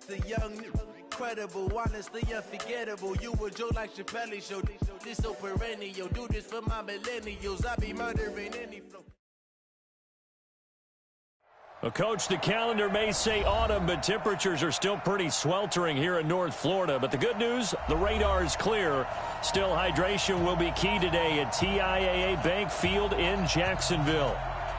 the young, incredible, honestly unforgettable. You a joke like Chappelle Show. This so perennial. Do this for my millennials. I be murdering any flow. Well, Coach, the calendar may say autumn, but temperatures are still pretty sweltering here in North Florida. But the good news, the radar is clear. Still, hydration will be key today at TIAA Bank Field in Jacksonville.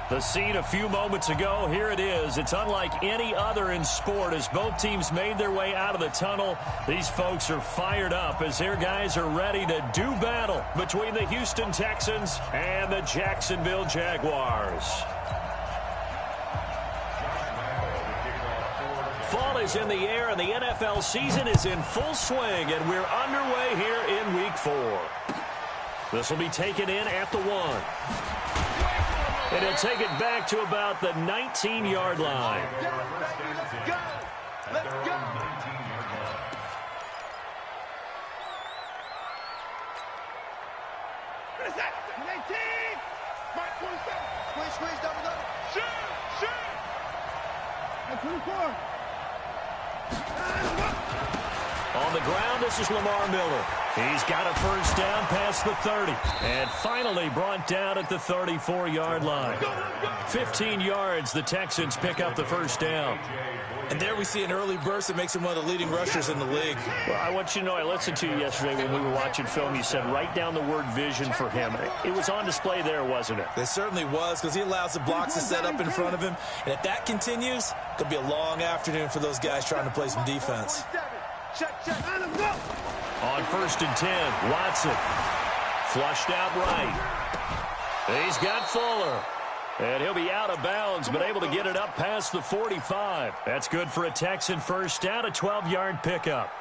The scene a few moments ago, here it is. It's unlike any other in sport as both teams made their way out of the tunnel. These folks are fired up as their guys are ready to do battle between the Houston Texans and the Jacksonville Jaguars. Fall is in the air, and the NFL season is in full swing, and we're underway here in Week 4. This will be taken in at the 1. And he'll take it back to about the 19-yard line. Let's go! Let's go! What is that? 19! Mark 27. Squeeze, double. Shoot! At 24. On the ground, this is Lamar Miller. He's got a first down past the 30. And finally brought down at the 34-yard line. 15 yards, the Texans pick up the first down. And there we see an early burst that makes him one of the leading rushers in the league. Well, I want you to know, I listened to you yesterday when we were watching film. You said write down the word vision for him. It was on display there, wasn't it? It certainly was, because he allows the blocks to set up in front of him. And if that continues, it could be a long afternoon for those guys trying to play some defense. On 1st and 10, Watson. Flushed out right. He's got Fuller. And he'll be out of bounds, but able to get it up past the 45. That's good for a Texan first down, a 12-yard pickup.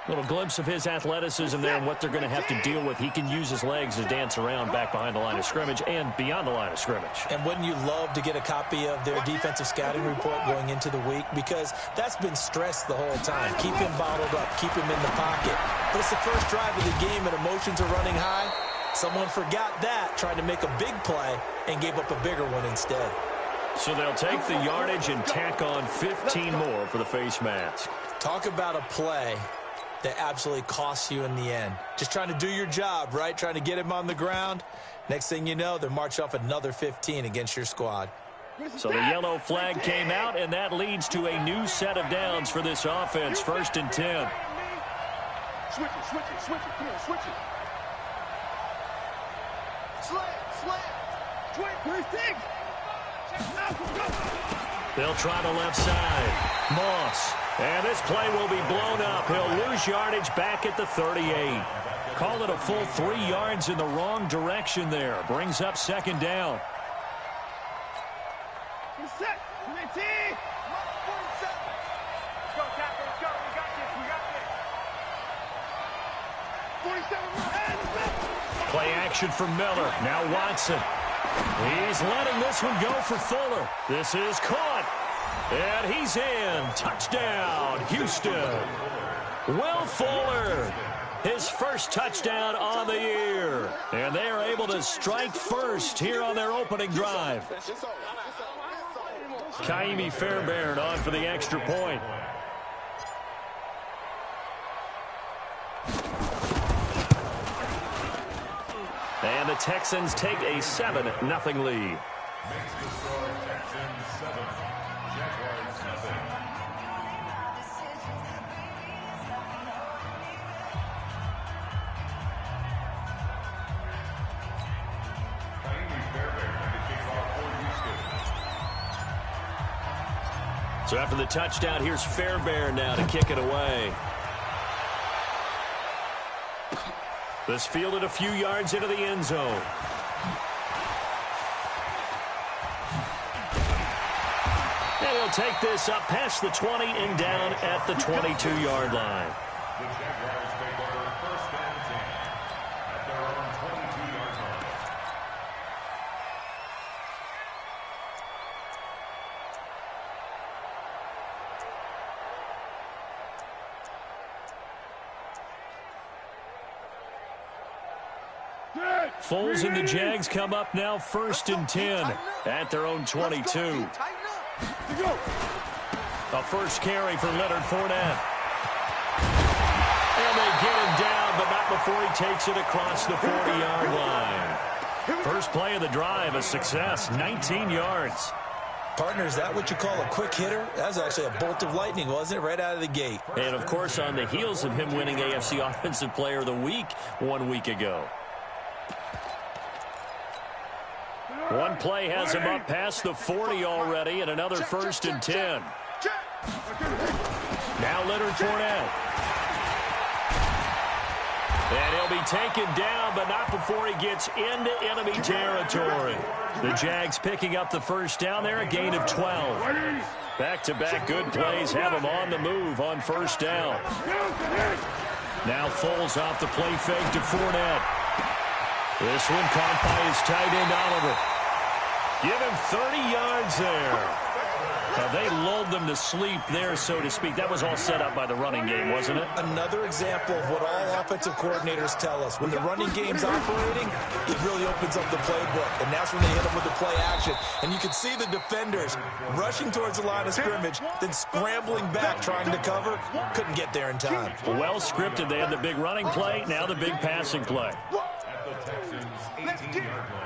Little glimpse of his athleticism there and what they're going to have to deal with. He can use his legs to dance around back behind the line of scrimmage and beyond the line of scrimmage. And wouldn't you love to get a copy of their defensive scouting report going into the week? Because that's been stressed the whole time. Keep him bottled up. Keep him in the pocket. But it's the first drive of the game and emotions are running high. Someone forgot that, tried to make a big play, and gave up a bigger one instead. So they'll take the yardage and tack on 15 more for the face mask. Talk about a play that absolutely costs you in the end. Just trying to do your job, right? Trying to get him on the ground. Next thing you know, they're march off another 15 against your squad. So the yellow flag came out, and that leads to a new set of downs for this offense. 1st and 10. Switch it. Come on, switch it. Slam. Twin. They'll try the left side. Moss. And this play will be blown up. He'll lose yardage back at the 38. Call it a full 3 yards in the wrong direction there. Brings up 2nd down. Set. 19. Go, Captain. Let's go. We got this. 47. Play action for Miller. Now Watson. He's letting this one go for Fuller. This is caught. And he's in. Touchdown, Houston. Will Fuller, his first touchdown on the year. And they are able to strike first here on their opening drive. Kaimi Fairbairn on for the extra point. And the Texans take a 7-0 lead. So after the touchdown, here's Fairbairn now to kick it away. This fielded a few yards into the end zone. And he'll take this up past the 20 and down at the 22-yard line. The Jaguars take over 1st and 10 at their own 22-yard line. Foles and the Jags come up now 1st and 10 at their own 22. A first carry for Leonard Fournette. And they get him down, but not before he takes it across the 40-yard line. First play of the drive, a success, 19 yards. Partner, is that what you call a quick hitter? That was actually a bolt of lightning, wasn't it? Right out of the gate. And, of course, on the heels of him winning AFC Offensive Player of the Week 1 week ago. One play has him up past the 40 already, and another first and 10. Now Leonard Fournette. And he'll be taken down, but not before he gets into enemy territory. The Jags picking up the first down there, a gain of 12. Back-to-back good plays have him on the move on first down. Now Foles off the play fake to Fournette. This one caught by his tight end Oliver. Give him 30 yards there. Now, they lulled them to sleep there, so to speak. That was all set up by the running game, wasn't it? Another example of what all offensive coordinators tell us. When the running game's operating, it really opens up the playbook. And that's when they hit them with the play action. And you can see the defenders rushing towards the line of scrimmage, then scrambling back, trying to cover. Couldn't get there in time. Well scripted. They had the big running play, now the big passing play. At the Texans' 18-yard line.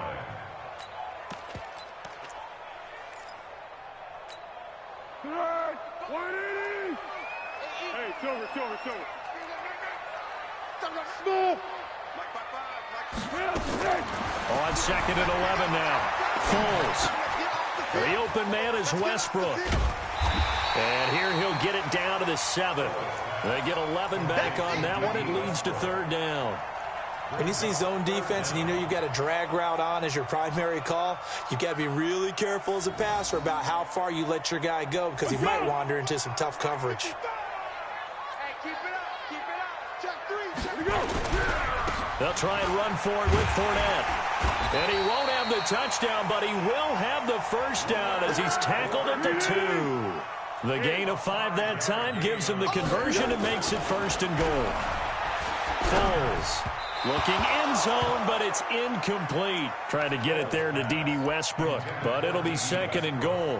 Hey, Silver. On second and 11 now. Foles. The open man is Westbrook. And here he'll get it down to the 7. They get 11 back on that one. It leads to third down. When you see zone defense and you know you've got a drag route on as your primary call, you've got to be really careful as a passer about how far you let your guy go because he might wander into some tough coverage. Hey, keep it up. Check 3. They'll try and run forward with Fournette. And he won't have the touchdown, but he will have the first down as he's tackled at the 2. The gain of 5 that time gives him the conversion and makes it first and goal. Foles. Looking end zone, but it's incomplete. Trying to get it there to D.D. Westbrook, but it'll be second and goal.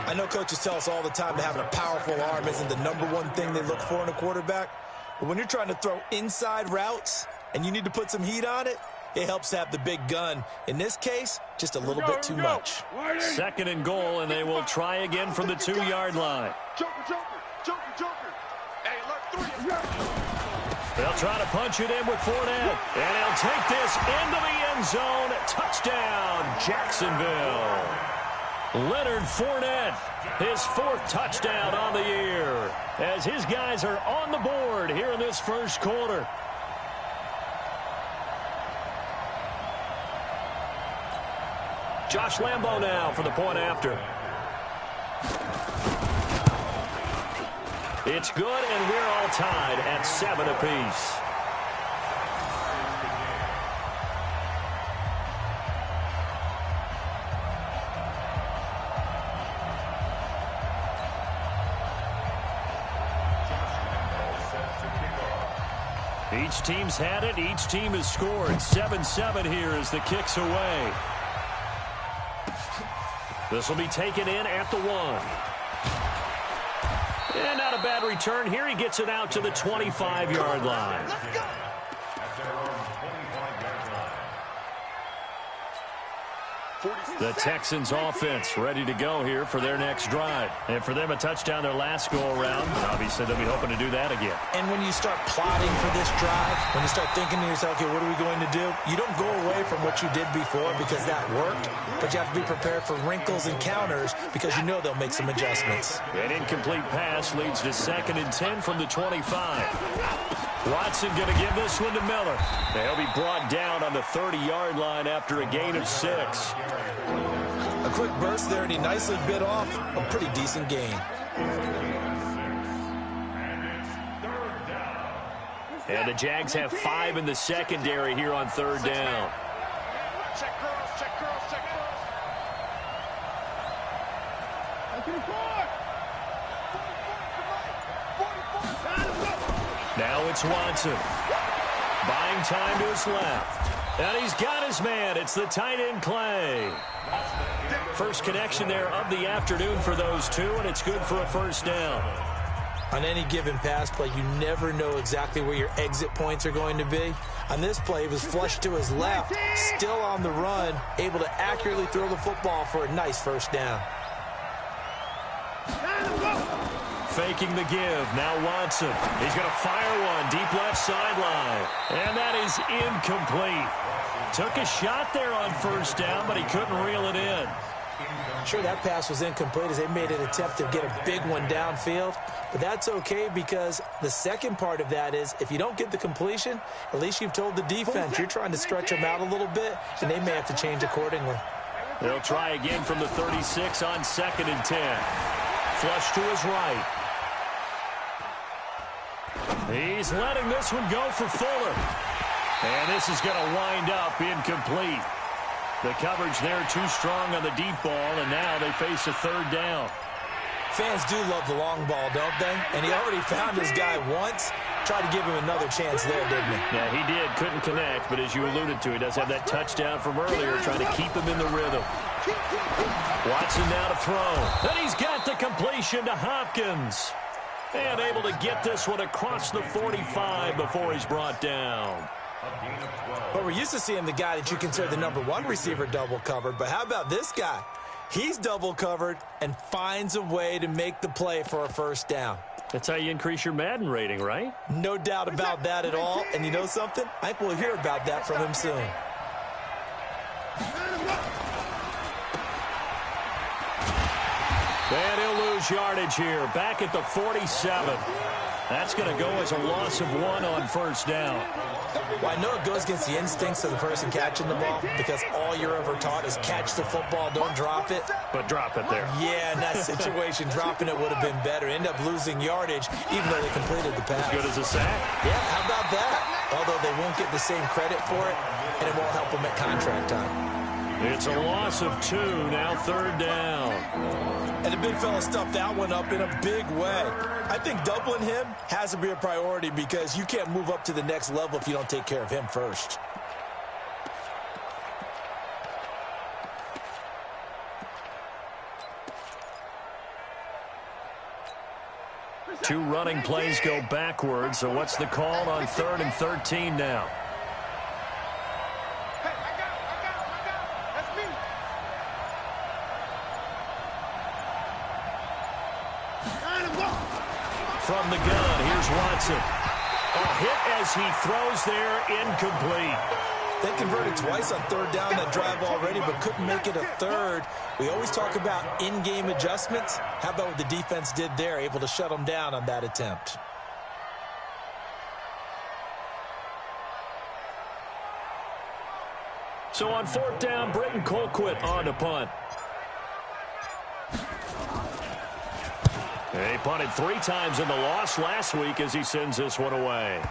I know coaches tell us all the time that having a powerful arm isn't the #1 thing they look for in a quarterback. But when you're trying to throw inside routes and you need to put some heat on it, it helps have the big gun. In this case, just a little bit too much. Second and goal, and they will try again from the 2-yard line. Joker. Hey, look, 3. They'll try to punch it in with Fournette. And he'll take this into the end zone. Touchdown, Jacksonville. Leonard Fournette, his 4th touchdown on the year, as his guys are on the board here in this first quarter. Josh Lambo now for the point after. It's good, and we're all tied at 7 apiece. Each team's had it. Each team has scored. 7-7 here as the kick's away. This will be taken in at the 1. And not a bad return here. He gets it out to the 25-yard line. The Texans offense ready to go here for their next drive. And for them, a touchdown their last go-around. Obviously, they'll be hoping to do that again. And when you start plotting for this drive, when you start thinking to yourself, okay, what are we going to do? You don't go away from what you did before because that worked, but you have to be prepared for wrinkles and counters because you know they'll make some adjustments. An incomplete pass leads to 2nd and 10 from the 25. Watson going to give this one to Miller. They'll be brought down on the 30-yard line after a gain of 6. A quick burst there, and he nicely bit off a pretty decent gain. And the Jags have 5 in the secondary here on 3rd down. Check girls. Now it's Watson. Buying time to his left. And he's got his man. It's the tight end, Clay. First connection there of the afternoon for those two, and it's good for a first down. On any given pass play, you never know exactly where your exit points are going to be. On this play, he was flushed to his left, still on the run, able to accurately throw the football for a nice first down. Faking the give. Now Watson. He's going to fire one deep left sideline. And that is incomplete. Took a shot there on first down, but he couldn't reel it in. Sure, that pass was incomplete as they made an attempt to get a big one downfield. But that's okay because the second part of that is if you don't get the completion, at least you've told the defense you're trying to stretch them out a little bit, and they may have to change accordingly. They'll try again from the 36 on 2nd and 10. Flush to his right. He's letting this one go for Fuller. And this is going to wind up incomplete. The coverage there too strong on the deep ball, and now they face a third down. Fans do love the long ball, don't they? And he already found his guy once. Tried to give him another chance there, didn't he? Yeah, he did. Couldn't connect, but as you alluded to, he does have that touchdown from earlier, trying to keep him in the rhythm. Watson now to throw. And he's got the completion to Hopkins. And able to get this one across the 45 before he's brought down. But we're used to seeing the guy that you consider the #1 receiver double covered. But how about this guy? He's double covered and finds a way to make the play for a first down. That's how you increase your Madden rating, right? No doubt about that at all. And you know something? I think we'll hear about that from him soon. And he'll lose yardage here. Back at the 47. That's going to go as a loss of 1 on first down. Well, I know it goes against the instincts of the person catching the ball because all you're ever taught is catch the football, don't drop it. But drop it there. Yeah, in that situation, dropping it would have been better. End up losing yardage even though they completed the pass. As good as a sack. Yeah, how about that? Although they won't get the same credit for it, and it won't help them at contract time. It's a loss of 2, now third down. And the big fella stuffed that one up in a big way. I think doubling him has to be a priority because you can't move up to the next level if you don't take care of him first. Two running plays go backwards, so what's the call on 3rd and 13 now? From the gun, here's Watson. A hit as he throws there, incomplete. They converted twice on 3rd down that drive already, but couldn't make it a third. We always talk about in-game adjustments. How about what the defense did there, able to shut them down on that attempt? So on 4th down, Britton Colquitt on to punt. He punted 3 times in the loss last week as he sends this one away.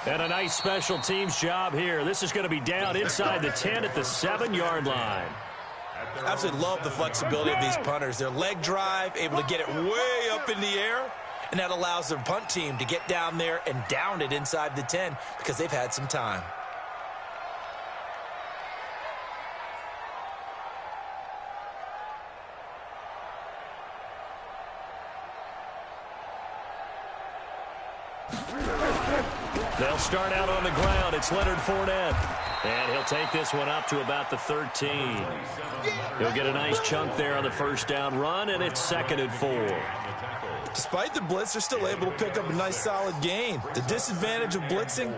And a nice special teams job here. This is going to be down inside the 10 at the 7-yard line. Absolutely love the flexibility of these punters. Their leg drive, able to get it way up in the air, and that allows their punt team to get down there and down it inside the 10 because they've had some time. They'll start out on the ground. It's Leonard Fournette. And he'll take this one up to about the 13. He'll get a nice chunk there on the first down run, and it's 2nd and 4. Despite the blitz, they're still able to pick up a nice solid gain. The disadvantage of blitzing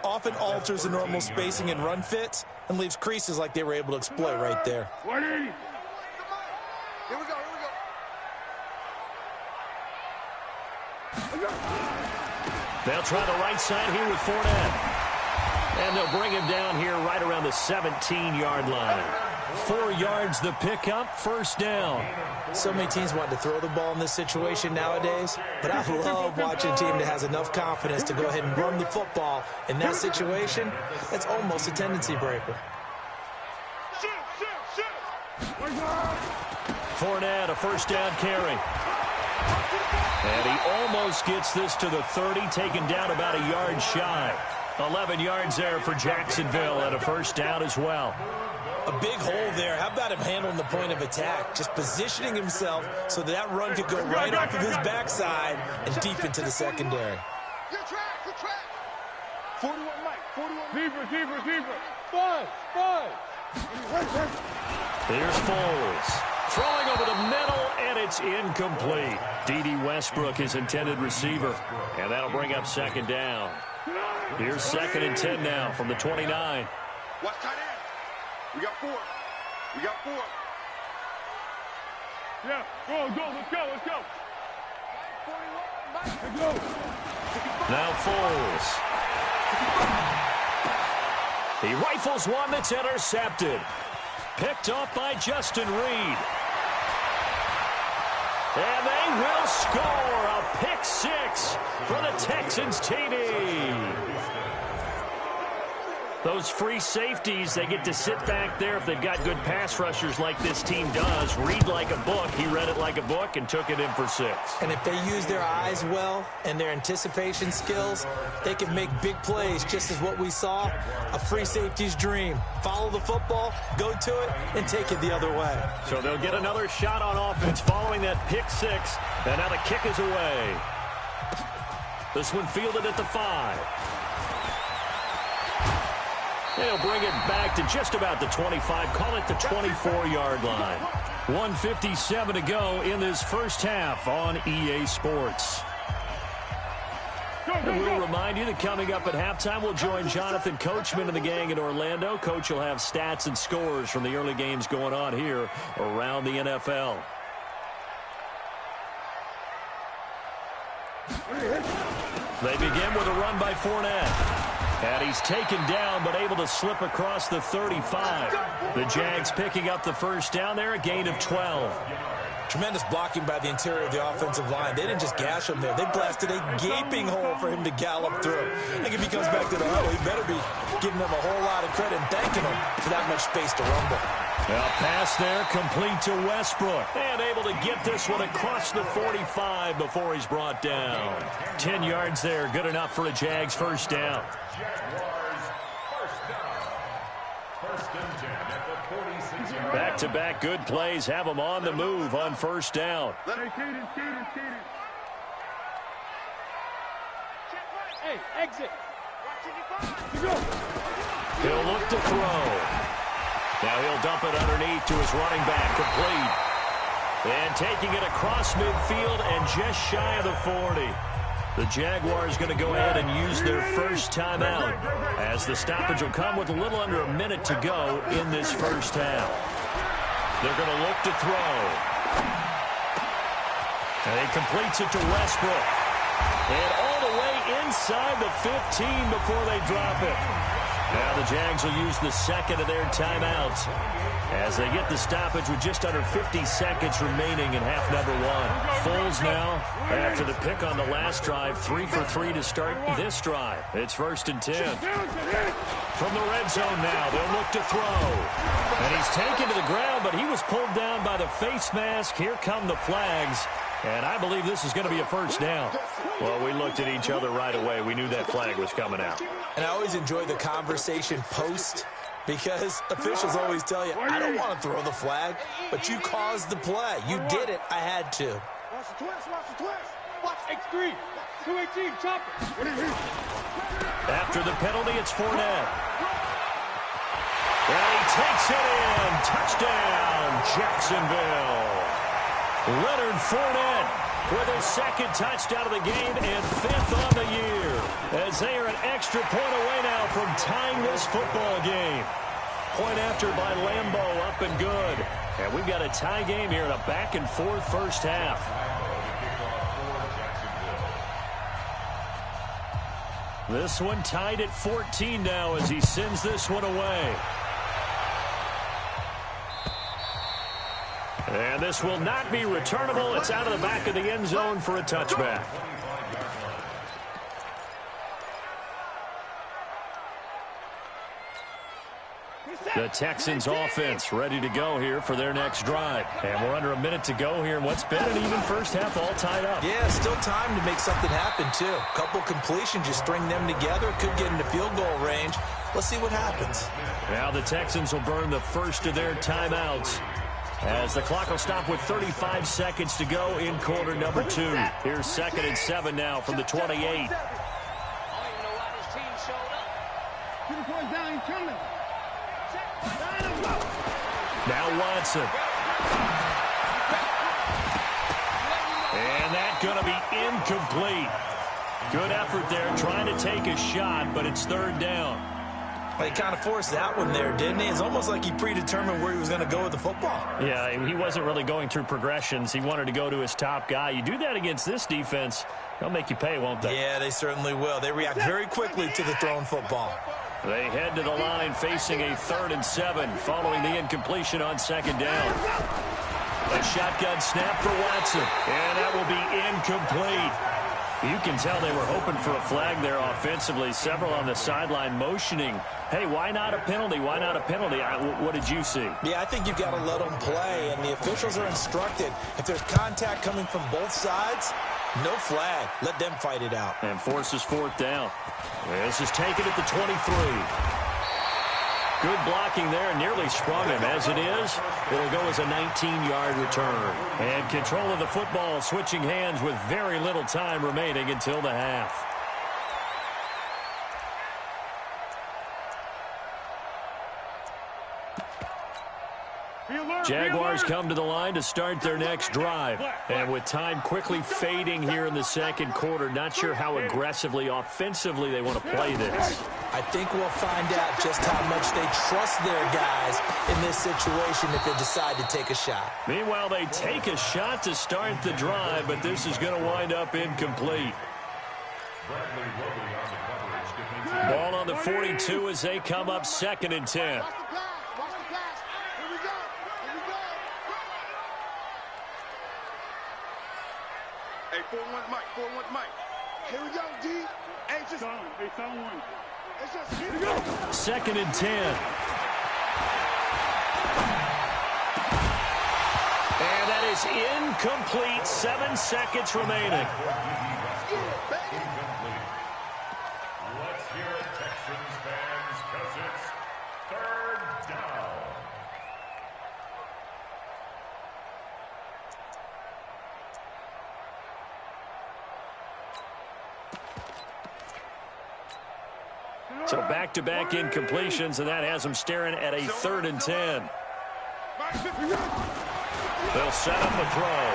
often alters the normal spacing and run fits and leaves creases like they were able to exploit right there. Here we go. They'll try the right side here with Fournette. And they'll bring him down here right around the 17-yard line. 4 yards the pickup, first down. So many teams want to throw the ball in this situation nowadays, but I love watching a team that has enough confidence to go ahead and run the football. In that situation, that's almost a tendency breaker. Fournette, a first down carry. And he almost gets this to the 30, taken down about a yard shy. 11 yards there for Jacksonville and a first down as well. A big hole there. How about him handling the point of attack? Just positioning himself so that run could go right off of his backside and deep into the secondary. Good track, good track. 41 Mike, 41. Zebra. 5. Here's Foles. Throwing over the middle, and it's incomplete. D.D. Westbrook, his intended receiver. And that'll bring up second down. Here's 2nd and 10 now from the 29. Watch tight end. We got 4. Yeah, go, let's go. 41, Mike. Now Foles. He rifles one that's intercepted. Picked off by Justin Reed. And they will score a pick 6 for the Texans TD. Those free safeties, they get to sit back there if they've got good pass rushers like this team does. Read like a book. He read it like a book and took it in for 6. And if they use their eyes well and their anticipation skills, they can make big plays, just as what we saw, a free safety's dream. Follow the football, go to it, and take it the other way. So they'll get another shot on offense following that pick 6, and now the kick is away. This one fielded at the 5. They'll bring it back to just about the 25, call it the 24-yard line. 1:57 to go in this first half on EA Sports. And we'll remind you that coming up at halftime, we'll join Jonathan Coachman and the gang in Orlando. Coach will have stats and scores from the early games going on here around the NFL. They begin with a run by Fournette. And he's taken down, but able to slip across the 35. The Jags picking up the first down there, a gain of 12. Tremendous blocking by the interior of the offensive line. They didn't just gash him there. They blasted a gaping hole for him to gallop through. I think if he comes back to the huddle, he better be giving them a whole lot of credit and thanking them for that much space to rumble. A pass there complete to Westbrook. And able to get this one across the 45 before he's brought down. 10 yards there, good enough for a Jags first down. Back-to-back good plays have them on the move on first down. Hey, exit. He'll look to throw. Now he'll dump it underneath to his running back, complete. And taking it across midfield and just shy of the 40. The Jaguars going to go ahead and use their first timeout as the stoppage will come with a little under a minute to go in this first half. They're going to look to throw. And he completes it to Westbrook. And all the way inside the 15 before they drop it. Now the Jags will use the second of their timeouts as they get the stoppage with just under 50 seconds remaining in half number 1. Foles now, after the pick on the last drive, 3 for 3 to start this drive. It's 1st and 10. From the red zone now, they'll look to throw. And he's taken to the ground, but he was pulled down by the face mask. Here come the flags. And I believe this is going to be a first down. Well, we looked at each other right away. We knew that flag was coming out. And I always enjoy the conversation post because officials always tell you, I don't want to throw the flag, but you caused the play. You did it. I had to. Watch the twist. Watch X3. 218, chop it. After the penalty, it's Fournette. And he takes it in. Touchdown, Jacksonville. Leonard Fournette with his 2nd touchdown of the game and 5th on the year. As they are an extra point away now from tying this football game. Point after by Lambeau, up and good. And we've got a tie game here in a back-and-forth first half. This one tied at 14 now as he sends this one away. And this will not be returnable. It's out of the back of the end zone for a touchback. The Texans offense ready to go here for their next drive. And we're under a minute to go here in what's been an even first half, all tied up. Yeah, still time to make something happen, too. A couple completions, you string them together, could get into field goal range. Let's see what happens. Now the Texans will burn the first of their timeouts as the clock will stop with 35 seconds to go in quarter number 2. Here's 2nd and 7 now from the 28. Now Watson. And that's going to be incomplete. Good effort there trying to take a shot, but it's 3rd down. Well, he kind of forced that one there, didn't he? It's almost like he predetermined where he was going to go with the football. Yeah, he wasn't really going through progressions. He wanted to go to his top guy. You do that against this defense, they'll make you pay, won't they? Yeah, they certainly will. They react very quickly to the thrown football. They head to the line facing a 3rd and 7 following the incompletion on 2nd down. A shotgun snap for Watson, and that will be incomplete. You can tell they were hoping for a flag there offensively. Several on the sideline motioning, hey, why not a penalty? Why not a penalty? What did you see? Yeah, I think you've got to let them play, and the officials are instructed. If there's contact coming from both sides, no flag. Let them fight it out. And forces 4th down. This is taken at the 23. Good blocking there, nearly sprung him. As it is, it'll go as a 19-yard return. And control of the football switching hands with very little time remaining until the half. Jaguars come to the line to start their next drive. And with time quickly fading here in the 2nd quarter, not sure how aggressively, offensively they want to play this. I think we'll find out just how much they trust their guys in this situation if they decide to take a shot. Meanwhile, they take a shot to start the drive, but this is going to wind up incomplete. Ball on the 42 as they come up 2nd and 10. Hey, 4-1 Mike, 4-1 Mike. Here we go, D. Hey, just... Hey, someone. It's just... Here we go. 2nd and 10. And that is incomplete. 7 seconds remaining. Let's hear it, Texans fans, because it's 3rd down. So back-to-back incompletions, and that has them staring at a 3rd and 10. They'll set up a throw.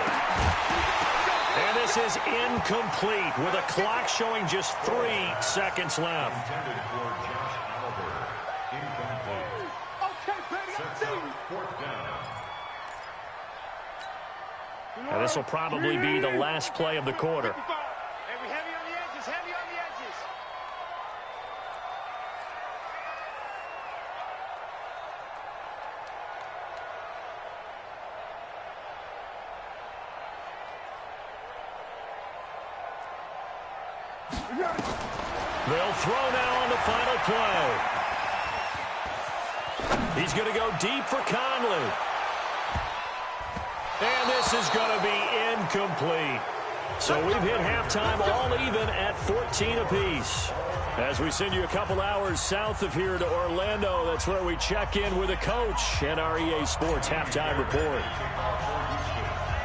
And this is incomplete with a clock showing just 3 seconds left. Intended for Josh Oliver. Incomplete. Sets up 4th down. Now this will probably be the last play of the quarter. Hey, we heavy on the edges, heavy on the edges. They'll throw now on the final play. He's going to go deep for Conley. And this is going to be incomplete. So we've hit halftime all even at 14 apiece. As we send you a couple hours south of here to Orlando, that's where we check in with a coach and our EA Sports halftime report.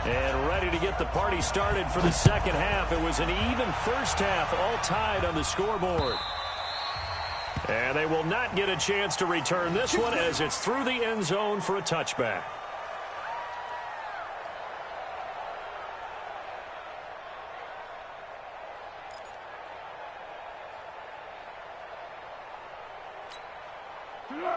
And ready to get the party started for the 2nd half. It was an even first half, all tied on the scoreboard. And they will not get a chance to return this one as it's through the end zone for a touchback.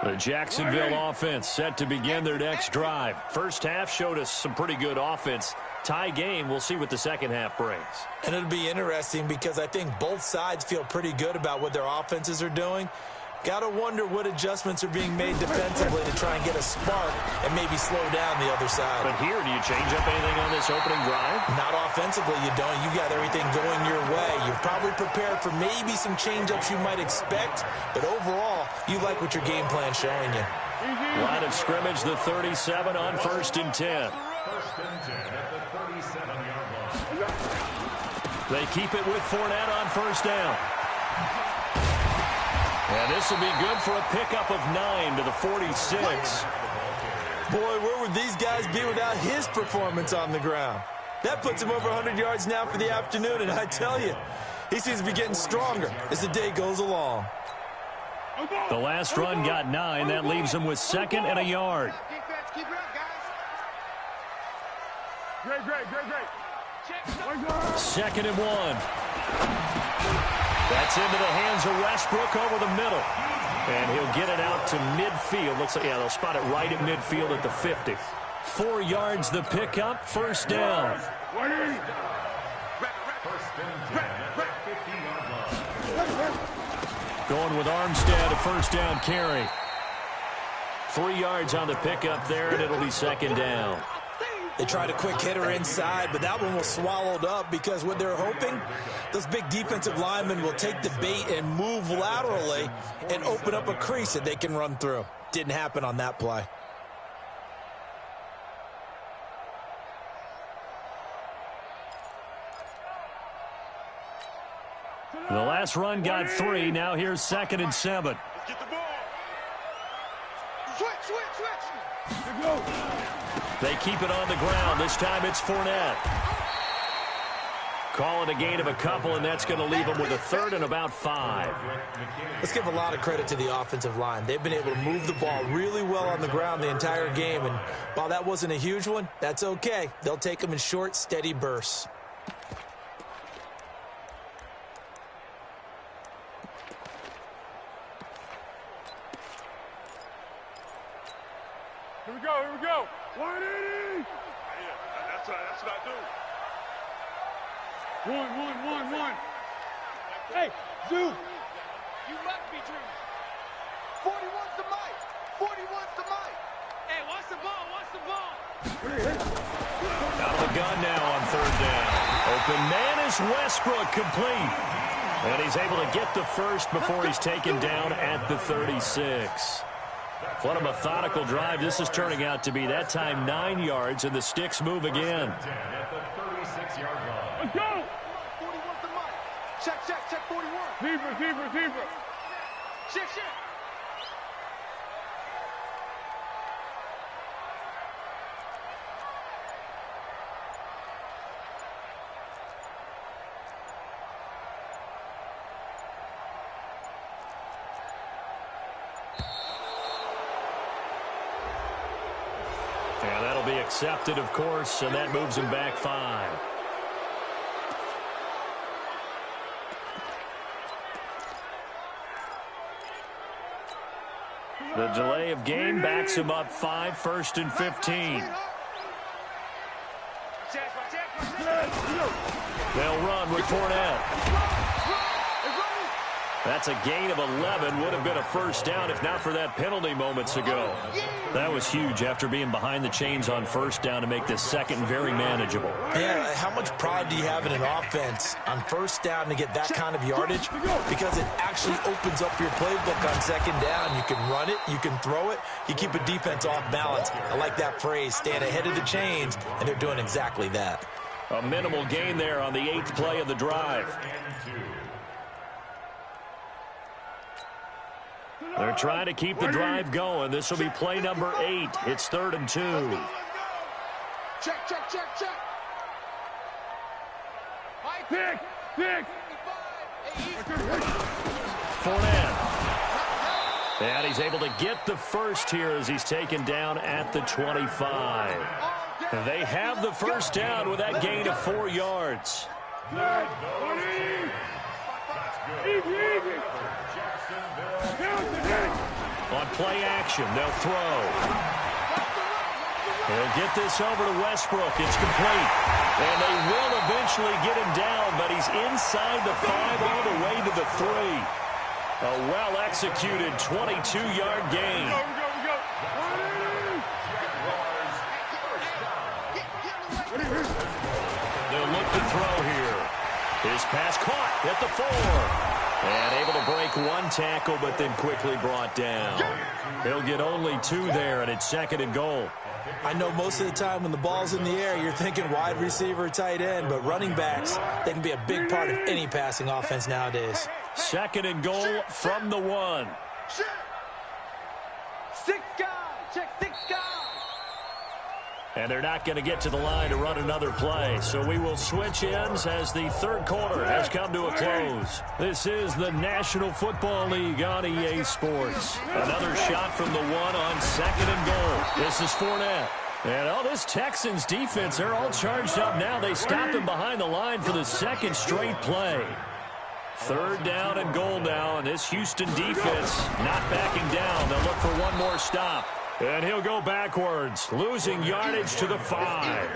The Jacksonville offense set to begin their next drive. First half showed us some pretty good offense. Tie game, we'll see what the 2nd half brings. And it'll be interesting because I think both sides feel pretty good about what their offenses are doing. Got to wonder what adjustments are being made defensively to try and get a spark and maybe slow down the other side. But here, do you change up anything on this opening drive? Not offensively, you don't. You got everything going your way. You're probably prepared for maybe some change-ups you might expect, but overall, you like what your game plan's showing you. Line of scrimmage, the 37 on 1st and 10. 1st and 10 at the 37-yard line. They keep it with Fournette on 1st down. And this will be good for a pickup of 9 to the 46. Boy, where would these guys be without his performance on the ground? That puts him over 100 yards now for the afternoon, and I tell you, he seems to be getting stronger as the day goes along. The last run got 9. That leaves him with 2nd and a yard. Keep it up, guys. Great. 2nd and 1. That's into the hands of Westbrook over the middle. And he'll get it out to midfield. Looks like, yeah, they'll spot it right at midfield at the 50. 4 yards the pickup, 1st down. Going with Armstead, a 1st down carry. 3 yards on the pickup there, and it'll be 2nd down. They tried a quick hitter inside, but that one was swallowed up because what they're hoping, those big defensive linemen will take the bait and move laterally and open up a crease that they can run through. Didn't happen on that play. The last run got 3. Now here's 2nd and 7. Get the ball. Switch. They keep it on the ground. This time it's Fournette. Call it a gain of a couple, and that's going to leave them with a 3rd and about 5. Let's give a lot of credit to the offensive line. They've been able to move the ball really well on the ground the entire game, and while that wasn't a huge one, that's okay. They'll take them in short, steady bursts. Here we go. 180. Yeah, that's what I do. One. Hey, Zoo. You must be dreaming. 41's the mic. 41's the mic. Hey, watch the ball. Out of the gun now on 3rd down. Open man is Westbrook, complete. And he's able to get the 1st before he's taken down at the 36. What a methodical drive this is turning out to be. That time 9 yards, and the sticks move again. At the 36-yard line. Let's go. 41's the mic. Check 41. Keeper. Check. Yeah, that'll be accepted, of course, and that moves him back 5. The delay of game backs him up 5, 1st and 15. They'll run with Fournette. That's a gain of 11. Would have been a 1st down if not for that penalty moments ago. That was huge after being behind the chains on 1st down to make this 2nd very manageable. Yeah, how much pride do you have in an offense on 1st down to get that kind of yardage? Because it actually opens up your playbook on 2nd down. You can run it, you can throw it, you keep a defense off balance. I like that phrase, staying ahead of the chains, and they're doing exactly that. A minimal gain there on the 8th play of the drive. They're trying to keep the drive going. This will be play number 8. It's 3rd and 2. Check. Pick. Fournette. And he's able to get the 1st here as he's taken down at the 25. They have the 1st down with that gain of 4 yards. On play action, they'll throw. He'll get this over to Westbrook. It's complete. And they will eventually get him down, but he's inside the 5 all the way to the 3. A well-executed 22-yard gain. They'll look to throw here. His pass caught at the 4. And able to break one tackle, but then quickly brought down. He'll get only 2 there, and it's 2nd and goal. I know most of the time when the ball's in the air, you're thinking wide receiver, tight end, but running backs, they can be a big part of any passing offense nowadays. 2nd and goal from the 1. 6 guys. Check 6 guys. And they're not going to get to the line to run another play. So we will switch ends as the 3rd quarter has come to a close. This is the National Football League on EA Sports. Another shot from the 1 on 2nd and goal. This is Fournette. And this Texans defense, they're all charged up now. They stopped him behind the line for the 2nd straight play. 3rd down and goal now, and this Houston defense not backing down. They'll look for one more stop. And he'll go backwards, losing yardage to the 5.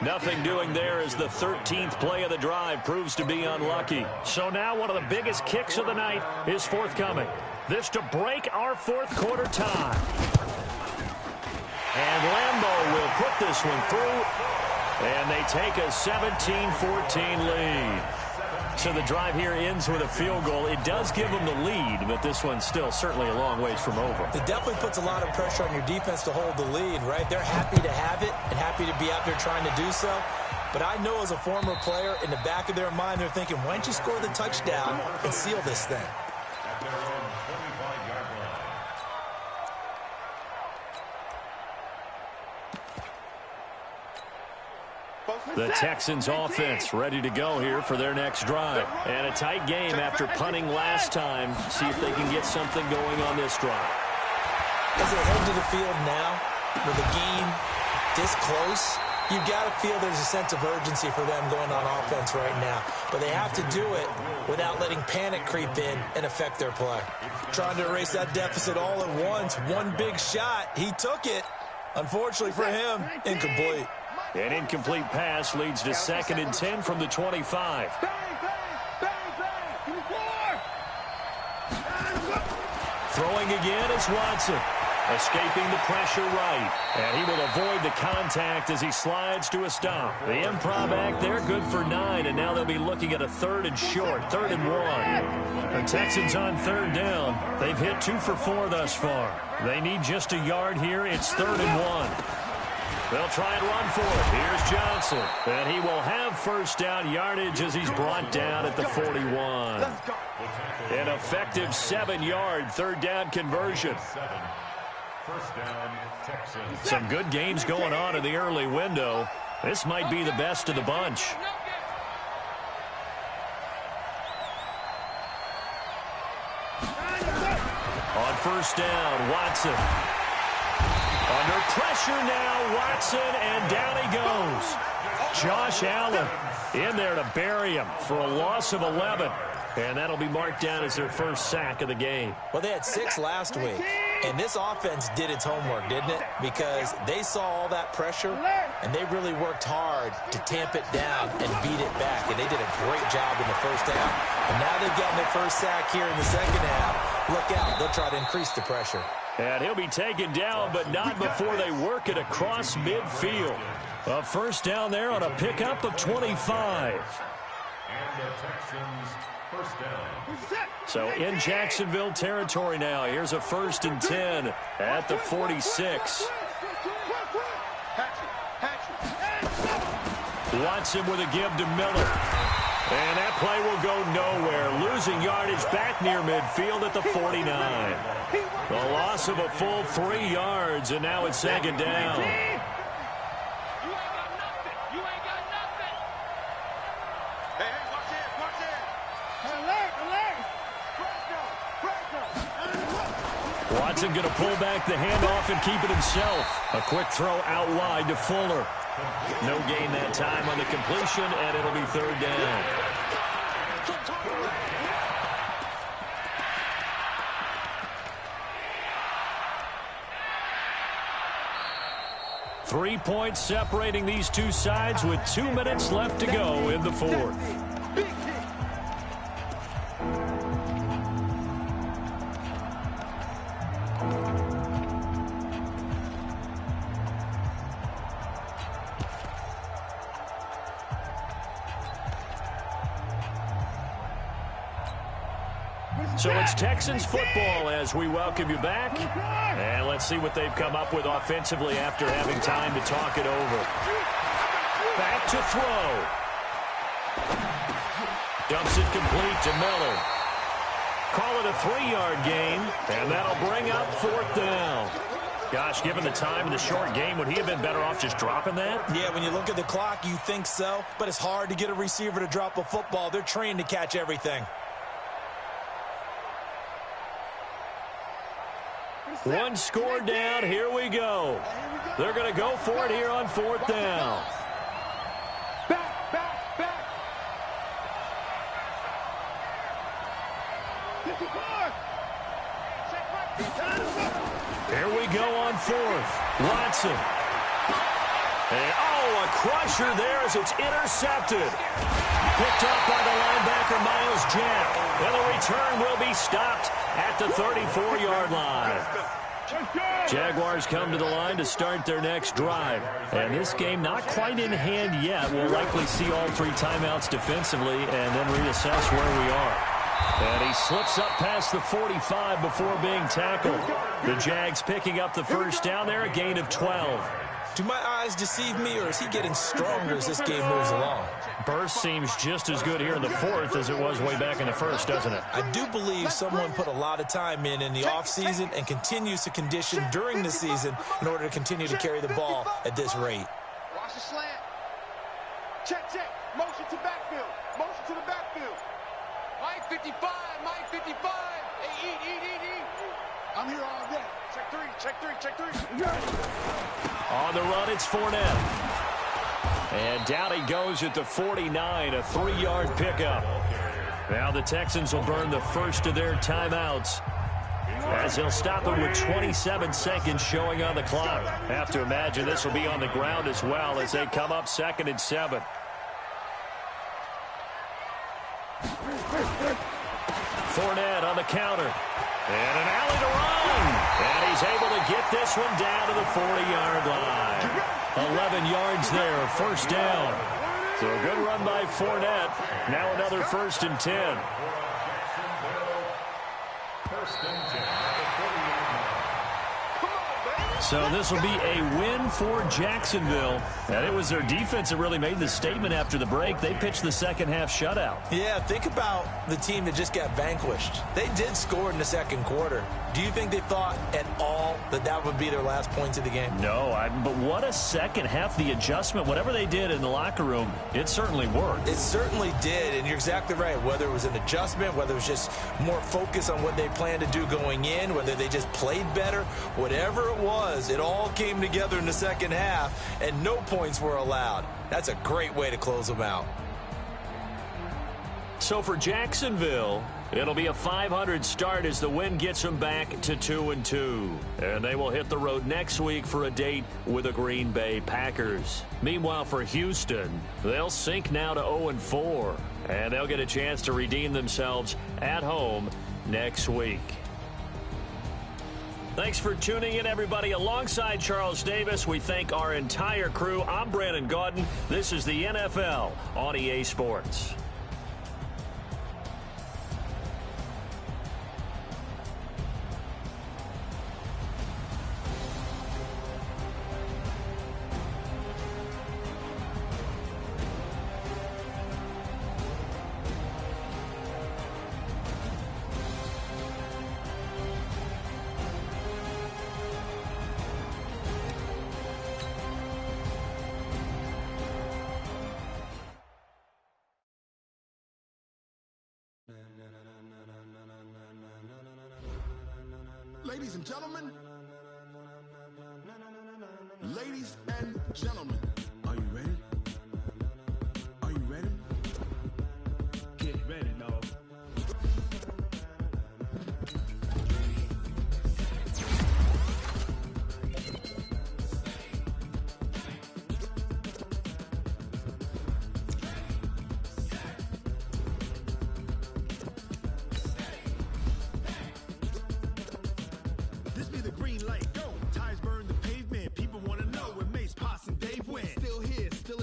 Nothing doing there as the 13th play of the drive proves to be unlucky. So now one of the biggest kicks of the night is forthcoming. This to break our 4th quarter tie. And Lambeau will put this one through. And they take a 17-14 lead. So the drive here ends with a field goal. It does give them the lead, but this one's still certainly a long ways from over. It definitely puts a lot of pressure on your defense to hold the lead, right? They're happy to have it and happy to be out there trying to do so. But I know as a former player, in the back of their mind, they're thinking, why don't you score the touchdown and seal this thing? The Texans offense ready to go here for their next drive. And a tight game after punting last time. See if they can get something going on this drive. As they head to the field now, with the game this close, you've got to feel there's a sense of urgency for them going on offense right now. But they have to do it without letting panic creep in and affect their play. Trying to erase that deficit all at once. One big shot. He took it. Unfortunately for him, incomplete. An incomplete pass leads to 2nd and 10 from the 25. Throwing again is Watson. Escaping the pressure right. And he will avoid the contact as he slides to a stop. The improv act there, good for 9. And now they'll be looking at a 3rd and short, 3rd and 1. The Texans on 3rd down. They've hit 2 for 4 thus far. They need just a yard here. It's 3rd and 1. They'll try and run for it. Here's Johnson. And he will have 1st down yardage as he's brought down at the 41. An effective 7-yard 3rd down conversion. 1st down, Texans. Some good games going on in the early window. This might be the best of the bunch. On 1st down, Watson. Under pressure now, Watson, and down he goes. Josh Allen in there to bury him for a loss of 11. And that'll be marked down as their 1st sack of the game. Well, they had 6 last week, and this offense did its homework, didn't it? Because they saw all that pressure, and they really worked hard to tamp it down and beat it back. And they did a great job in the 1st half. And now they've gotten their 1st sack here in the 2nd half. Look out. They'll try to increase the pressure. And he'll be taken down, but not before they work it across midfield. A 1st down there on a pickup of 25. And the Texans 1st down. So in Jacksonville territory now. Here's a 1st and 10 at the 46. Watson with a give to Miller. And that play will go nowhere. Losing yardage back near midfield at the 49. The loss of a full 3 yards, and now it's 2nd down. Watson going to pull back the handoff and keep it himself. A quick throw out wide to Fuller. No gain that time on the completion, and it'll be 3rd down. Three points separating these two sides with 2 minutes left to go in the 4th. So it's Texans football as we welcome you back. And let's see what they've come up with offensively after having time to talk it over. Back to throw. Dumps it complete to Miller. Call it a 3-yard gain, and that'll bring up 4th down. Gosh, given the time in the short game, would he have been better off just dropping that? Yeah, when you look at the clock, you think so, but it's hard to get a receiver to drop a football. They're trained to catch everything. One score down. Here we go. They're going to go for it here on 4th down. Back, back, back. Here we go on 4th. Watson. And, a crusher there as it's intercepted. Picked up by the linebacker, Miles Jack. And the return will be stopped at the 34-yard line. Jaguars come to the line to start their next drive. And this game not quite in hand yet. We'll likely see all 3 timeouts defensively and then reassess where we are. And he slips up past the 45 before being tackled. The Jags picking up the first down there, a gain of 12. Do my eyes deceive me, or is he getting stronger as this game moves along? Burst seems just as good here in the 4th as it was way back in the 1st, doesn't it? I do believe someone put a lot of time in the offseason and continues to condition during the season in order to continue to carry the ball at this rate. Watch the slant. Check, check. Motion to backfield. Motion to the backfield. Mike 55. Mike 55. Hey, eat. I'm here all day. Check 3. Check 3. Check 3. On the run, it's Fournette. And down he goes at the 49, a 3-yard pickup. Now the Texans will burn the first of their timeouts as they'll stop it with 27 seconds showing on the clock. Have to imagine this will be on the ground as well as they come up 2nd and 7. Fournette on the counter. And an alley to run. And he's able to get this one down to the 40-yard line. 11 yards there, first down. So a good run by Fournette. Now another 1st and 10. First and 10 at the 40-yard line. So this will be a win for Jacksonville. And it was their defense that really made the statement after the break. They pitched the second half shutout. Yeah, think about the team that just got vanquished. They did score in the 2nd quarter. Do you think they thought at all that that would be their last points of the game? No, but what a second half. The adjustment, whatever they did in the locker room, it certainly worked. It certainly did, and you're exactly right. Whether it was an adjustment, whether it was just more focus on what they planned to do going in, whether they just played better, whatever it was, it all came together in the second half, and no points were allowed. That's a great way to close them out. So for Jacksonville, it'll be a 500 start as the win gets them back to 2-2. And they will hit the road next week for a date with the Green Bay Packers. Meanwhile, for Houston, they'll sink now to 0-4. And they'll get a chance to redeem themselves at home next week. Thanks for tuning in, everybody. Alongside Charles Davis, we thank our entire crew. I'm Brandon Gaudin. This is the NFL on EA Sports. Ladies and gentlemen, are you ready? Are you ready? Get ready, dog. This be the green light. Go. Tires burn the pavement. People want to know where Mace, Poss, and Dave went. Still here, still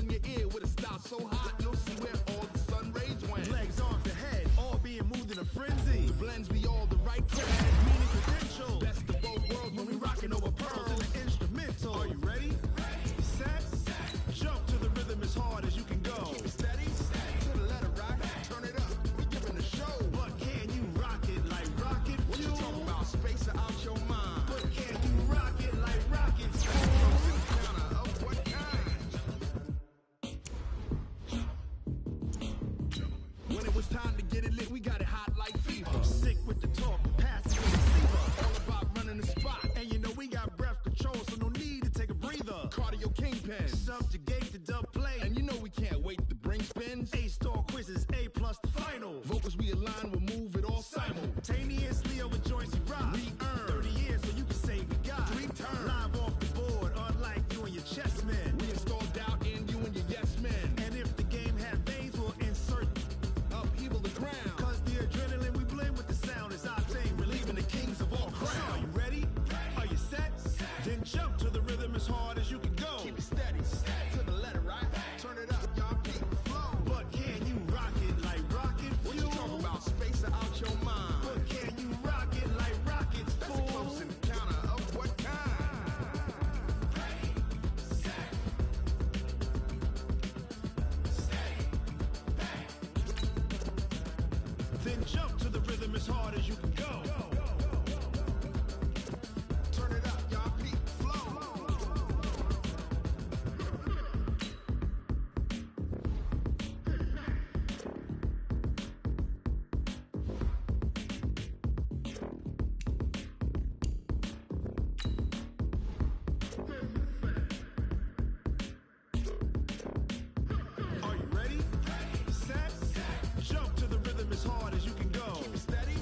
pen. Subjugate the dub play. And you know we can't wait to bring spins. A-star quizzes, A+ the final. Vocals we align, we'll move it all simultaneously over joints we rock. We earn 30 years so you can say we got 3 turns. Live off the board, unlike you and your chess men. We install doubt in you and your yes men. And if the game had veins, we'll insert upheaval the ground. Cause the adrenaline we blend with the sound is our thing, relieving the kings of all crowns. So are you ready? Are you set? Then jump to the rhythm as hard as you can go. Keep it steady, to the letter, right? Turn it up, y'all keep the flow. But can you rock it like rocket fuel? What you talking about? Space out your mind. But can you rock it like rockets, fool? That's a close encounter of what kind? Ready, set, steady, back. Then jump to the rhythm as hard as you can go. Turn it up, y'all keep the flow. Are you ready? Set, jump to the rhythm as hard as you can go. Keep it steady,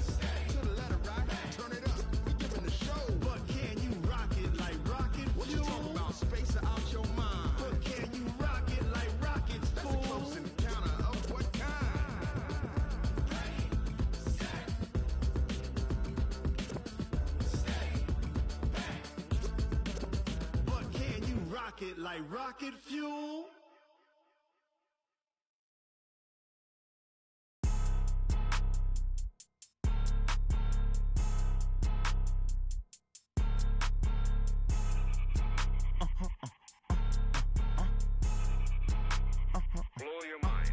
to the letter, right? Turn it up, we giving the show. But can you rock it like rocket fuel? What you talking about? Space out your mind. But can you rock it like rockets, fool? That's a close encounter of what kind? Ready, set, steady, back. But can you rock it like rocket fuel? Blow your mind.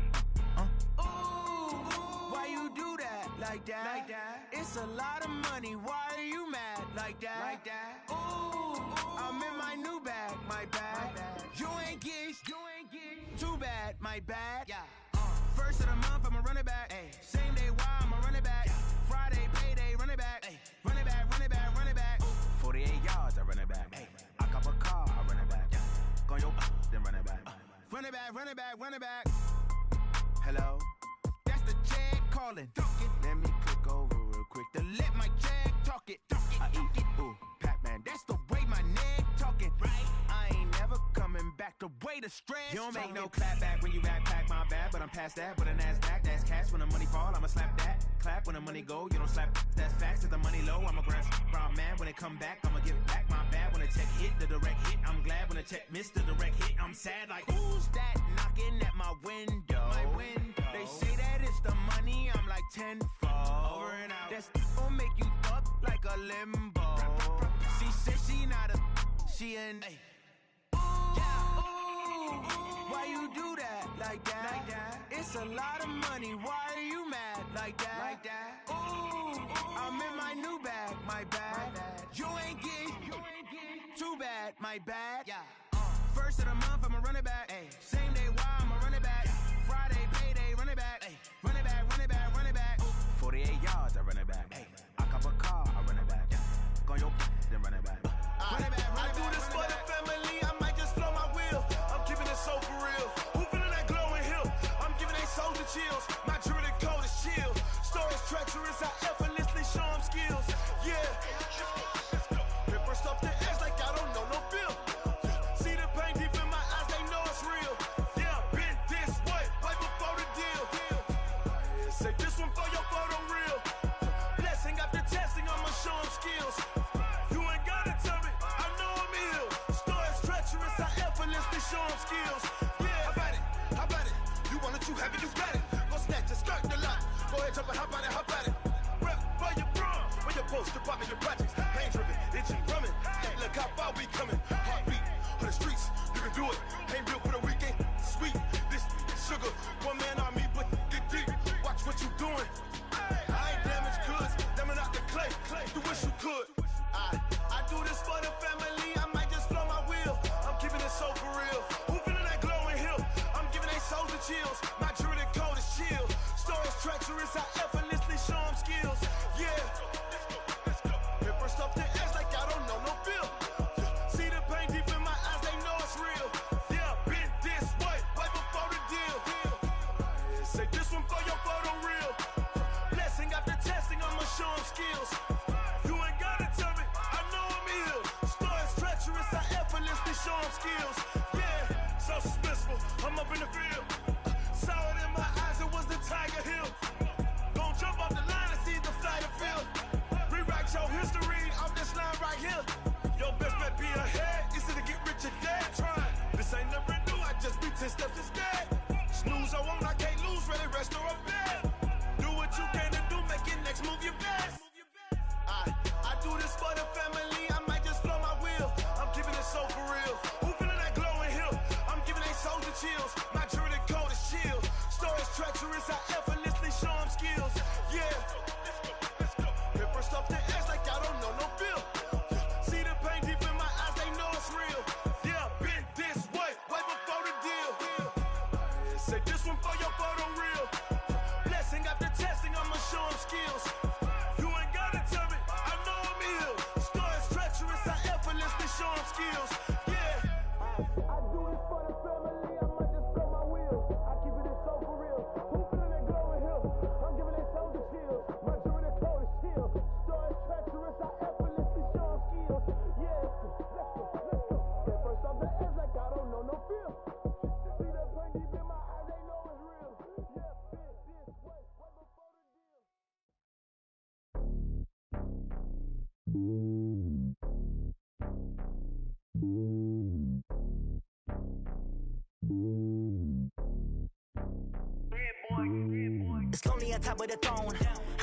Why you do that like that? Like that? It's a lot of money. Why are you mad like that? Like that? Ooh, I'm in my new bag, my bad. You ain't get too bad, my bad. Yeah. First of the month, I'ma run it back. Ay. Same day, why I'ma run it back. Yeah. Friday, payday, run it back. Ay. Run it back, run it back, run it back. 48 yards, I run it back. Ay. I cop a car, I run it back. Yeah. Go on your then run it back. Run it back, run it back, run it back. Hello? That's the check calling. Let me click over real quick to let my check talk it. I eat it, ooh, Pac-Man. That's the way my neck talking. Right? I ain't never coming back. The way the stress. You don't make no clap back when you backpack, my bad. But I'm past that. With a NASDAQ, that's cash. When the money fall, I'ma slap that. Clap when the money go. You don't slap. That's facts. If the money low, I'ma grab brown man. When it come back, I'ma give back my bad. When the check hit, the direct hit. I'm glad when the check missed the direct hit. I'm sad like, who's that knocking at my window? My window. They say that it's the money. I'm like tenfold. Over and out. That's gon' make you up like a limbo. She said she not a, she an. Ay. Why you do that like that? Like that? It's a lot of money. Why are you mad like that? Like that? Ooh, I'm in my new bag, my bad. You ain't get too bad, my bad. Yeah. First of the month, I'ma run it back. Ay. Same day, why I'ma run it back. Friday, payday, run it back. Ay. Run it back, run it back, run it back. 48 yards, I run it back. Ay. I cop a car, I run it back. Go on your then run it back. Run it back, run it back. I do this for the family. I might just blow my wheel. I'm keeping it so for real. Who feeling that glowing hill? I'm giving they soldier chills. My jewelry code is chill. Stories treacherous, I effortlessly show them skills. Yeah. Hit burst up the edge like I don't know no feel. See the pain deep in my eyes, they know it's real. Yeah, been this way, right before the deal. Say this one for your photo real. Blessing after testing, I'ma show them skills. You ain't gotta tell me, I know I'm ill. Stories treacherous, I effortlessly show them skills. Yeah, how about it? How about it? You want it, you have it, you got it. Go snatch it, skirt the lot. Go ahead, jump it, how about it? How about it? Rep for your bro, for your post, your pop, your projects. Pain driven, itching, drumming. Look how far we coming. Heartbeat for the streets, you can do it. Ain't built for the weekend. Sweet, this sugar, one man army, but get deep. Watch what you doing. I ain't damaged goods, damn out the clay. You wish you could. I do this for the family. I might just blow my wheel. I'm keeping it so for real. Who feeling that glowing hill? I'm giving they souls the chills. My jewelry code is chill. Stories treacherous, I effortlessly show them skills. Yeah. Hit burst up the edge like I don't know no feel. See the pain deep in my eyes, they know it's real. chills. Yeah, so suspenseful. I'm up in the field. Saw it in my eyes, it was the Tiger Hill. Gon' jump off the line and see the flight of field. Rewrite your history off this line right here. Your best bet be ahead, easy to get rich or dead. Trying, this ain't never new, I just be 10 steps instead. Snooze I won't, I can't lose, ready, rest or up bed. Do what you can to do, make your next move your best. I do this for the family, I might just blow my wheel. I'm keeping it so for real. Who feeling that glowing hill? I'm giving they soldier chills. My jewelry code is chill. Stories treacherous, I effortlessly show them skills. Yeah. Hit first off the edge like I don't know no feel. See the pain deep in my eyes, they know it's real. Yeah, been this way before the deal. Say this one for your photo reel. Blessing after testing, I'ma show them skills. You ain't gotta tell me, I know I'm ill. Stories treacherous, I effortlessly show them skills. Yeah. I do this for the family, I might just blow my wheel. I keep it so for real. Who feeling that glowing hill? I'm giving they soldier chills. My jewelry code is chill. Stories treacherous, I effortlessly show them skills. Yeah, let's go. Get first off the edge like I don't know no feel. See the pain deep in my eyes, they know it's real. Yeah, been this way before the deal. It's lonely on top of the throne.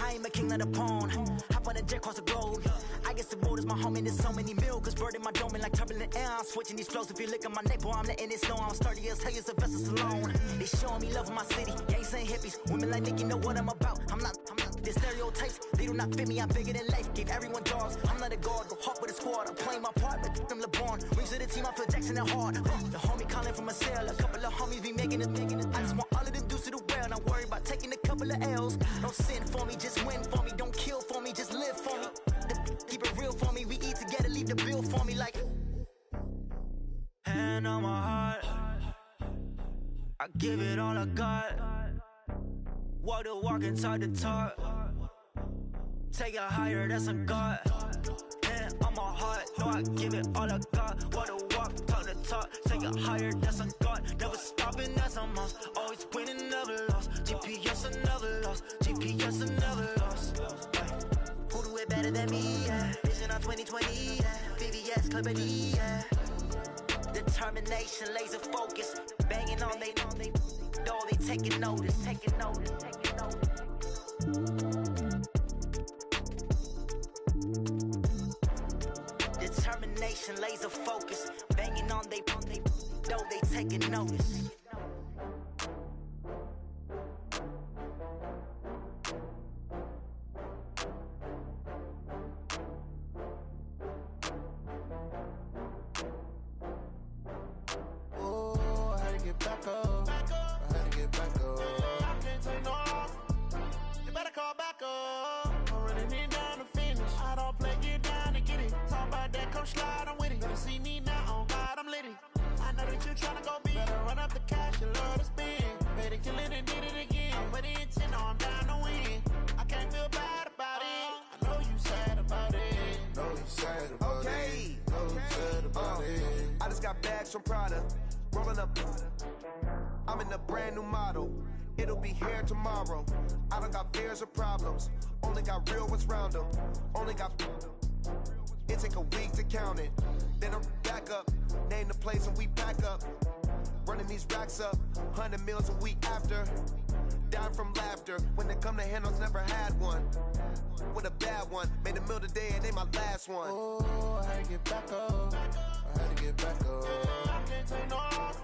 I ain't a king of the pawn. Hop on a jet across the globe. I guess the road is my home and there's so many mil. Cause bird in my dome and like turbulent air. I'm switching these flows. If you look at my neck, boy, I'm letting it snow. I'm sturdy as hell, as a vessel alone. They showing me love in my city. Gangs and hippies. Women like Nicky know what I'm about. I'm not. The stereotypes, they do not fit me. I'm bigger than life. Give everyone dogs. I'm not a guard. Go hawk with a squad. I'm playing my part, but them LeBron. Rings of the team, I feel Jackson and hard. The homie calling from a cell. A couple of homies be making it. I just want all of them dudes to do well. Not worry about taking a couple of L's. Don't sin for me, just win for me. Don't kill for me, just live for me. Keep it real for me. We eat together, leave the bill for me like. Hand on my heart, I give it all I got. Walk the walk and talk the talk. Take it higher, that's a God. Hand on my heart, no, I give it all I got. Walk the walk, talk the talk. Take it higher, that's a God. Never stopping, that's a must. Always winning, never lost. GPS, I never lost. GPS, I never lost. Who do it better than me? Yeah. Vision on 2020, yeah. VVS, Clarity, yeah. Determination, laser focus. Banging on they door, they taking notice, taking notice, taking notice. Determination, laser focus. Banging on they door, they taking notice. Slide, I'm with it. Gonna see me now, on God, I'm litty. I know that you tryna go big. Better run up the cash, you love to spend. Better kill it and did it again. I'm with the intent, no, I'm down to win. I can't feel bad about it. I know you sad about it. Know you sad about it. Know you sad about it. I just got bags from Prada. Rolling up. I'm in a brand new model. It'll be here tomorrow. I don't got fears or problems. Only got real ones round them. Only got. It take a week to count it. Then I'm back up. Name the place and we back up. Running these racks up. 100 meals a week after. Down from laughter. When they come to handles, never had one. With a bad one. Made a meal today and they my last one. Oh, I had to get back up. I had to get back up. I can't take no off.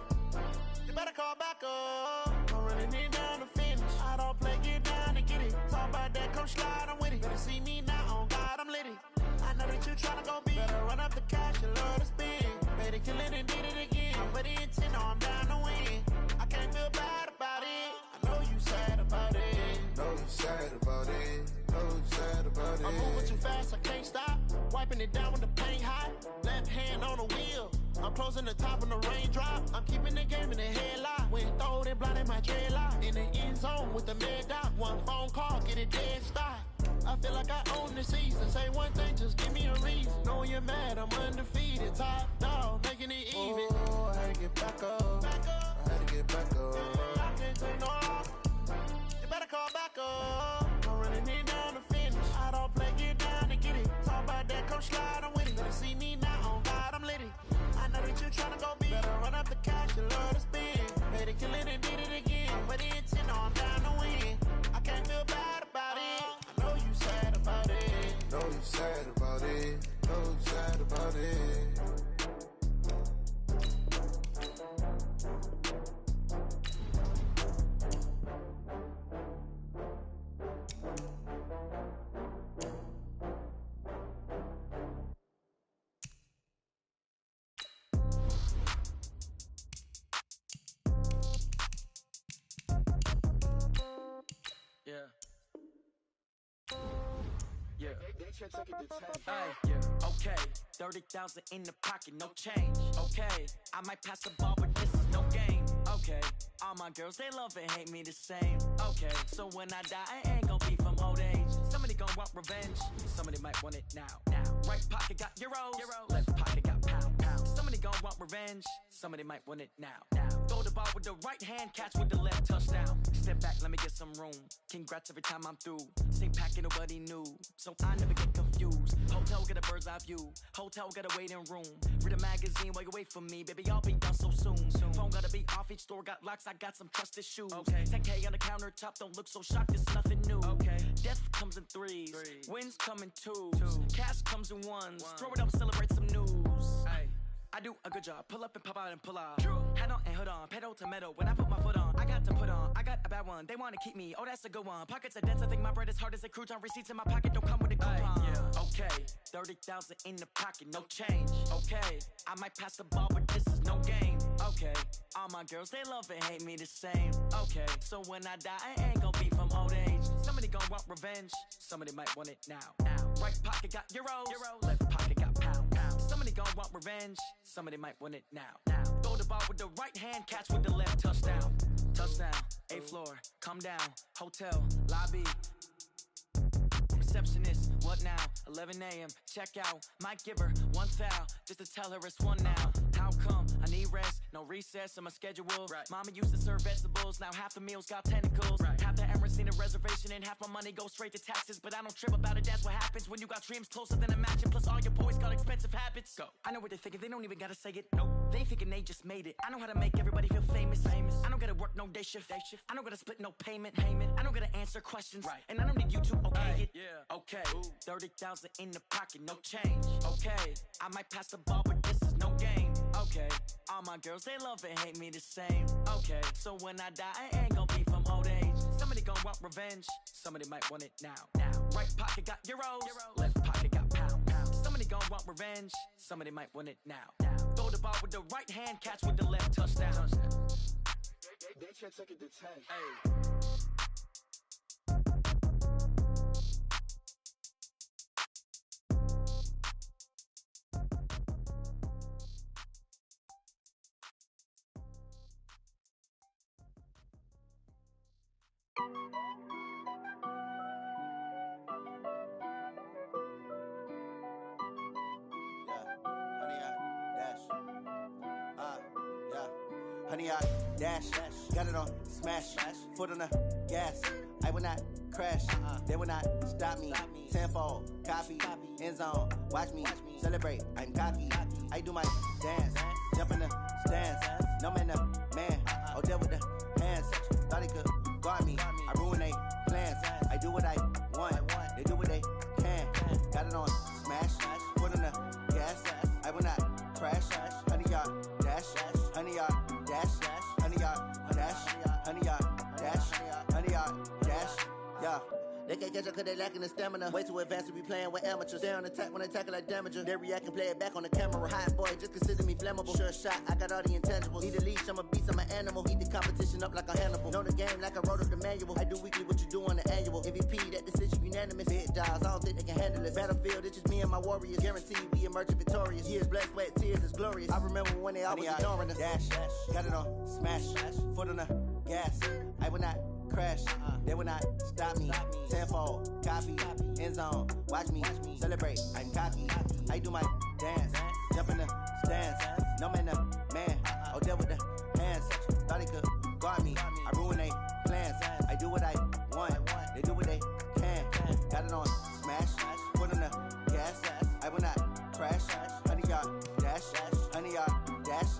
You better call back up. I'm running it down to finish. I don't play, get down and get it. Talk about that, come slide, I'm with it. Better see me now, on God, I'm litty. I know that you tryna go big. Better run up the cash, you love to spend. Better kill it and did it again. I'm with the intent, no, I'm down to win. I can't feel bad about it. I know you sad about it. Know you sad about it. Know you sad about it. I'm moving too fast, I can't stop. Wiping it down with the paint hot. Left hand on the wheel. I'm closing the top when the raindrop. I'm keeping the game in the headlock. When throwed and blinded my dreadlock. In the end zone with the mad dot. One phone call, get it dead stop. I feel like I own the season. Say one thing, just give me a reason. Knowing you're mad, I'm undefeated. Top dog, making it even. tryna go big. Better run up the cash, you love to spend. Made it, kill it, and did it again. With the intent, no, I'm down to win. I can't feel bad about it. I know you sad about it. Know you sad about it. Know you sad about it. Yeah. Yeah. Hey, yeah. Okay. 30,000 in the pocket, no change. Okay. I might pass the ball, but this is no game. Okay. All my girls, they love and hate me the same. Okay. So when I die, I ain't gonna be from old age. Somebody gon' want revenge. Somebody might want it now. Right pocket got euros. Left pocket got pound. Somebody gon' want revenge. Somebody might want it now. Throw the ball with the right hand, catch with the left, touchdown. Step back, let me get some room. Congrats every time I'm through. Same packet, nobody knew, so I never get confused. Hotel get a bird's eye view. Hotel got a waiting room. Read a magazine while you wait for me, baby. I'll be done so soon. Phone gotta be off. Each store got locks. I got some trusted shoes. Okay. 10K on the countertop. Don't look so shocked. It's nothing new. Okay. Death comes in threes. Wins come in twos. Cash comes in ones. Throw it up, celebrate some news. Hey. I do a good job, pull up and pop out and pull out. Head on and hood on, pedal to metal. When I put my foot on, I got to put on. I got a bad one, they wanna keep me. Oh, that's a good one. Pockets are dense, I think my bread is hard as a crouton. Receipts in my pocket don't come with a coupon. Yeah. Okay, 30,000 in the pocket, no change. Okay, I might pass the ball, but this is no game. Okay, all my girls, they love and hate me the same. Okay, so when I die, I ain't gonna be from old age. Somebody gon' want revenge, somebody might want it now. Right pocket got euros. Left pocket got pound. Somebody gon' want revenge, somebody might want it now. Throw the ball with the right hand, catch with the left, touchdown. Touchdown, 8th floor, come down, hotel, lobby. Receptionist, what now? 11 a.m., check out. Might give her one foul, just to tell her it's one now. How come? I need rest, no recess in my schedule. Mama used to serve vegetables, now half the meals got tentacles. Half the Emirates need a reservation and half my money goes straight to taxes. But I don't trip about it, that's what happens when you got dreams closer than a match. And plus all your boys got expensive habits. Go. I know what they're thinking, they don't even gotta say it. Nope. They thinking they just made it. I know how to make everybody feel famous. I don't gotta work no day shift. I don't gotta split no payment. I don't gotta answer questions. And I don't need you to okay it. Okay, 30,000 in the pocket, no change. Okay, I might pass the ball, but this is no game. Okay, all my girls, they love and hate me the same. Okay, so when I die, I ain't gonna be from old age. Somebody gon' want revenge, somebody might want it now. Right pocket got euros. Left pocket got pound. Somebody gon' want revenge, somebody might want it now. Throw the ball with the right hand, catch with the left, touchdown. They can't take it to 10. Hey. Honey, I dash, got it on smash, foot on the gas. I will not crash, they will not stop me. Tenfold, copy, end zone, watch me celebrate. I'm cocky, I do my dance, jump in the stands. No man, the man, oh, there with the hands. Thought he could guard me, I ruin they plans. I do what I want, they do what they can. Got it on smash, foot on the gas. I will not crash, honey, y'all dash, honey, y'all dash, honey, y'all dash, honey, y'all dash, honey, y'all dash, yeah. They can't catch up cause they lacking the stamina. Way too advanced to be playing with amateurs. Stay on attack when they tackle like damager. They react and play it back on the camera. Hot boy, just consider me flammable. Sure shot, I got all the intangibles. Need a leash, I'm a beast, I'm an animal. Eat the competition up like a Hannibal. Know the game like I wrote up the manual. I do weekly what you do on the annual. MVP, that decision unanimous. Big dogs, I don't think they can handle it. Battlefield, it's just me and my warriors. Guaranteed we emerging victorious. Years, blood, sweat, tears, it's glorious. I remember when they always ignoring us. Dash, got it on smash, foot on the gas. I will not crash, they will not stop me. Tenfold, copy, end zone, watch me celebrate. I'm cocky, I do my dance, jump in the stands. No man, the man, oh, there with the hands. Thought he could guard me, I ruin they plans. I do what I want, they do what they can. Got it on smash, foot on the gas. I will not crash, honey, y'all dash, honey, y'all dash,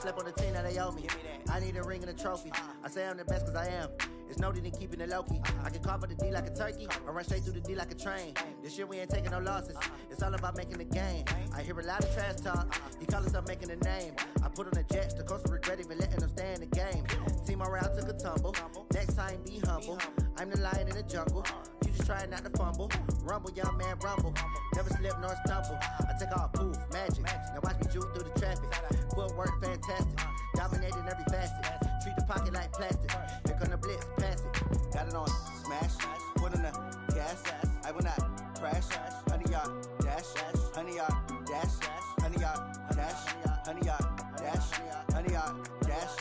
slept on the team that they owe me. I need a ring and a trophy. I say I'm the best cause I am. It's noted in keeping it low-key. I can carve up the D like a turkey, or run straight through the D like a train. This year we ain't taking no losses. It's all about making the game. I hear a lot of trash talk. He call himself making a name. I put on the Jets, the coast regret even letting them stay in the game. Team morale took a tumble. Next time be humble. I'm the lion in the jungle. You just trying not to fumble. Rumble, young man, rumble. Never slip nor stumble. I take off, poof, magic. Now watch me juke through the traffic. Footwork fantastic. Dominating every facet. Treat the pocket like plastic. Here come the blitz, pass it. Got it on smash. Foot on the gas. I will not crash. 100-yard dash. 100-yard dash. 100-yard dash. 100-yard dash. 100-yard dash.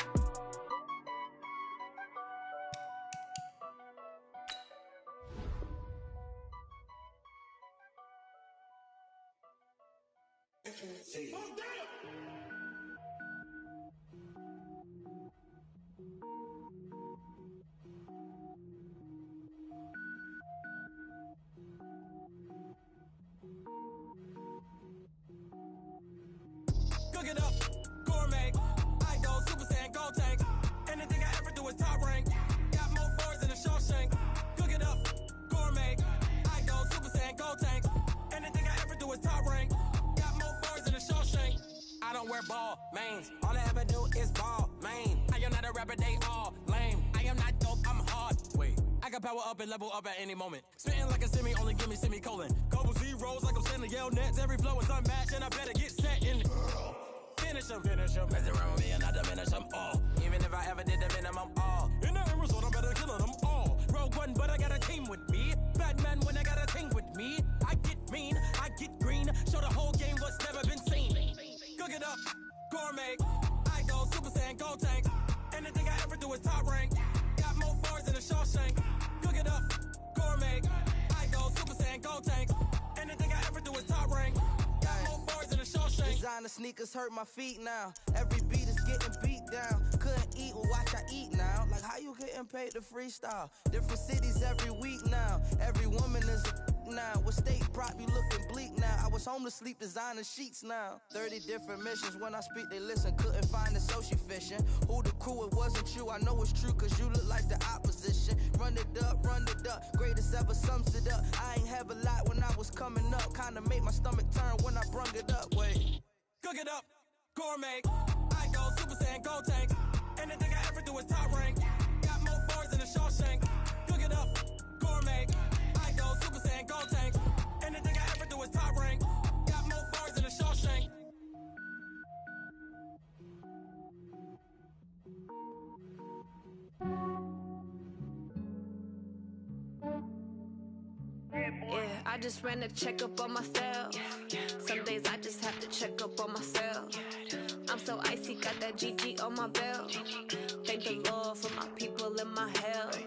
Cook it up, gourmet. I go Super Saiyan, gold tank. Anything I ever do is top rank. Got more boards than a Shawshank. Cook it up, gourmet. I go Super Saiyan, gold tank. Anything I ever do is top rank. Got more boards than a Shawshank. I don't wear ball mains. All I ever do is ball main. I am not a rapper, they all lame. I am not dope, I'm hard. Wait, I can power up and level up at any moment. Spitting like a semi, only give me semicolon. Couple zeros like I'm sending yell nets. Every flow is unmatched and I better get set in. Finish them. Mess around with me and I diminish them all. Even if I ever did the minimum all. In the end result, I'm better killing them all. Rogue One, but I got a team with me. Batman when I got a team with me. I get mean, I get green. Show the whole game what's never been seen. Cook it up, gourmet. I go Super Saiyan, gold tank. Anything I ever do is top rank. Got more bars than a Shawshank. Cook it up, gourmet. I go Super Saiyan, gold tank. Anything I ever do is top rank. Got more bars than a Shawshank. Designer sneakers hurt my feet now. Every beat is getting beat down. Couldn't eat, well watch I eat now. Like how you getting paid to freestyle? Different cities every week now. Every woman is a now. With state prop, you looking bleak now. I was home to sleep designing sheets now. 30 different missions. When I speak, they listen. Couldn't find it, so she fishing. Who the crew, it wasn't you. I know it's true, cause you look like the opposition. Run it up. Greatest ever sums it up. I ain't have a lot when I was coming up. Kinda made my stomach turn when I brung it up. Wait. Cook it up, gourmet. I go Super Saiyan, gold tank. Anything I ever do is top rank. Got more bars than a Shawshank. Cook it up, gourmet. I go Super Saiyan, gold tank. Anything I ever do is top rank. Got more bars than a Shawshank. Yeah, I just ran a checkup on myself. Some days I just have to check up on myself. I'm so icy, got that GG on my belt. Thank the Lord for my people and my health.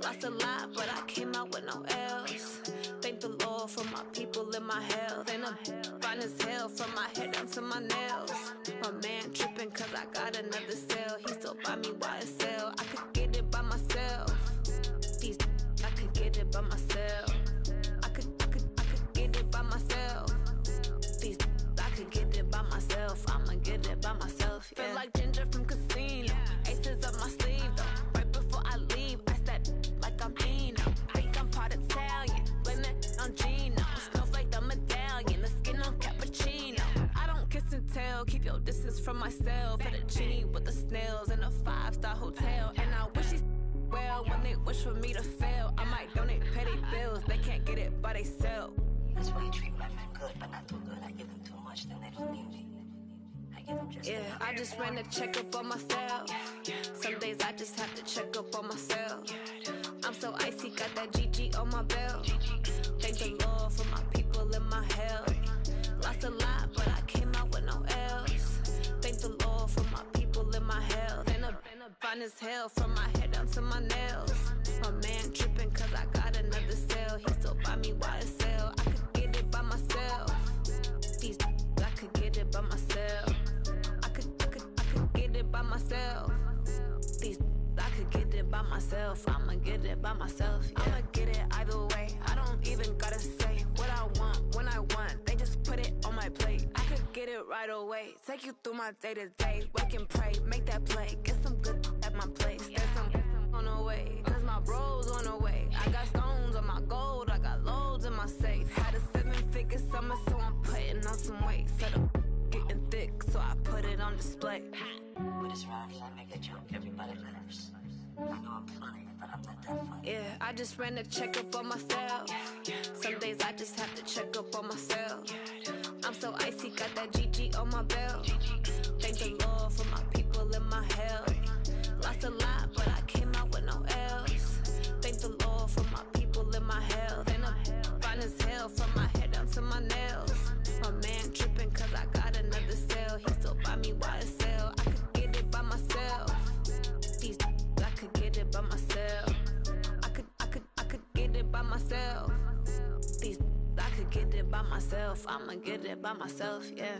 Lost a lot, but I came out with no else. Thank the Lord for my people and my health. And I'm fine as hell from my head down to my nails. My man tripping cause I got another cell. He still buy me YSL. I could get it by myself. These I could get it by myself. I could get it by myself. These I could get it by myself. I'ma get it by myself. Yeah. Feel like Ginger from Casino. Aces up my sleeve though. Right before I leave, I step like I'm Dino. Think I'm part Italian. Blame it on Gino. Smells like the medallion. The skin on cappuccino. I don't kiss and tell. Keep your distance from myself. Fettuccine with the snails in a 5-star hotel. And I wish he's well when they wish for me to fail. I might donate petty bills. They can't get it by themselves. That's why you treat women good, but not too good. I give them too much, then they don't need me. I give them just yeah, I just ran a checkup on myself. Some days I just have to check up on myself. I'm so icy, got that GG on my belt. Thank the Lord for my people and my health. Lost a lot, but I came out with no else. Thank the Lord for my people and my health. And I'm fine as hell from my head down to my nails. My man tripping cause I got another cell. He still buy me YSL. I could get it by myself. These I could get it by myself. I could get it by myself. These I could get it by myself. I'ma get it by myself. Yeah. I'ma get it either way. I don't even gotta say what I want when I want. They just put it on my plate. I could get it it right away. Take you through my day-to-day. Wake and pray, make that play. Get some good at my place. There's some on the way, cause my bro's on the way. I got stones on my gold, I got loads in my safe. Had a 7-figure summer, so I'm putting on some weight. Set up getting thick, so I put it on display. With this rhymes, I make a joke, everybody laughs. I know I'm funny, but I'm not that funny. Yeah, I just ran a checkup on myself. Some days I just have to check up on myself. I'm so icy, got that GG on my belt. Thank the Lord for my people in my health. Lost a lot, but I came out with no L's. Thank the Lord for my people in my health. And I'm fine as hell from my head down to my nails. My man tripping cause I got another cell. He still buy me YSL. I could get it by myself. These I could get it by myself. I could get it by myself. These I could get it by myself. I'ma get it by myself, yeah.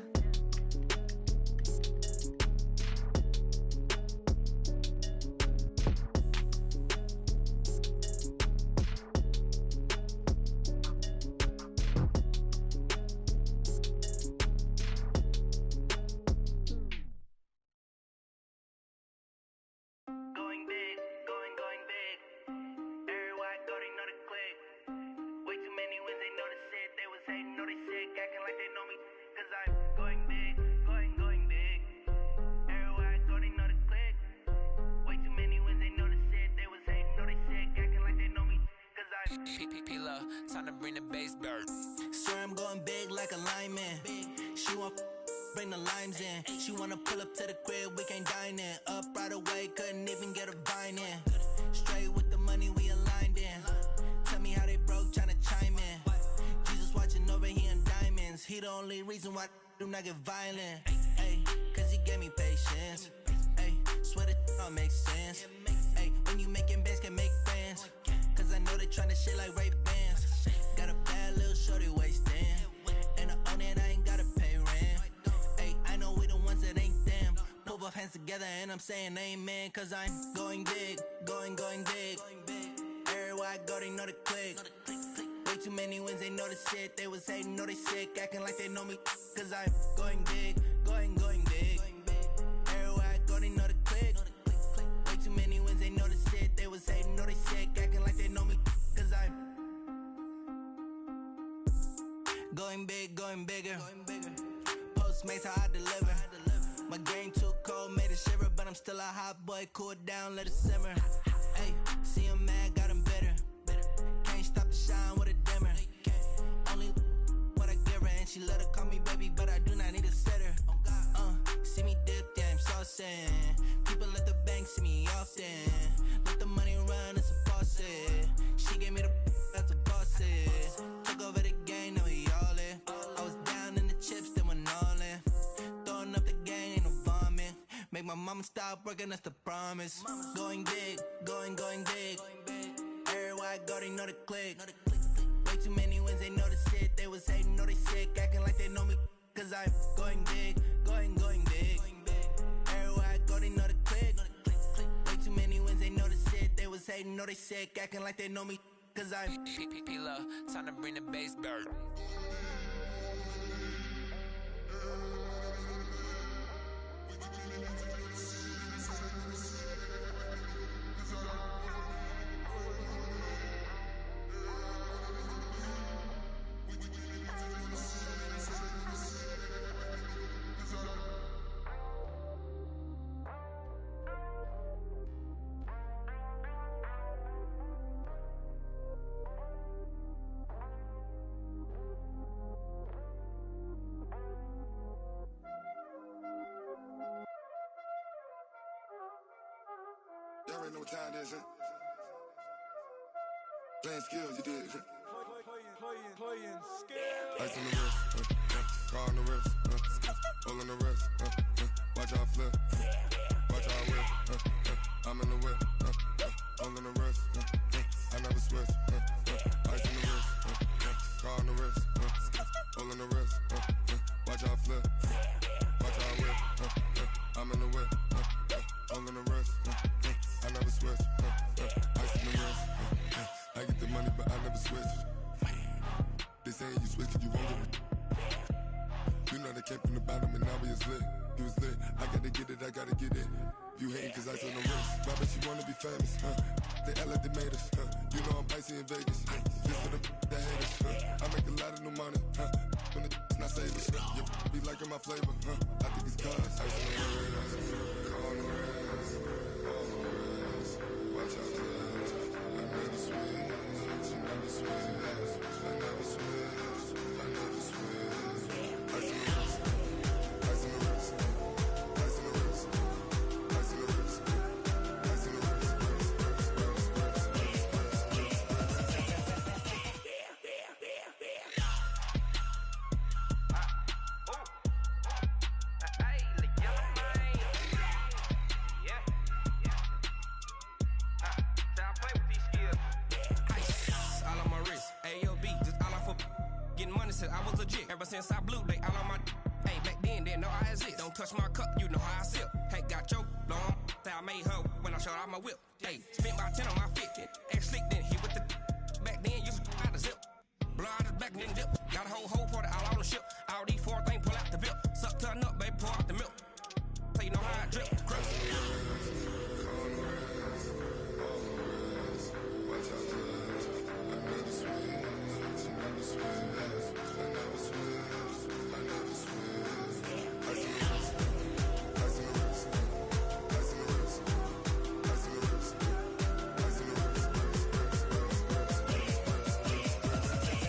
Time to bring the bass bird. Sir, I'm going big like a lineman. She want bring the limes in. She wanna pull up to the crib, we can't dine in. Up right away, couldn't even get a vine in. Straight with the money, we aligned in. Tell me how they broke, tryna chime in. Jesus watching over, he in diamonds. He the only reason why I do not get violent. Ay, cause he gave me patience. Ay, swear that all makes sense. Ay, when you making bands, can make friends. Cause I know they tryna shit like Ray Bans. Got a bad little shorty wasting. And I own it, I ain't gotta pay rent. Ay, I know we the ones that ain't them. Put both hands together and I'm saying amen. Cause I'm going big, going big. Everywhere I go, they know the click. Way too many wins, they know the shit. They was hating, know they sick, acting like they know me. Cause I'm going big, going big. Everywhere I go, they know the click. Way too many wins, they know the shit. They was hating, know they sick, acting like they know me. Cause I'm going big, going bigger. Postmates how I deliver. My game too cold, made it shiver. But I'm still a hot boy, cool it down, let it simmer. Hey, see him mad, got him bitter. Can't stop the shine with a dimmer. Only what I give her, and she let her call me baby, but I do not need a sitter. See me dip, yeah, I'm saucing. People at the bank see me often. Let the money run, it's a faucet. She gave me the that's a faucet. Took over the game, now we all in. I was down in the chips, then went all in. Throwing up the game, ain't no vomit. Make my mama stop working, that's the promise. Going big, going big. Everywhere I go, they know the click. Way too many wins, they know the shit. They was hating, know they sick, acting like they know me. Cause I'm going big, going big. Everywhere I go, they know the click. Way too many wins, they know the shit. They was hating, know they sick, acting like they know me. Cause I'm P-P-P-Love, time to bring the bass bird. Y'all already know what time it is, huh? Playing skills, you did, huh? Playing skills. Ice on the wrist, car on the wrist, hole on the wrist, watch out flip, watch out whip, I'm in the whip, hole on the wrist, I never switch, ice on the wrist, car on the wrist, hole on the wrist, watch out flip, watch out whip, I'm in the whip, hole on the wrist, I never switch, ice on the wrist, I get the money but I never switch. They saying you switch 'cause you won't get it. You know the came from the bottom and now we is lit. He was lit. I gotta get it, I gotta get it. You hating cause I on the wrist. Why bet you wanna be famous, huh? They act like they made us, huh? You know I'm icy in Vegas, This for the that hate us, I make a lot of new money, When the not savers, you be liking my flavor, I think it's cause ice on the wrist, on the wrist, on the wrist. Watch out, cuz I never switch, you never switch, I never switch, I never switch. Ice on the wrist, ice on the wrist, ice on the wrist, ice on the wrist, ice on the wrist. I was legit. Ever since I blew, they all on my. Hey, back then, didn't know I exist. Don't touch my cup, you know how I sip. Hey, got your long. Say I made her when I showed out my whip. Hey, spent about 10 on my fit. Ex-slick, then hit with the. Back then, used to out the zip. Blow out the back, then dip. Got a whole party all on the ship. All these four things pull out the bip. Suck to a nut, baby, pour out the milk. So you know how I drip. Crush. Watch out, cuz I never switch, you never switch. I never switch, I never switch. Ice on the wrist, ice on the wrist, ice on the wrist, ice on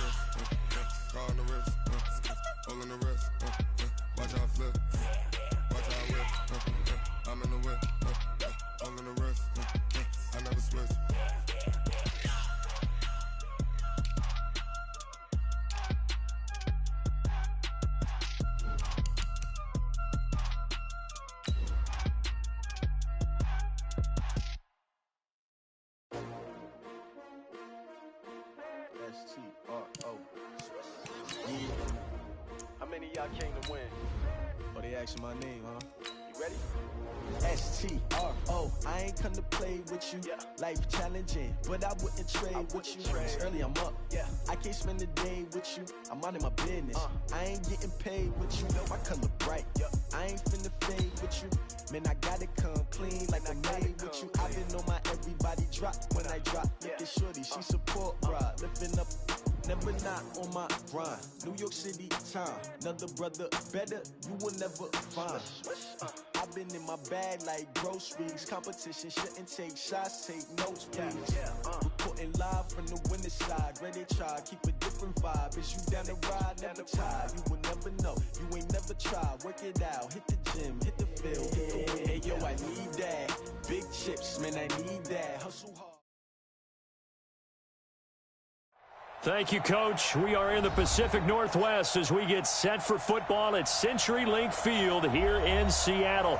the wrist, ice on the wrist, on the wrist, all on the wrist, watch how I flip, watch how I whip, I'm in the whip, all on the wrist, I never switch. S-T-R-O. Yeah. How many of y'all came to win? Oh, they asking my name, huh? You ready? S-T-R-O. I ain't come to play with you. Yeah. Life challenging, but I wouldn't trade with you. It's early, I'm up. Yeah. I can't spend the day with you. I'm minding my business. I ain't getting paid with you. My color bright. Yeah. I ain't finna fade with you. Man, I gotta come clean like I'm made with you. I've been on my everybody drop when I drop. Look at shorty, she support, bruh. Lifting up. Never not on my grind. New York City time. Another brother better, you will never find. I've been in my bag like groceries. Competition shouldn't take shots, take notes, please. Reporting live from the winning side. Ready to try, keep a different vibe. Is you down the ride, never tired. You will never know, you ain't never tried. Work it out, hit the gym, hit the field, hit the win. Hey yo, I need that. Big chips, man, I need that. Hustle hard. Thank you, Coach. We are in the Pacific Northwest as we get set for football at CenturyLink Field here in Seattle.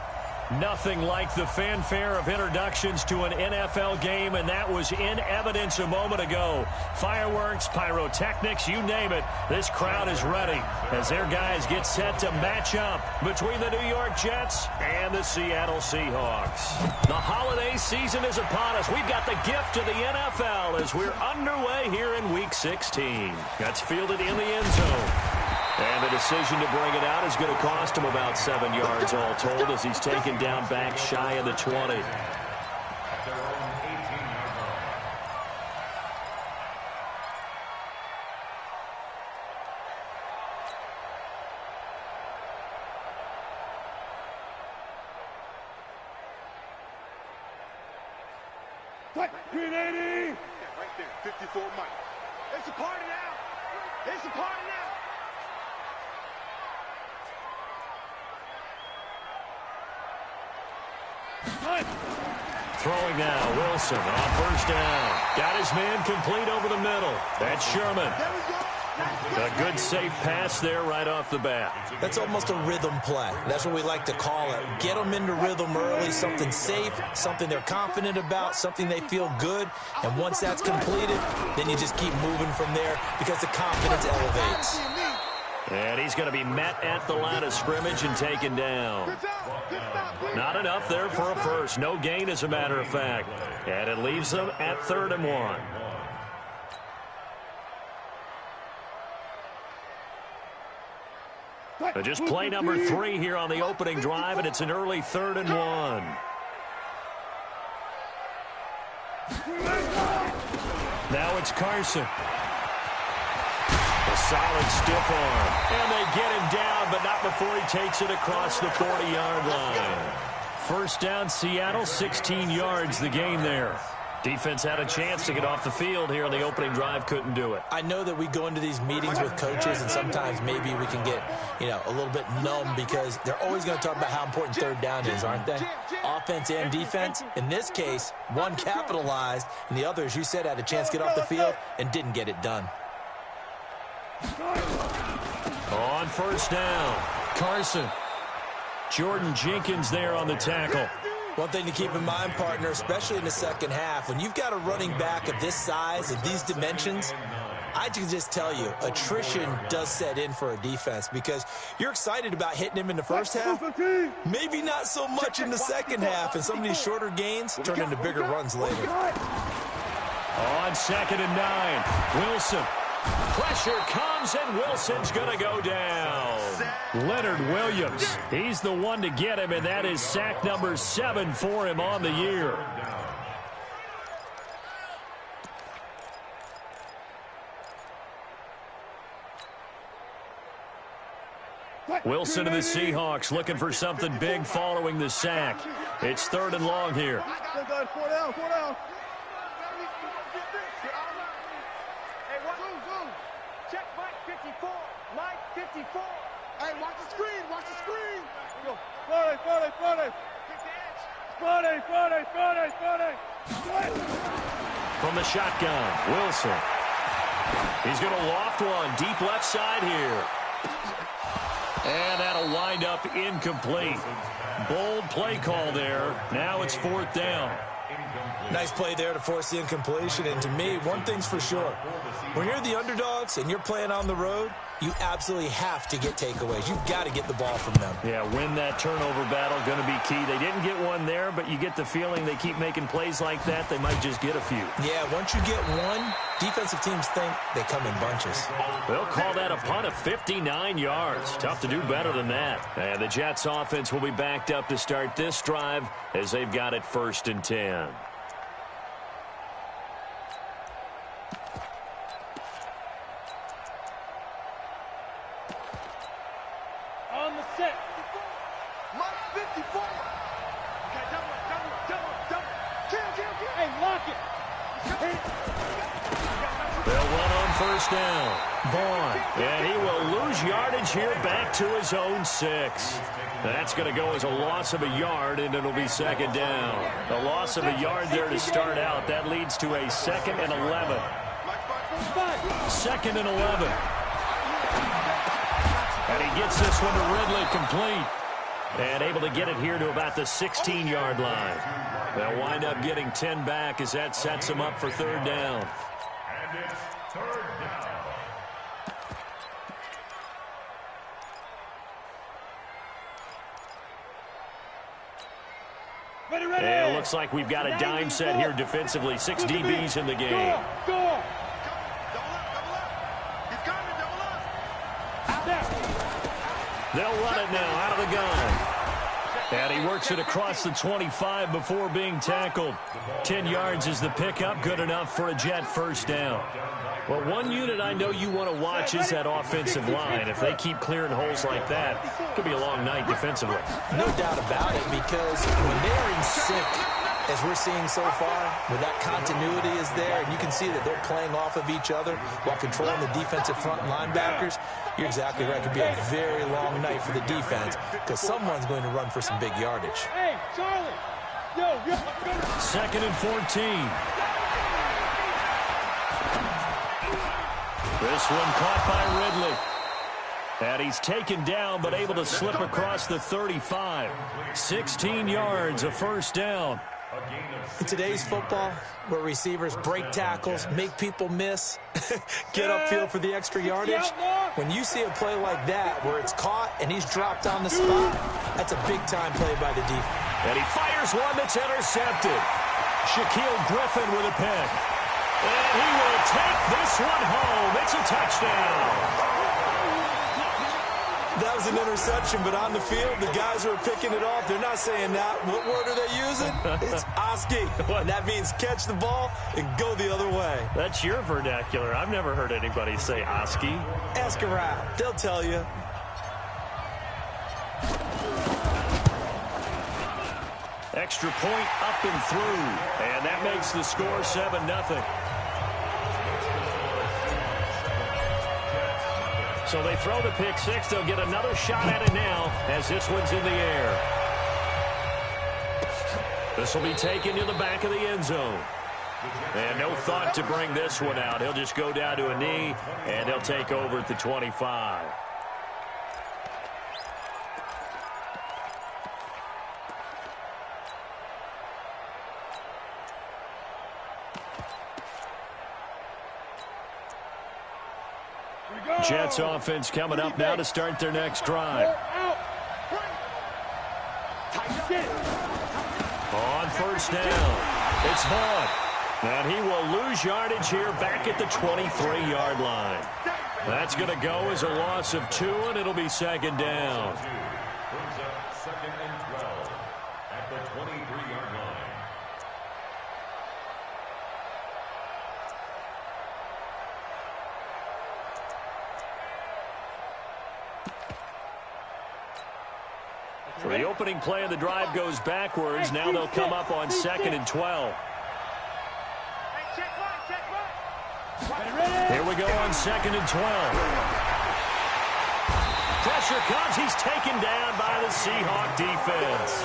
Nothing like the fanfare of introductions to an NFL game, and that was in evidence a moment ago. Fireworks, pyrotechnics, you name it. This crowd is ready as their guys get set to match up between the New York Jets and the Seattle Seahawks. The holiday season is upon us. We've got the gift of the NFL as we're underway here in Week 16. That's fielded in the end zone. And the decision to bring it out is going to cost him about 7 yards all told as he's taken down back shy of the 20. Green 80! Right there, 54 Mike. It's a party now! It's a party now! Throwing now, Wilson on first down. Got his man complete over the middle. That's Sherman. A good safe pass there right off the bat. That's almost a rhythm play. That's what we like to call it. Get them into rhythm early, something safe, something they're confident about, something they feel good. And once that's completed, then you just keep moving from there because the confidence elevates. And he's going to be met at the line of scrimmage and taken down. Not enough there for a first. No gain, as a matter of fact. And it leaves them at 3rd and 1. Just play number 3 here on the opening drive, and it's an early 3rd and 1. Now it's Carson. A solid stiff arm. And they get him down, but not before he takes it across the 40-yard line. First down, Seattle, 16 yards the gain there. Defense had a chance to get off the field here on the opening drive, couldn't do it. I know that we go into these meetings with coaches, and sometimes maybe we can get, a little bit numb because they're always going to talk about how important 3rd down is, aren't they? Offense and defense. In this case, one capitalized, and the other, as you said, had a chance to get off the field and didn't get it done. On first down, Carson. Jordan Jenkins there on the tackle. One thing to keep in mind, partner, especially in the second half, when you've got a running back of this size, of these dimensions, I can just tell you, attrition does set in for a defense because you're excited about hitting him in the first half, maybe not so much in the second half, and some of these shorter gains turn into bigger runs later. On 2nd and 9, Wilson. Pressure comes, and Wilson's going to go down. Leonard Williams, he's the one to get him, and that is sack number 7 for him on the year. Wilson and the Seahawks looking for something big following the sack. It's 3rd and long here. 4 down. Check Mike 54. Mike 54. Hey, watch the screen. Go. 40. From the shotgun, Wilson. He's going to loft one deep left side here. And that'll wind up incomplete. Bold play call there. Now it's 4th down. Nice play there to force the incompletion. And to me, one thing's for sure. When you're the underdogs and you're playing on the road, you absolutely have to get takeaways. You've got to get the ball from them. Yeah, win that turnover battle, going to be key. They didn't get one there, but you get the feeling they keep making plays like that, they might just get a few. Yeah, once you get one, defensive teams think they come in bunches. They'll call that a punt of 59 yards. Tough to do better than that. And the Jets offense will be backed up to start this drive as they've got it 1st and 10. Down. Vaughn, and he will lose yardage here back to his own 6. That's going to go as a loss of a yard, and it'll be 2nd down. A loss of a yard there to start out. That leads to a 2nd and 11. 2nd and 11. And he gets this one to Ridley complete. And able to get it here to about the 16-yard line. They'll wind up getting 10 back as that sets them up for 3rd down. And it's 3rd down. And it looks like we've got a dime set here defensively. 6 DBs in the game. They'll run it now out of the gun. And he works it across the 25 before being tackled. 10 yards is the pickup. Good enough for a Jet 1st down. Well, one unit I know you want to watch is that offensive line. If they keep clearing holes like that, it could be a long night defensively. No doubt about it, because when they're in sync, as we're seeing so far, where that continuity is there, and you can see that they're playing off of each other while controlling the defensive front linebackers, you're exactly right. It could be a very long night for the defense because someone's going to run for some big yardage. Hey, Charlie! Yo, 2nd and 14. This one caught by Ridley. And he's taken down, but able to slip across the 35. 16 yards, a 1st down. In today's football, where receivers break tackles, make people miss, get upfield for the extra yardage, when you see a play like that where it's caught and he's dropped on the spot, that's a big-time play by the defense. And he fires one that's intercepted. Shaquille Griffin with a pick. And he will take this one home. It's a touchdown. That was an interception, but on the field, the guys who are picking it off, they're not saying that. What word are they using? It's Oski. And that means catch the ball and go the other way. That's your vernacular. I've never heard anybody say Oski. Ask around. They'll tell you. Extra point up and through. And that makes the score 7-0. So they throw the pick six. They'll get another shot at it now as this one's in the air. This will be taken to the back of the end zone. And no thought to bring this one out. He'll just go down to a knee, and they'll take over at the 25. Jets offense coming up now to start their next drive. On first down, it's Vaughn. And he will lose yardage here back at the 23-yard line. That's going to go as a loss of 2, and it'll be second down. Brings up 2nd and 12 at the 23-yard line. So the opening play of the drive goes backwards. Now they'll come up on 2nd and 12. Here we go on 2nd and 12. Pressure comes. He's taken down by the Seahawk defense.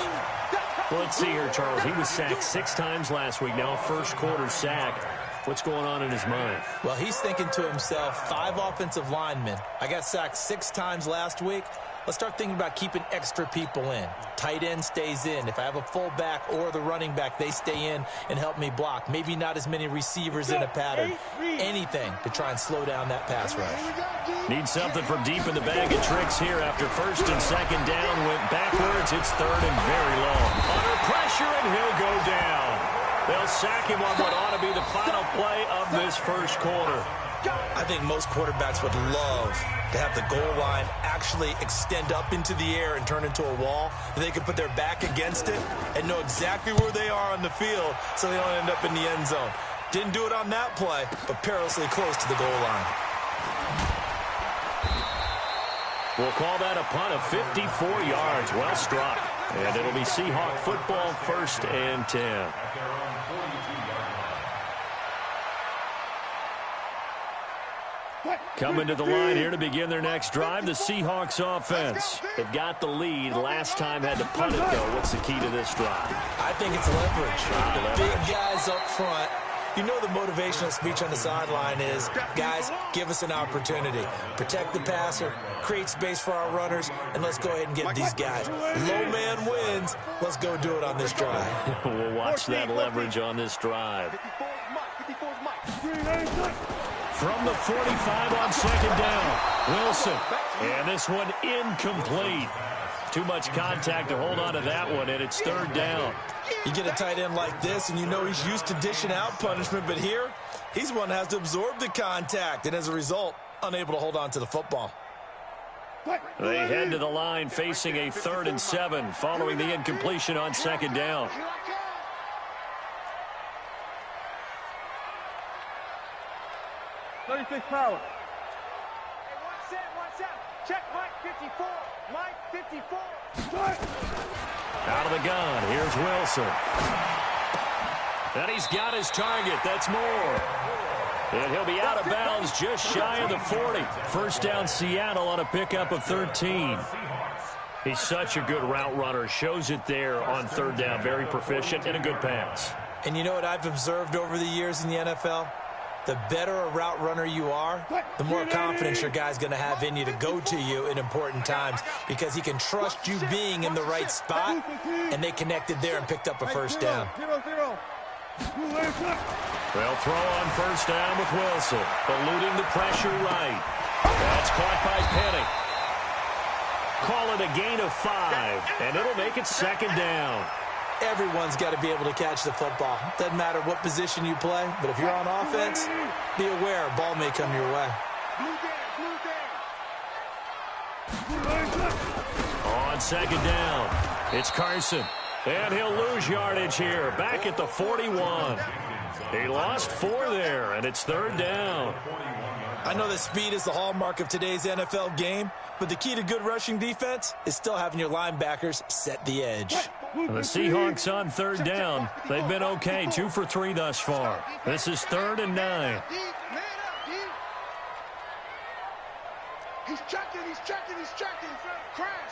Well, let's see here, Charles. He was sacked 6 times last week. Now a first-quarter sack. What's going on in his mind? Well, he's thinking to himself, 5 offensive linemen. I got sacked 6 times last week. Let's start thinking about keeping extra people in. Tight end stays in. If I have a fullback or the running back, they stay in and help me block. Maybe not as many receivers in a pattern. Anything to try and slow down that pass rush. Need something from deep in the bag of tricks here. After 1st and 2nd down, went backwards. It's 3rd and very long. Under pressure, and he'll go down. They'll sack him on what ought to be the final play of this first quarter. I think most quarterbacks would love to have the goal line actually extend up into the air and turn into a wall. They can put their back against it and know exactly where they are on the field so they don't end up in the end zone. Didn't do it on that play, but perilously close to the goal line. We'll call that a punt of 54 yards. Well struck. And it'll be Seahawk football, 1st and 10. Coming to the line here to begin their next drive, the Seahawks offense. They've got the lead. Last time had to punt it, though. What's the key to this drive? I think it's leverage. Big guys up front. You know the motivational speech on the sideline is, guys, give us an opportunity. Protect the passer, create space for our runners, and let's go ahead and get these guys. Low man wins. Let's go do it on this drive. We'll watch that leverage on this drive. From the 45 on 2nd down, Wilson. And this one incomplete. Too much contact to hold on to that one, and it's 3rd down. You get a tight end like this, and you know he's used to dishing out punishment, but here, he's one that has to absorb the contact, and as a result, unable to hold on to the football. They head to the line facing a 3rd and 7 following the incompletion on 2nd down. 36 power. Hey, one set. Check Mike 54. Mike 54. Out of the gun, here's Wilson. And he's got his target. That's Moore. And he'll be out of bounds just shy of the 40. First down Seattle on a pickup of 13. He's such a good route runner. Shows it there on 3rd down. Very proficient and a good pass. And you know what I've observed over the years in the NFL? The better a route runner you are, the more confidence your guy's going to have in you to go to you in important times because he can trust you being in the right spot, and they connected there and picked up a first down. They'll throw on first down with Wilson, eluding the pressure right. That's caught by Penny. Call it a gain of 5, and it'll make it second down. Everyone's got to be able to catch the football. Doesn't matter what position you play, but if you're on offense, be aware a ball may come your way. On second down, it's Carson. And he'll lose yardage here, back at the 41. He lost 4 there, and it's third down. I know that speed is the hallmark of today's NFL game, but the key to good rushing defense is still having your linebackers set the edge. The Seahawks on third down. They've been okay, 2 for 3 thus far. This is 3rd and 9. He's checking. Crash.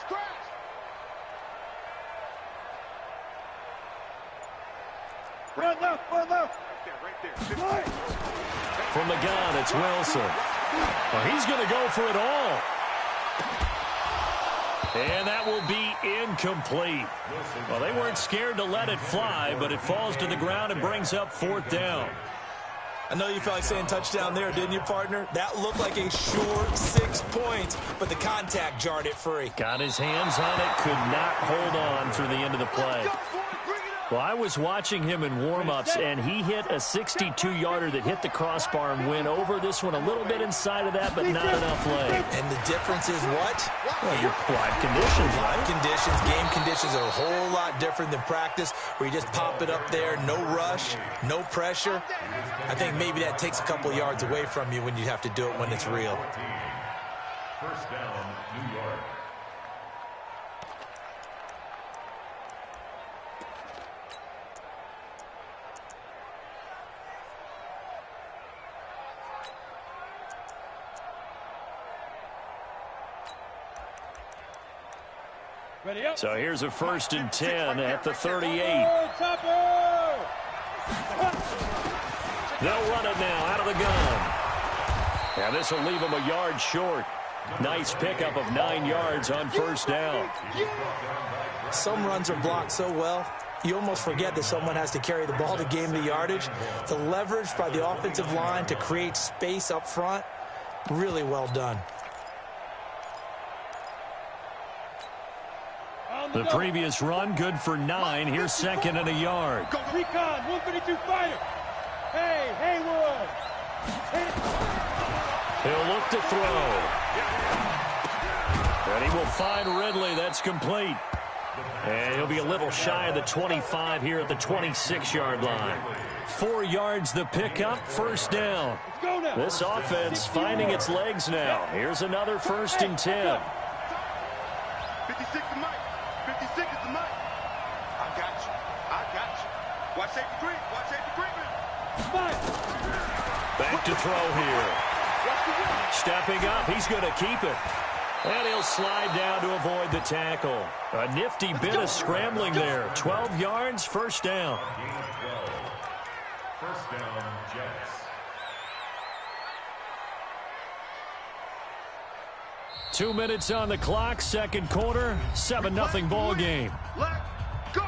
Run left. Right there. From the gun, it's Wilson. Well, he's going to go for it all. And that will be incomplete. Well, they weren't scared to let it fly, but it falls to the ground and brings up 4th down. I know you felt like saying touchdown there, didn't you, partner? That looked like a sure 6 points, but the contact jarred it free. Got his hands on it, could not hold on through the end of the play. Well, I was watching him in warm-ups, and he hit a 62-yarder that hit the crossbar and went over. This one a little bit inside of that, but not enough leg. And the difference is what? Well, your live conditions, right? Live conditions, game conditions are a whole lot different than practice, where you just pop it up there, no rush, no pressure. I think maybe that takes a couple yards away from you when you have to do it when it's real. First down, New York. So here's a 1st and 10 at the 38. They'll run it now out of the gun. And this will leave them a yard short. Nice pickup of 9 yards on first down. Some runs are blocked so well, you almost forget that someone has to carry the ball to gain the yardage. The leverage by the offensive line to create space up front, really well done. The previous run, good for 9. Here's 2nd and a yard. Go recon, 152 fighter. Hey, Haywood. He'll look to throw. And he will find Ridley. That's complete. And he'll be a little shy of the 25 here at the 26-yard line. 4 yards the pickup, first down. This offense finding its legs now. Here's another 1st and 10. 56 to Mike. 56 is the Mike. I got you. Watch safety green. Back to throw here. Stepping up, he's going to keep it. And he'll slide down to avoid the tackle. A nifty bit of scrambling there. 12 yards, first down. First down, Jets. 2 minutes on the clock, second quarter, 7-0 ball game. Let's go.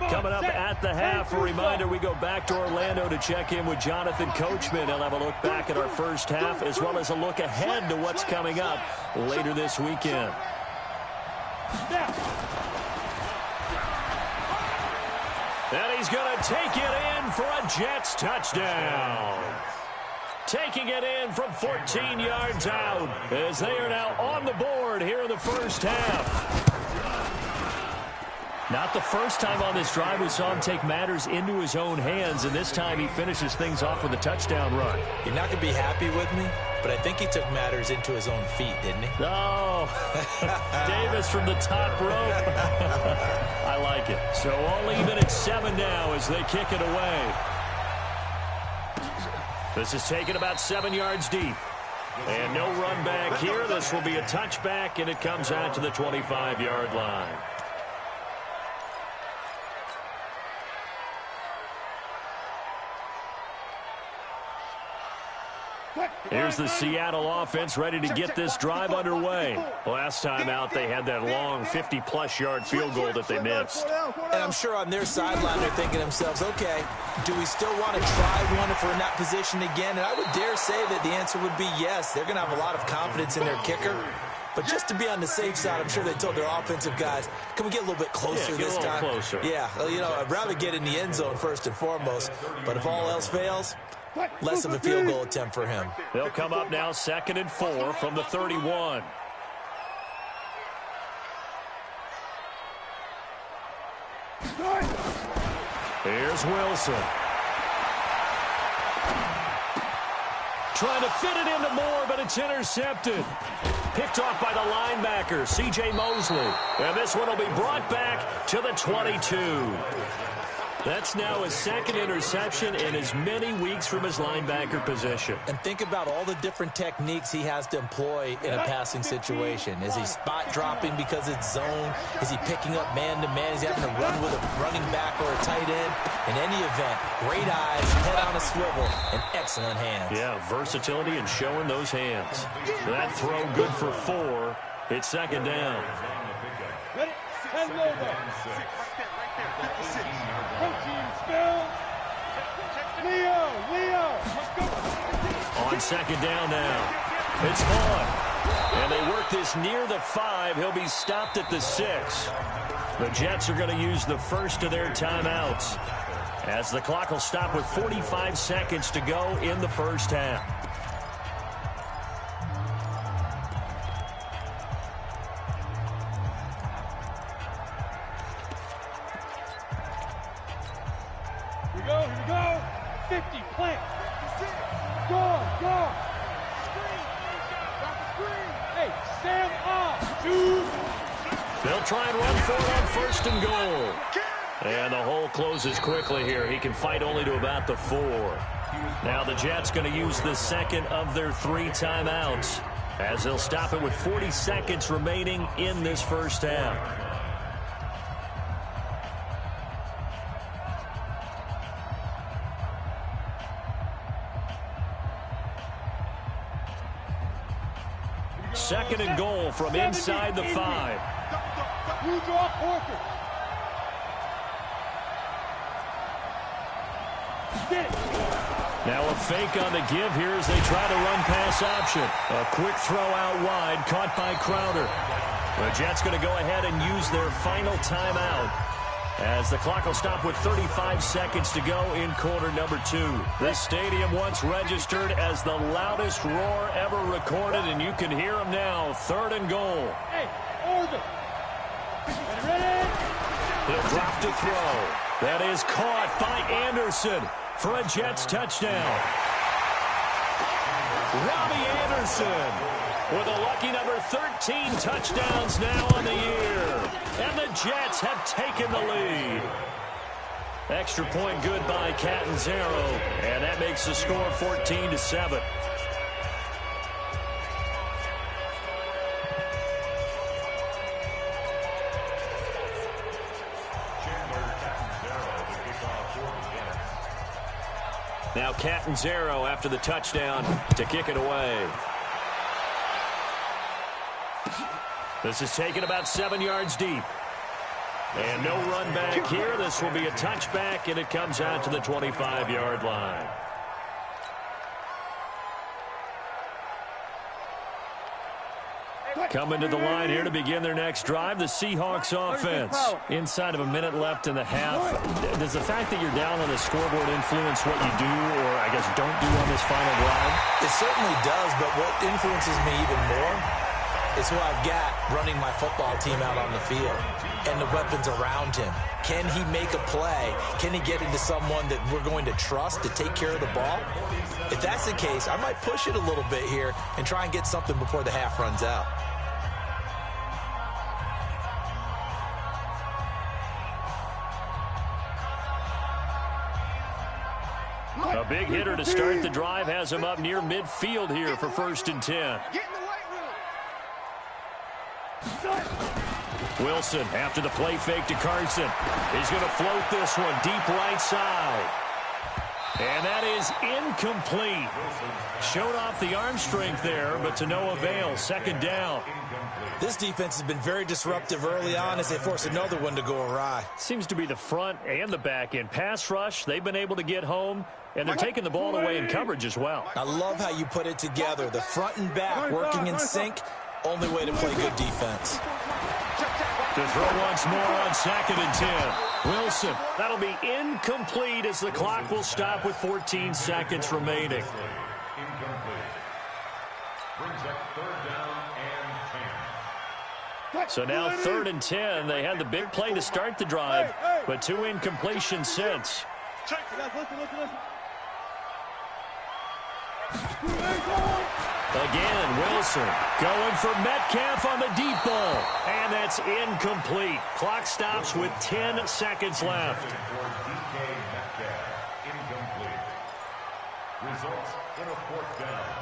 Coming up at the half, a reminder, we go back to Orlando to check in with Jonathan Coachman. He'll have a look back at our first half as well as a look ahead to what's coming up later this weekend. And he's going to take it in for a Jets touchdown. Taking it in from 14 yards out as they are now on the board here in the first half. Not the first time on this drive we saw him take matters into his own hands, and this time he finishes things off with a touchdown run. You're not going to be happy with me, but I think he took matters into his own feet, didn't he? Oh, Davis from the top rope. I like it. So all even at 7 now as they kick it away. This is taken about 7 yards deep. And no run back here. This will be a touchback, and it comes out to the 25-yard line. Here's the Seattle offense ready to get this drive underway. Last time out, they had that long 50-plus yard field goal that they missed. And I'm sure on their sideline they're thinking to themselves, okay, do we still want to try one if we're in that position again? And I would dare say that the answer would be yes. They're going to have a lot of confidence in their kicker. But just to be on the safe side, I'm sure they told their offensive guys, can we get a little bit closer this time? Closer. Yeah, well, you know, I'd rather get in the end zone first and foremost. But if all else fails, less of a field goal attempt for him. They'll come up now 2nd and 4 from the 31. Here's Wilson. Trying to fit it into Moore, but it's intercepted. Picked off by the linebacker, C.J. Mosley. And this one will be brought back to the 22. That's now his 2nd interception in as many weeks from his linebacker position. And think about all the different techniques he has to employ in a passing situation. Is he spot dropping because it's zone? Is he picking up man-to-man? Is he having to run with a running back or a tight end? In any event, great eyes, head on a swivel, and excellent hands. Yeah, versatility and showing those hands. That throw good for 4. It's 2nd down. Ready? Head over. Leo. On 2nd down now. It's Vaughn. And they work this near the 5. He'll be stopped at the 6. The Jets are going to use the first of their timeouts, as the clock will stop with 45 seconds to go in the first half. Here we go. 50, plant. Go. Hey, stand up. 2. They'll try and run for it on 1st and goal. And the hole closes quickly here. He can fight only to about the 4. Now the Jets going to use the 2nd of their 3 timeouts, as they'll stop it with 40 seconds remaining in this first half. Second and goal from inside the 5. You draw Porter. Now a fake on the give here as they try to run pass option. A quick throw out wide, caught by Crowder. The Jets going to go ahead and use their final timeout, as the clock will stop with 35 seconds to go in quarter number 2. This stadium once registered as the loudest roar ever recorded, and you can hear them now. 3rd and goal. Hey, orbit. Ready? He'll drop to throw. That is caught by Anderson for a Jets touchdown. Robbie Anderson with a lucky number 13 touchdowns now on the year. And the Jets have taken the lead. Extra point good by Catanzaro, and that makes the score 14-7. Now Catanzaro after the touchdown to kick it away. This is taken about 7 yards deep. And no run back here. This will be a touchback, and it comes out to the 25-yard line. Coming to the line here to begin their next drive, the Seahawks offense. Inside of a minute left in the half. Does the fact that you're down on the scoreboard influence what you do, or I guess don't do on this final drive? It certainly does, but what influences me even more is who I've got running my football team out on the field and the weapons around him. Can he make a play? Can he get into someone that we're going to trust to take care of the ball? If that's the case, I might push it a little bit here and try and get something before the half runs out. A big hitter to start the drive has him up near midfield here for 1st and 10. Wilson after the play fake to Carson. He's going to float this one deep right side. And that is incomplete. Showed off the arm strength there, but to no avail. 2nd down. This defense has been very disruptive early on as they force another one to go awry. Seems to be the front and the back end. Pass rush, they've been able to get home, and they're taking the ball away in coverage as well. I love how you put it together. The front and back working in sync. Only way to play good defense. To throw once more on 2nd and 10. Wilson, that'll be incomplete as the clock will stop with 14 seconds remaining. Incomplete. Brings up 3rd down and 10. So now 3rd and 10. They had the big play to start the drive, but 2 incompletions since. Again, Wilson going for Metcalf on the deep ball. And that's incomplete. Clock stops with 10 seconds left. Incomplete. Results in a 4th down.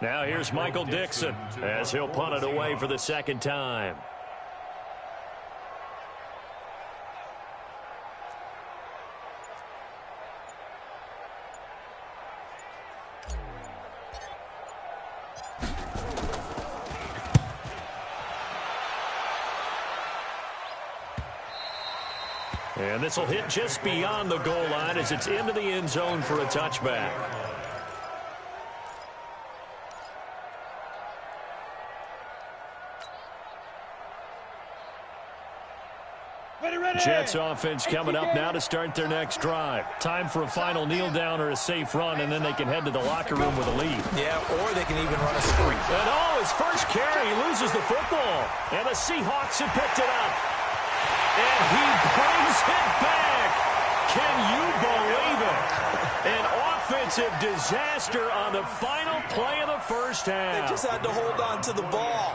Now here's Michael Dixon as he'll punt it away for the 2nd time. And this will hit just beyond the goal line as it's into the end zone for a touchback. Jets offense coming up now to start their next drive. Time for a final kneel down or a safe run, and then they can head to the locker room with a lead. Yeah, or they can even run a screen. And his first carry, he loses the football. And the Seahawks have picked it up. And he brings it back. Can you believe it? An offensive disaster on the final play of the first half. They just had to hold on to the ball.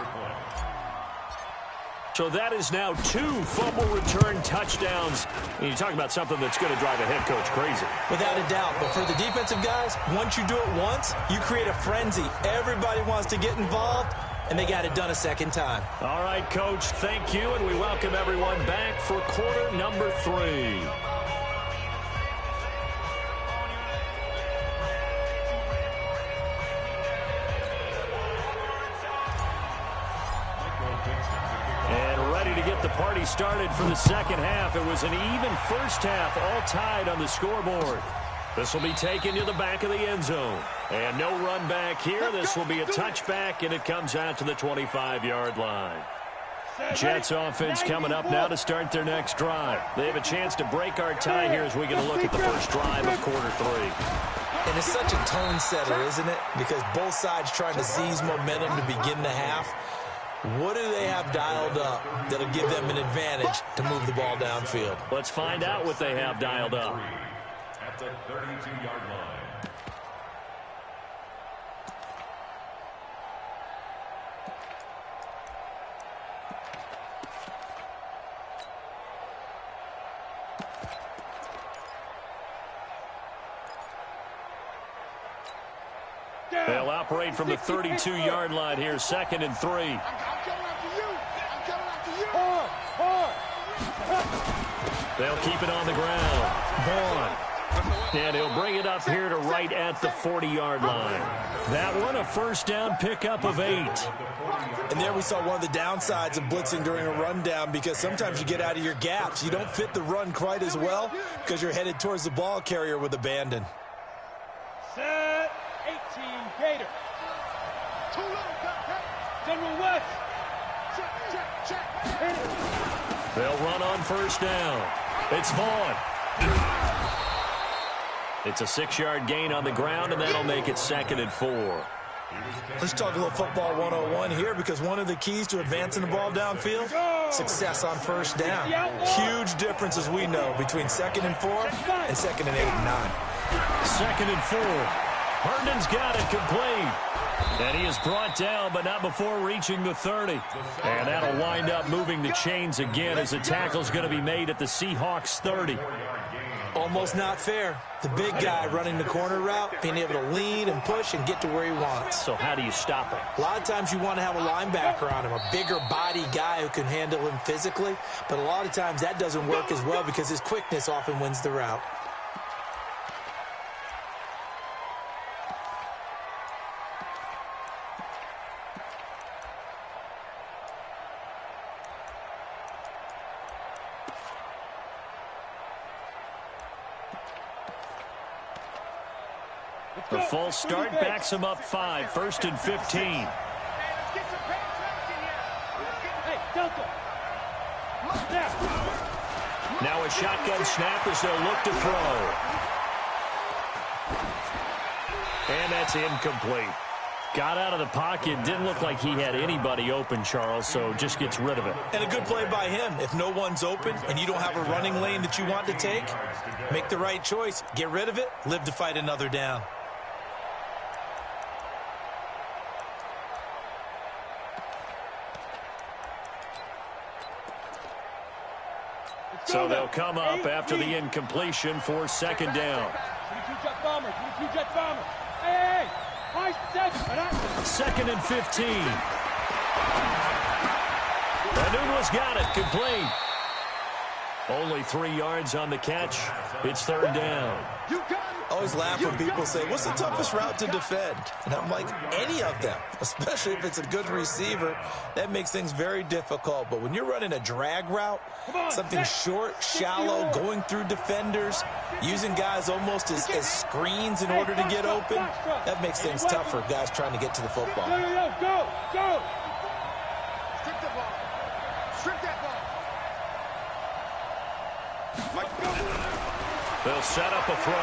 So that is now 2 fumble return touchdowns. And you talk about something that's going to drive a head coach crazy. Without a doubt. But for the defensive guys, once you do it once, you create a frenzy. Everybody wants to get involved, and they got it done a 2nd time. All right, Coach, thank you, and we welcome everyone back for quarter number 3. The party started for the 2nd half. It was an even first half, all tied on the scoreboard. This will be taken to the back of the end zone. And no run back here. This will be a touchback, and it comes out to the 25-yard line. Jets offense coming up now to start their next drive. They have a chance to break our tie here as we get a look at the first drive of quarter 3. And it's such a tone setter, isn't it? Because both sides trying to seize momentum to begin the half. What do they have dialed up that'll give them an advantage to move the ball downfield? Let's find out what they have dialed up. At the 32-yard line. They'll operate from the 32-yard line here, 2nd and 3. They'll keep it on the ground. Vaughn. And he'll bring it up here to right at the 40-yard line. That one, a first down pickup of 8. And there we saw one of the downsides of blitzing during a rundown, because sometimes you get out of your gaps. You don't fit the run quite as well because you're headed towards the ball carrier with abandon. Set, 8. Team Gator. Too little, General West. Check. They'll run on first down. It's Vaughn. It's a 6-yard gain on the ground, and that'll make it 2nd and 4. Let's talk a little football 101 here, because one of the keys to advancing the ball downfield, success on first down. Huge difference, as we know, between 2nd and 4 and 2nd and 8 and 9. 2nd and 4. Herndon's got it complete. And he is brought down, but not before reaching the 30. And that'll wind up moving the chains again as the tackle's going to be made at the Seahawks 30. Almost not fair. The big guy running the corner route, being able to lean and push and get to where he wants. So how do you stop him? A lot of times you want to have a linebacker on him, a bigger body guy who can handle him physically. But a lot of times that doesn't work as well because his quickness often wins the route. The false start backs him up 5, 1st and 15. Now a shotgun snap as they'll look to throw. And that's incomplete. Got out of the pocket. Didn't look like he had anybody open, Charles, so just gets rid of it. And a good play by him. If no one's open and you don't have a running lane that you want to take, make the right choice. Get rid of it. Live to fight another down. So they'll come up after the incompletion for 2nd down. 22 jet bombers. 22 jet bombers. Hey. 2nd and 15. Anunua's got it complete. Only 3 yards on the catch. It's 3rd down. Always laugh when people say, what's the toughest route to defend? And I'm like, any of them, especially if it's a good receiver. That makes things very difficult. But when you're running a drag route, something short, shallow, going through defenders, using guys almost as screens in order to get open, that makes things tough for guys trying to get to the football. Go. Strip the ball. Strip that ball. They'll set up a throw.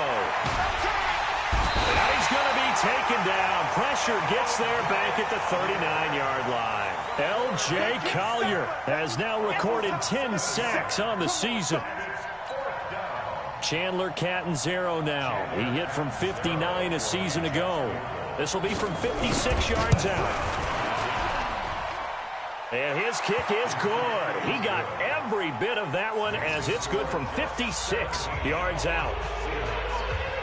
Now he's going to be taken down. Pressure gets there back at the 39-yard line. L.J. Collier has now recorded 10 sacks on the season. Chandler Catanzaro now. He hit from 59 a season ago. This will be from 56 yards out. And his kick is good. He got every bit of that one as it's good from 56 yards out.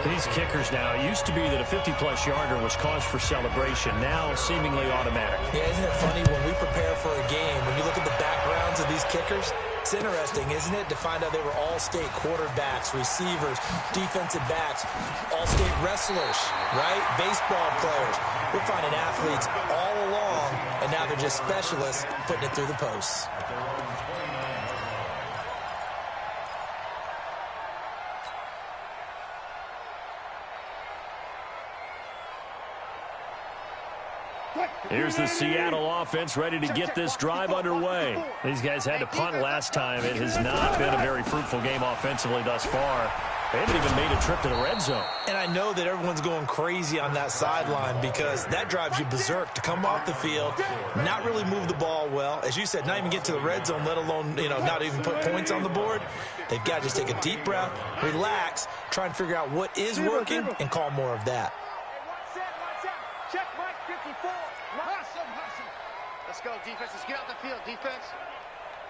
These kickers now, it used to be that a 50-plus yarder was cause for celebration. Now seemingly automatic. Yeah, isn't it funny when we prepare for a game, when you look at the backgrounds of these kickers, it's interesting, isn't it, to find out they were all-state quarterbacks, receivers, defensive backs, all-state wrestlers, right? Baseball players. We're finding athletes all along, and now they're just specialists putting it through the posts. Here's the Seattle offense ready to get this drive underway. These guys had to punt last time. It has not been a very fruitful game offensively thus far. They haven't even made a trip to the red zone. And I know that everyone's going crazy on that sideline because that drives you berserk to come off the field, not really move the ball well. As you said, not even get to the red zone, let alone, not even put points on the board. They've got to just take a deep breath, relax, try and figure out what is working and call more of that. Check Mike 54. Let's go, defense. Let's get out the field, defense.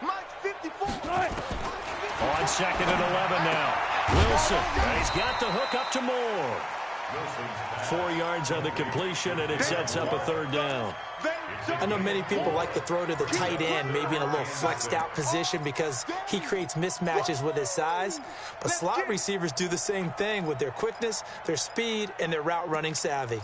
Mike 54. On 2nd and 11 now. Wilson, and he's got the hook up to Moore. 4 yards on the completion, and it sets up a 3rd down. I know many people like to throw to the tight end, maybe in a little flexed out position because he creates mismatches with his size. But slot receivers do the same thing with their quickness, their speed, and their route running savvy.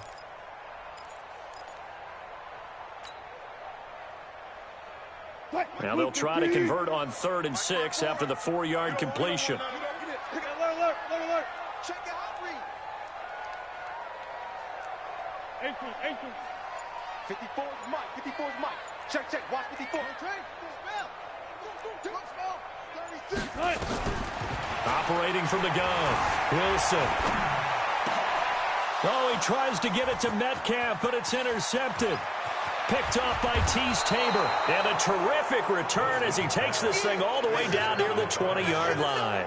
Now they'll try to convert on 3rd and 6 after the 4-yard completion. 54 is Mike. 54 is Mike. Check, check. Watch 54. Operating from the gun. Wilson. Oh, he tries to get it to Metcalf, but it's intercepted. Picked off by Tease Tabor. And a terrific return as he takes this thing all the way down near the 20-yard line.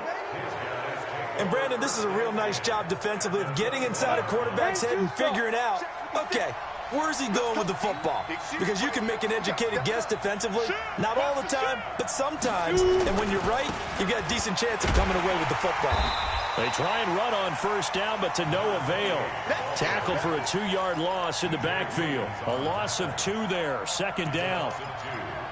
And, Brandon, this is a real nice job defensively of getting inside a quarterback's head and figuring out, okay, where's he going with the football? Because you can make an educated guess defensively. Not all the time, but sometimes. And when you're right, you've got a decent chance of coming away with the football. They try and run on first down, but to no avail. Tackled for a 2-yard loss in the backfield. A loss of 2 there, second down.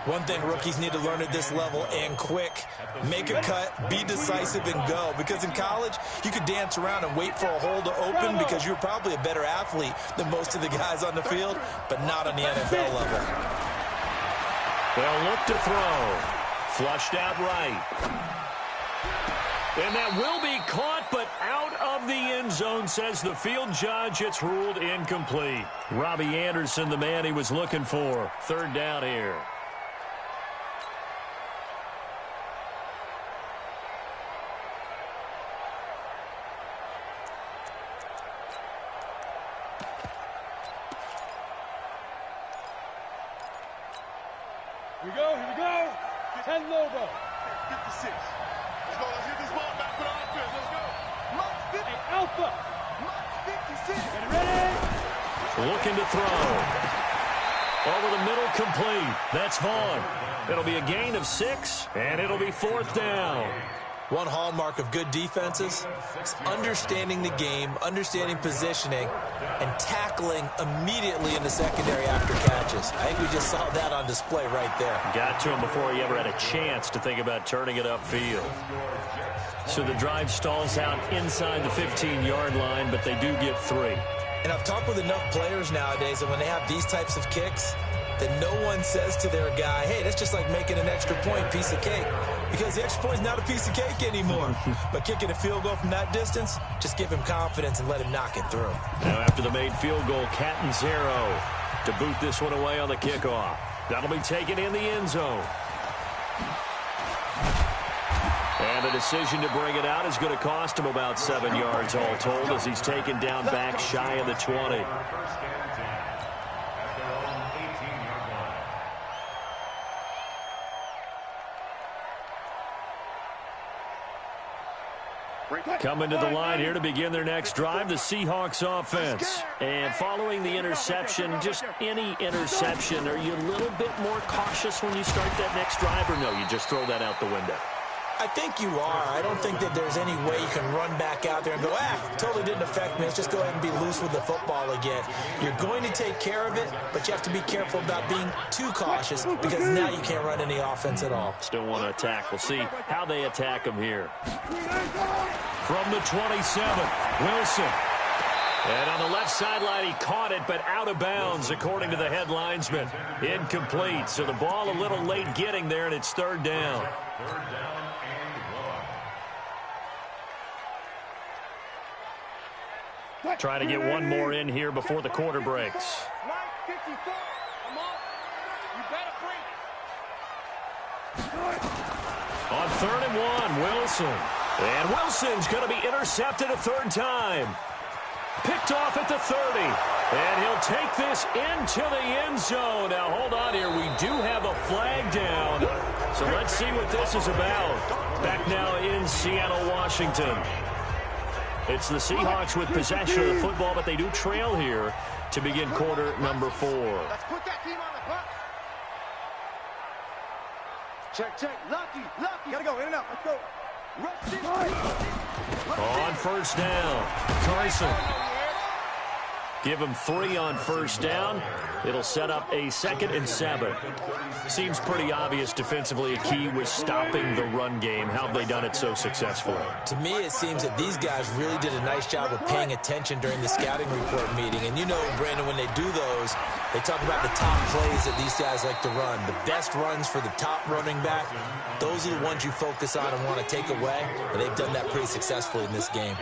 One thing rookies need to learn at this level, and quick, make a cut, be decisive, and go. Because in college, you could dance around and wait for a hole to open because you're probably a better athlete than most of the guys on the field, but not on the NFL level. They'll look to throw. Flushed out right. And that will be caught, but out of the end zone, says the field judge. It's ruled incomplete. Robbie Anderson, the man he was looking for. Third down here. Here we go. 10 Lobo. 56. Let's go. Let's hit this ball back for the offense. Let's go. Mike 50. Hey, Alpha. Mike 56. Get ready. Looking to throw. Over the middle, complete. That's Vaughn. It'll be a gain of 6, and it'll be 4th down. One hallmark of good defenses is understanding the game, understanding positioning, and tackling immediately in the secondary after catches. I think we just saw that on display right there. Got to him before he ever had a chance to think about turning it upfield. So the drive stalls out inside the 15-yard line, but they do get 3. And I've talked with enough players nowadays that when they have these types of kicks, that no one says to their guy, hey, that's just like making an extra point, piece of cake. Because the extra point is not a piece of cake anymore. But kicking a field goal from that distance, just give him confidence and let him knock it through. Now after the made field goal, Catanzaro to boot this one away on the kickoff. That'll be taken in the end zone. And the decision to bring it out is going to cost him about 7 yards all told as he's taken down back shy of the 20. Coming to the line here to begin their next drive, the Seahawks offense. And following the interception, just any interception, are you a little bit more cautious when you start that next drive, or no, you just throw that out the window? I think you are. I don't think that there's any way you can run back out there and go, totally didn't affect me. Let's just go ahead and be loose with the football again. You're going to take care of it, but you have to be careful about being too cautious because now you can't run any offense at all. Still want to attack. We'll see how they attack him here. From the 27, Wilson. And on the left sideline, he caught it, but out of bounds, according to the head linesman. Incomplete. So the ball a little late getting there, and it's 3rd down. Trying to get one more in here before the quarter breaks. On 3rd and 1, Wilson. And Wilson's going to be intercepted a 3rd time. Picked off at the 30. And he'll take this into the end zone. Now, hold on here. We do have a flag down. So let's see what this is about. Back now in Seattle, Washington. It's the Seahawks with possession of the football, but they do trail here to begin quarter number 4. Let's put that team on the clock. Check, check. Lucky. Gotta go in and out. Let's go. On first down, Carson. Give him 3 on first down. It'll set up a 2nd and 7. Seems pretty obvious defensively a key was stopping the run game. How have they done it so successfully? To me, it seems that these guys really did a nice job of paying attention during the scouting report meeting. And you know, Brandon, when they do those, They talk about the top plays that these guys like to run. The best runs for the top running back, those are the ones you focus on and want to take away, and they've done that pretty successfully in this game.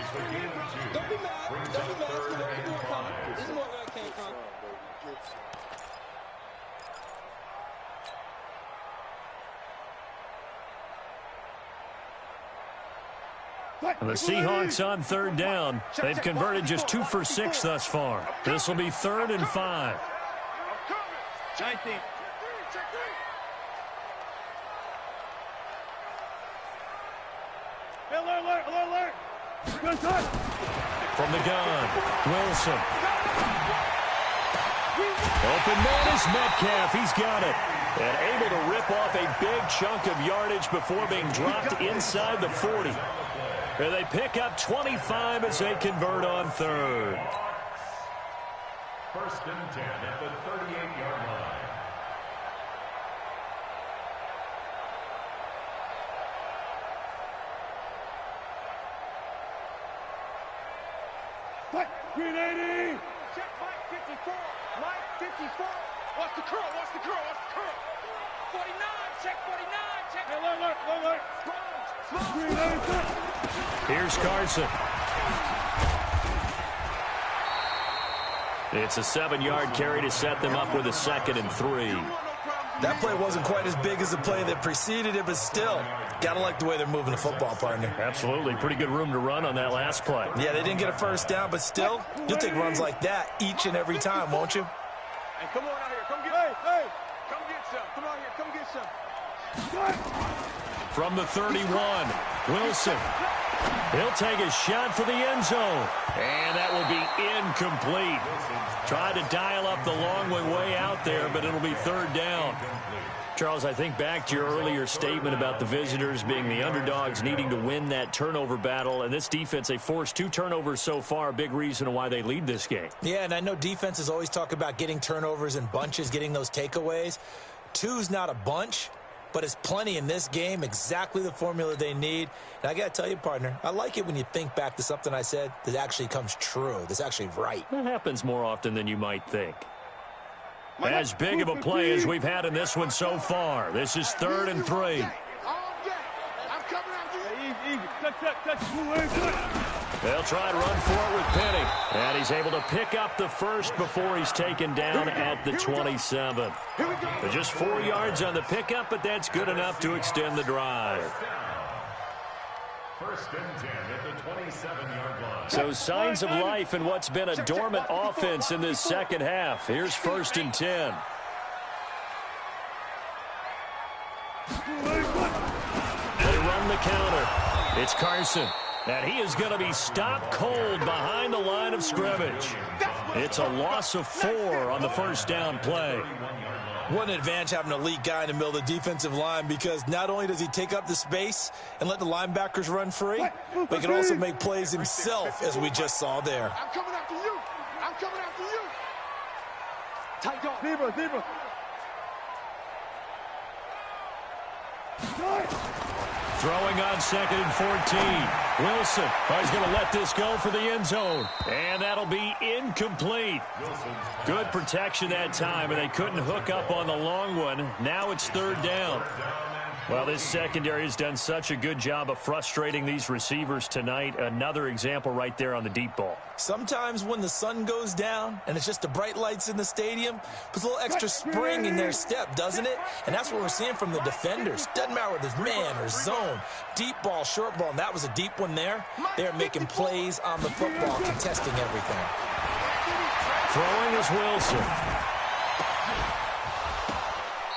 Don't be mad. Don't be mad. This is more where I came from. And the Seahawks on third down. They've converted just 2 for 6 thus far. This will be 3rd and 5. 19. Alert! From the gun, Wilson. Open man is Metcalf. He's got it. And able to rip off a big chunk of yardage before being dropped inside the 40. And they pick up 25 as they convert on 3rd. 1st and 10 at the 38-yard line. Green 80! Check Mike 54. Mike 54. Watch the curl. 49. Check 49. Check. Alert! Green 80! Here's Carson. It's a 7-yard carry to set them up with a 2nd and 3. That play wasn't quite as big as the play that preceded it, but still, got to like the way they're moving the football, partner. Absolutely. Pretty good room to run on that last play. Yeah, they didn't get a first down, but still, you'll take runs like that each and every time, won't you? Hey, come on out here. Come get Come get some. Come out here. Come get some. From the 31, Wilson. He'll take a shot for the end zone. And that will be incomplete. Tried to dial up the long one way out there, but it'll be 3rd down. Charles, I think back to your earlier statement about the visitors being the underdogs needing to win that turnover battle. And this defense, they forced 2 turnovers so far, a big reason why they lead this game. Yeah, and I know defenses always talk about getting turnovers in bunches, getting those takeaways. 2's not a bunch, but it's plenty in this game, exactly the formula they need. And I got to tell you, partner, I like it when you think back to something I said that actually comes true, that's actually right. That happens more often than you might think. As big of a play as we've had in this one so far. This is 3rd and 3. They'll try and run for it with Penny. And he's able to pick up the first before he's taken down at the 27. Just 4 yards on the pickup, but that's good enough to extend the drive. 1st and 10 at the 27-yard line. So signs of life in what's been a dormant offense in this second half. Here's 1st and 10. They run the counter. It's Carson. And he is going to be stopped cold behind the line of scrimmage. It's a loss of 4 on the 1st down play. What an advantage having an elite guy in the middle of the defensive line, because not only does he take up the space and let the linebackers run free, but he can also make plays himself, as we just saw there. I'm coming after you. Tight dog. Zebra. Throwing on 2nd and 14. Wilson is going to let this go for the end zone. And that'll be incomplete. Good protection that time, and they couldn't hook up on the long one. Now it's 3rd down. Well, this secondary has done such a good job of frustrating these receivers tonight. Another example right there on the deep ball. Sometimes when the sun goes down and it's just the bright lights in the stadium, puts a little extra spring in their step, doesn't it? And that's what we're seeing from the defenders. Doesn't matter whether it's man or zone, deep ball, short ball, and that was a deep one there. They're making plays on the football, contesting everything. Throwing is Wilson.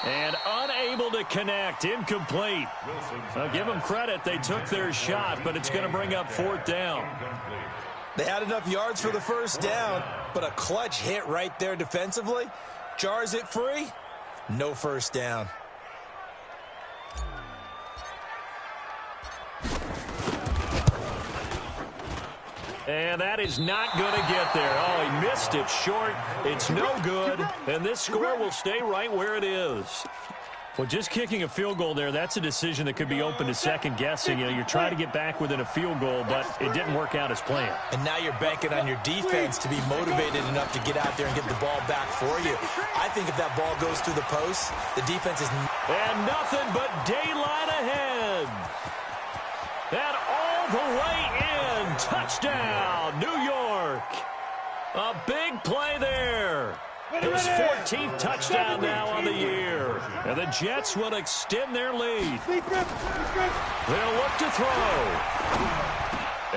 And unable to connect, incomplete. I'll give them credit, they took their shot, but it's going to bring up 4th down. They had enough yards for the 1st down, but a clutch hit right there defensively. Jars it free, no 1st down. And that is not going to get there. Oh, he missed it short. It's no good. And this score will stay right where it is. Well, just kicking a field goal there, that's a decision that could be open to second guessing. You know, you're trying to get back within a field goal, but it didn't work out as planned. And now you're banking on your defense to be motivated enough to get out there and get the ball back for you. I think if that ball goes through the post, the defense is... And nothing but daylight ahead. And all the way in. Touchdown, New York. A big play there. His 14th touchdown now on the year. And the Jets will extend their lead. They'll look to throw.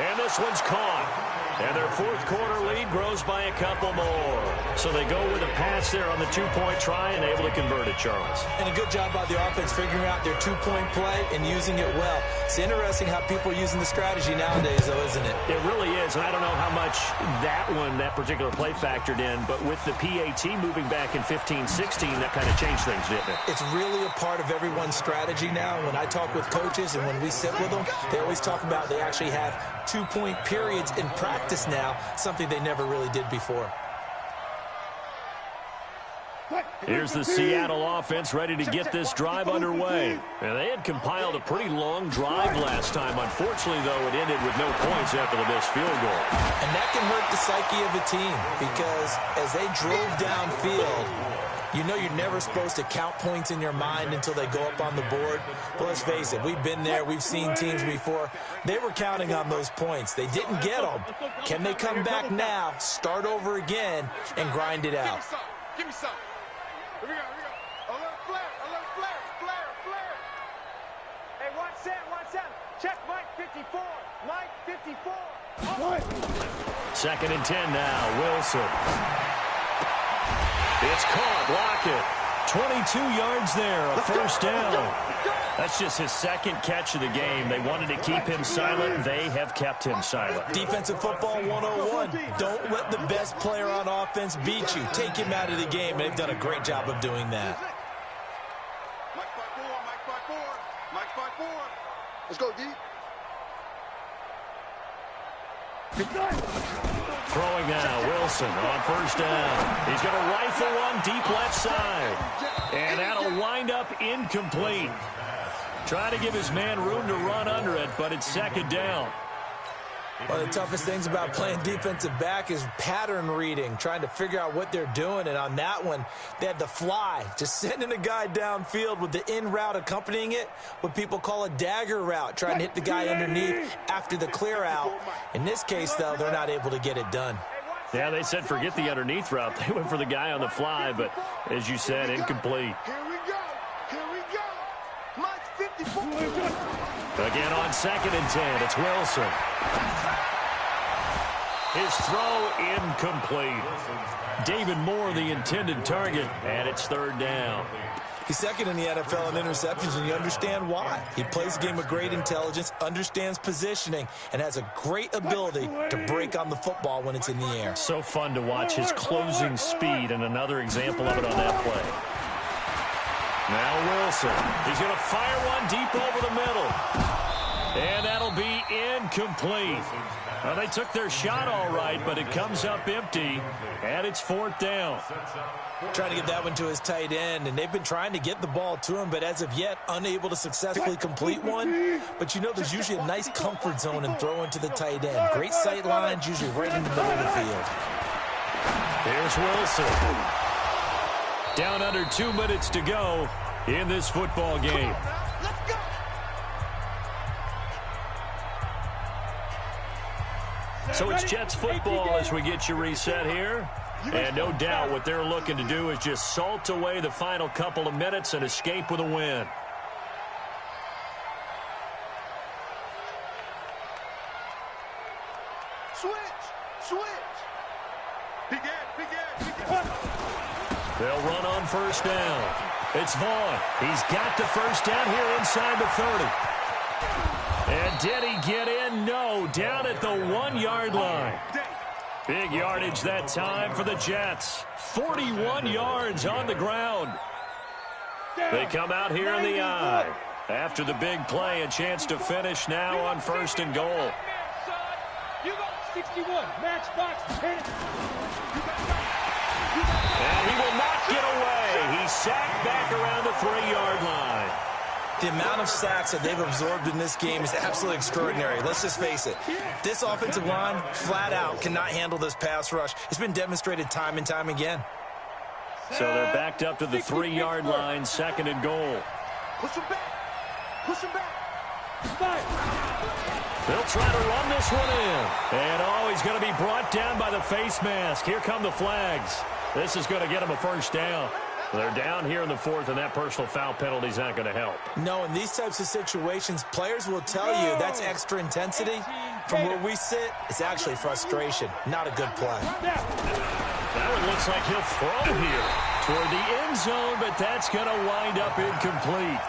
And this one's caught. And their fourth quarter lead grows by a couple more. So they go with a pass there on the two-point try and able to convert it, Charles. And a good job by the offense figuring out their two-point play and using it well. It's interesting how people are using the strategy nowadays, though, isn't it? It really is. And I don't know how much that particular play factored in, but with the PAT moving back in 15-16, that kind of changed things, didn't it? It's really a part of everyone's strategy now. When I talk with coaches and when we sit with them, they always talk about they actually have two-point periods in practice now, something they never really did before. Here's the Seattle offense ready to get this drive underway. And they had compiled a pretty long drive last time. Unfortunately, though, it ended with no points after the missed field goal. And that can hurt the psyche of a team because as they drove downfield, you know you're never supposed to count points in your mind until they go up on the board. But let's face it, we've been there. We've seen teams before. They were counting on those points. They didn't get them. Can they come back now, start over again, and grind it out? Give me some. Here we go, here we go. Alert flare. Hey, watch out. Check Mike 54. Mike 54. Oh. 2nd and 10 now, Wilson. It's caught, Lockett. 22 yards there, a first down. That's just his second catch of the game. They wanted to keep him silent. They have kept him silent. Defensive football 101. Don't let the best player on offense beat you. Take him out of the game, and they've done a great job of doing that. Mike 5-4. Let's go, D. Throwing now, Wilson on first down. He's going to rifle one deep left side. And that'll wind up incomplete. Trying to give his man room to run under it, but it's 2nd down. One of the toughest things about playing defensive back is pattern reading, trying to figure out what they're doing. And on that one, they had the fly, just sending a guy downfield with the in route accompanying it, what people call a dagger route, trying to hit the guy underneath after the clear out. In this case, though, they're not able to get it done. Yeah, they said forget the underneath route. They went for the guy on the fly, but as you said, incomplete. Here we go. Mike 54. Again on 2nd and 10, it's Wilson. His throw incomplete. David Moore, the intended target, and it's 3rd down. He's second in the NFL in interceptions, and you understand why. He plays a game with great intelligence, understands positioning, and has a great ability to break on the football when it's in the air. So fun to watch his closing speed, and another example of it on that play. Now Wilson. He's going to fire one deep over the middle. And that'll be incomplete. Well, they took their shot all right, but it comes up empty, and it's 4th down. Trying to get that one to his tight end, and they've been trying to get the ball to him, but as of yet, unable to successfully complete one. But you know there's usually a nice comfort zone in throwing to the tight end. Great sight lines, usually right in the middle of the field. Here's Wilson. Down under 2 minutes to go in this football game. So it's Jets football as we get you reset here. And no doubt what they're looking to do is just salt away the final couple of minutes and escape with a win. Switch. They'll run on first down. It's Vaughn. He's got the first down here inside the 30. And did he get in? No, down at the 1-yard line. Big yardage that time for the Jets. 41 yards on the ground. They come out here in the eye. After the big play, a chance to finish now on 1st and goal. You got 61, matchbox, hit it. And he will not get away. He's sacked back around the 3-yard line. The amount of sacks that they've absorbed in this game is absolutely extraordinary. Let's just face it. This offensive line, flat out, cannot handle this pass rush. It's been demonstrated time and time again. So they're backed up to the 3-yard line, 2nd and goal. Push him back. Push him back. They'll try to run this one in. And, he's going to be brought down by the face mask. Here come the flags. This is going to get him a first down. They're down here in the 4th, and that personal foul penalty is not going to help. No, in these types of situations, players will tell you that's extra intensity. From where we sit, it's actually frustration, not a good play. That one looks like he'll throw here toward the end zone, but that's going to wind up incomplete.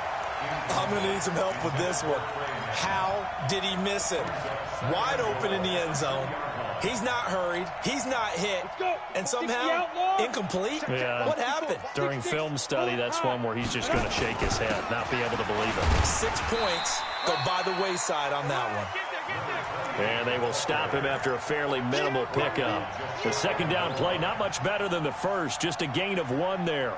I'm going to need some help with this one. How did he miss it? Wide open in the end zone. He's not hurried. He's not hit. And somehow, incomplete? Yeah. What happened? During film study, that's one where he's just going to shake his head, not be able to believe it. 6 points go by the wayside on that one. And they will stop him after a fairly minimal pickup. The 2nd down play, not much better than the first, just a gain of 1 there.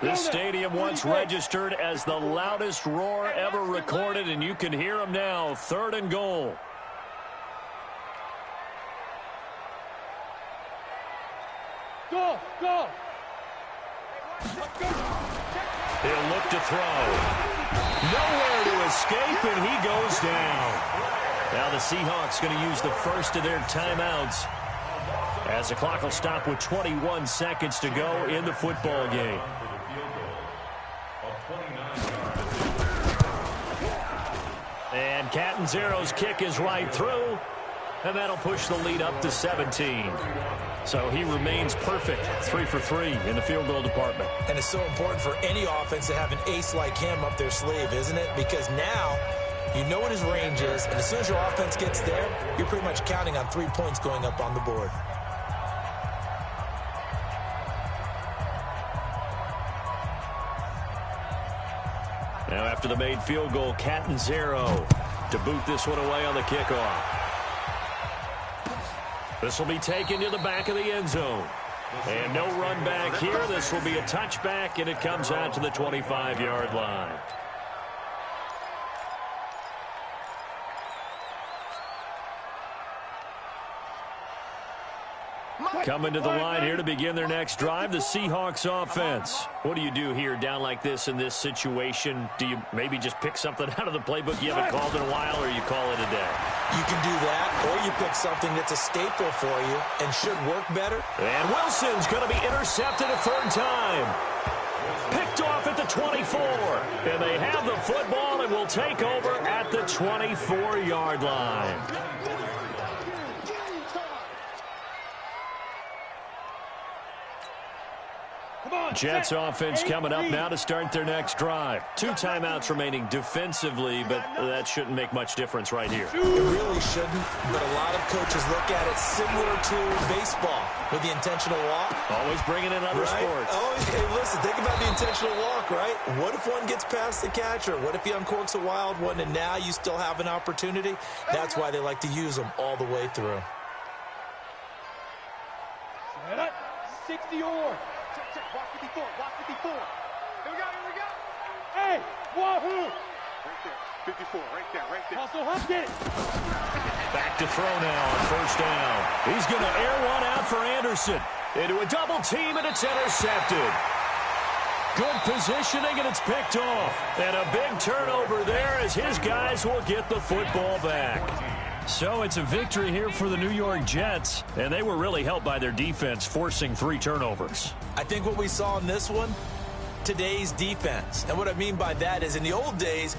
This stadium once registered as the loudest roar ever recorded, and you can hear them now. 3rd and goal. Go! He'll look to throw. Nowhere to escape, and he goes down. Now the Seahawks going to use the first of their timeouts as the clock will stop with 21 seconds to go in the football game. And Catanzaro's kick is right through, and that'll push the lead up to 17. So he remains perfect, 3 for 3 in the field goal department. And it's so important for any offense to have an ace like him up their sleeve, isn't it? Because now you know what his range is, and as soon as your offense gets there, you're pretty much counting on 3 points going up on the board. Now after the made field goal, Catanzaro to boot this one away on the kickoff. This will be taken to the back of the end zone. And no run back here. This will be a touchback, and it comes out to the 25-yard line. Coming to the line here to begin their next drive, the Seahawks offense. What do you do here down like this in this situation? Do you maybe just pick something out of the playbook you haven't called in a while, or you call it a day? You can do that, or you pick something that's a staple for you and should work better. And Wilson's going to be intercepted a 3rd time. Picked off at the 24. And they have the football and will take over at the 24-yard line. Jets offense coming up now to start their next drive. 2 timeouts remaining defensively, but that shouldn't make much difference right here. It really shouldn't, but a lot of coaches look at it similar to baseball with the intentional walk. Always bringing in other sports. Always, hey, listen, think about the intentional walk, right? What if one gets past the catcher? What if he uncorks a wild one and now you still have an opportunity? That's why they like to use them all the way through. 60 or. Watch 54, watch 54. Here we go. Hey, Wahoo! Right there, 54, right there. Hustle, get it. Back to throw now on 1st down. He's going to air one out for Anderson. Into a double team, and it's intercepted. Good positioning, and it's picked off. And a big turnover there as his guys will get the football back. So it's a victory here for the New York Jets, and they were really helped by their defense, forcing 3 turnovers. I think what we saw in this one, today's defense. And what I mean by that is in the old days,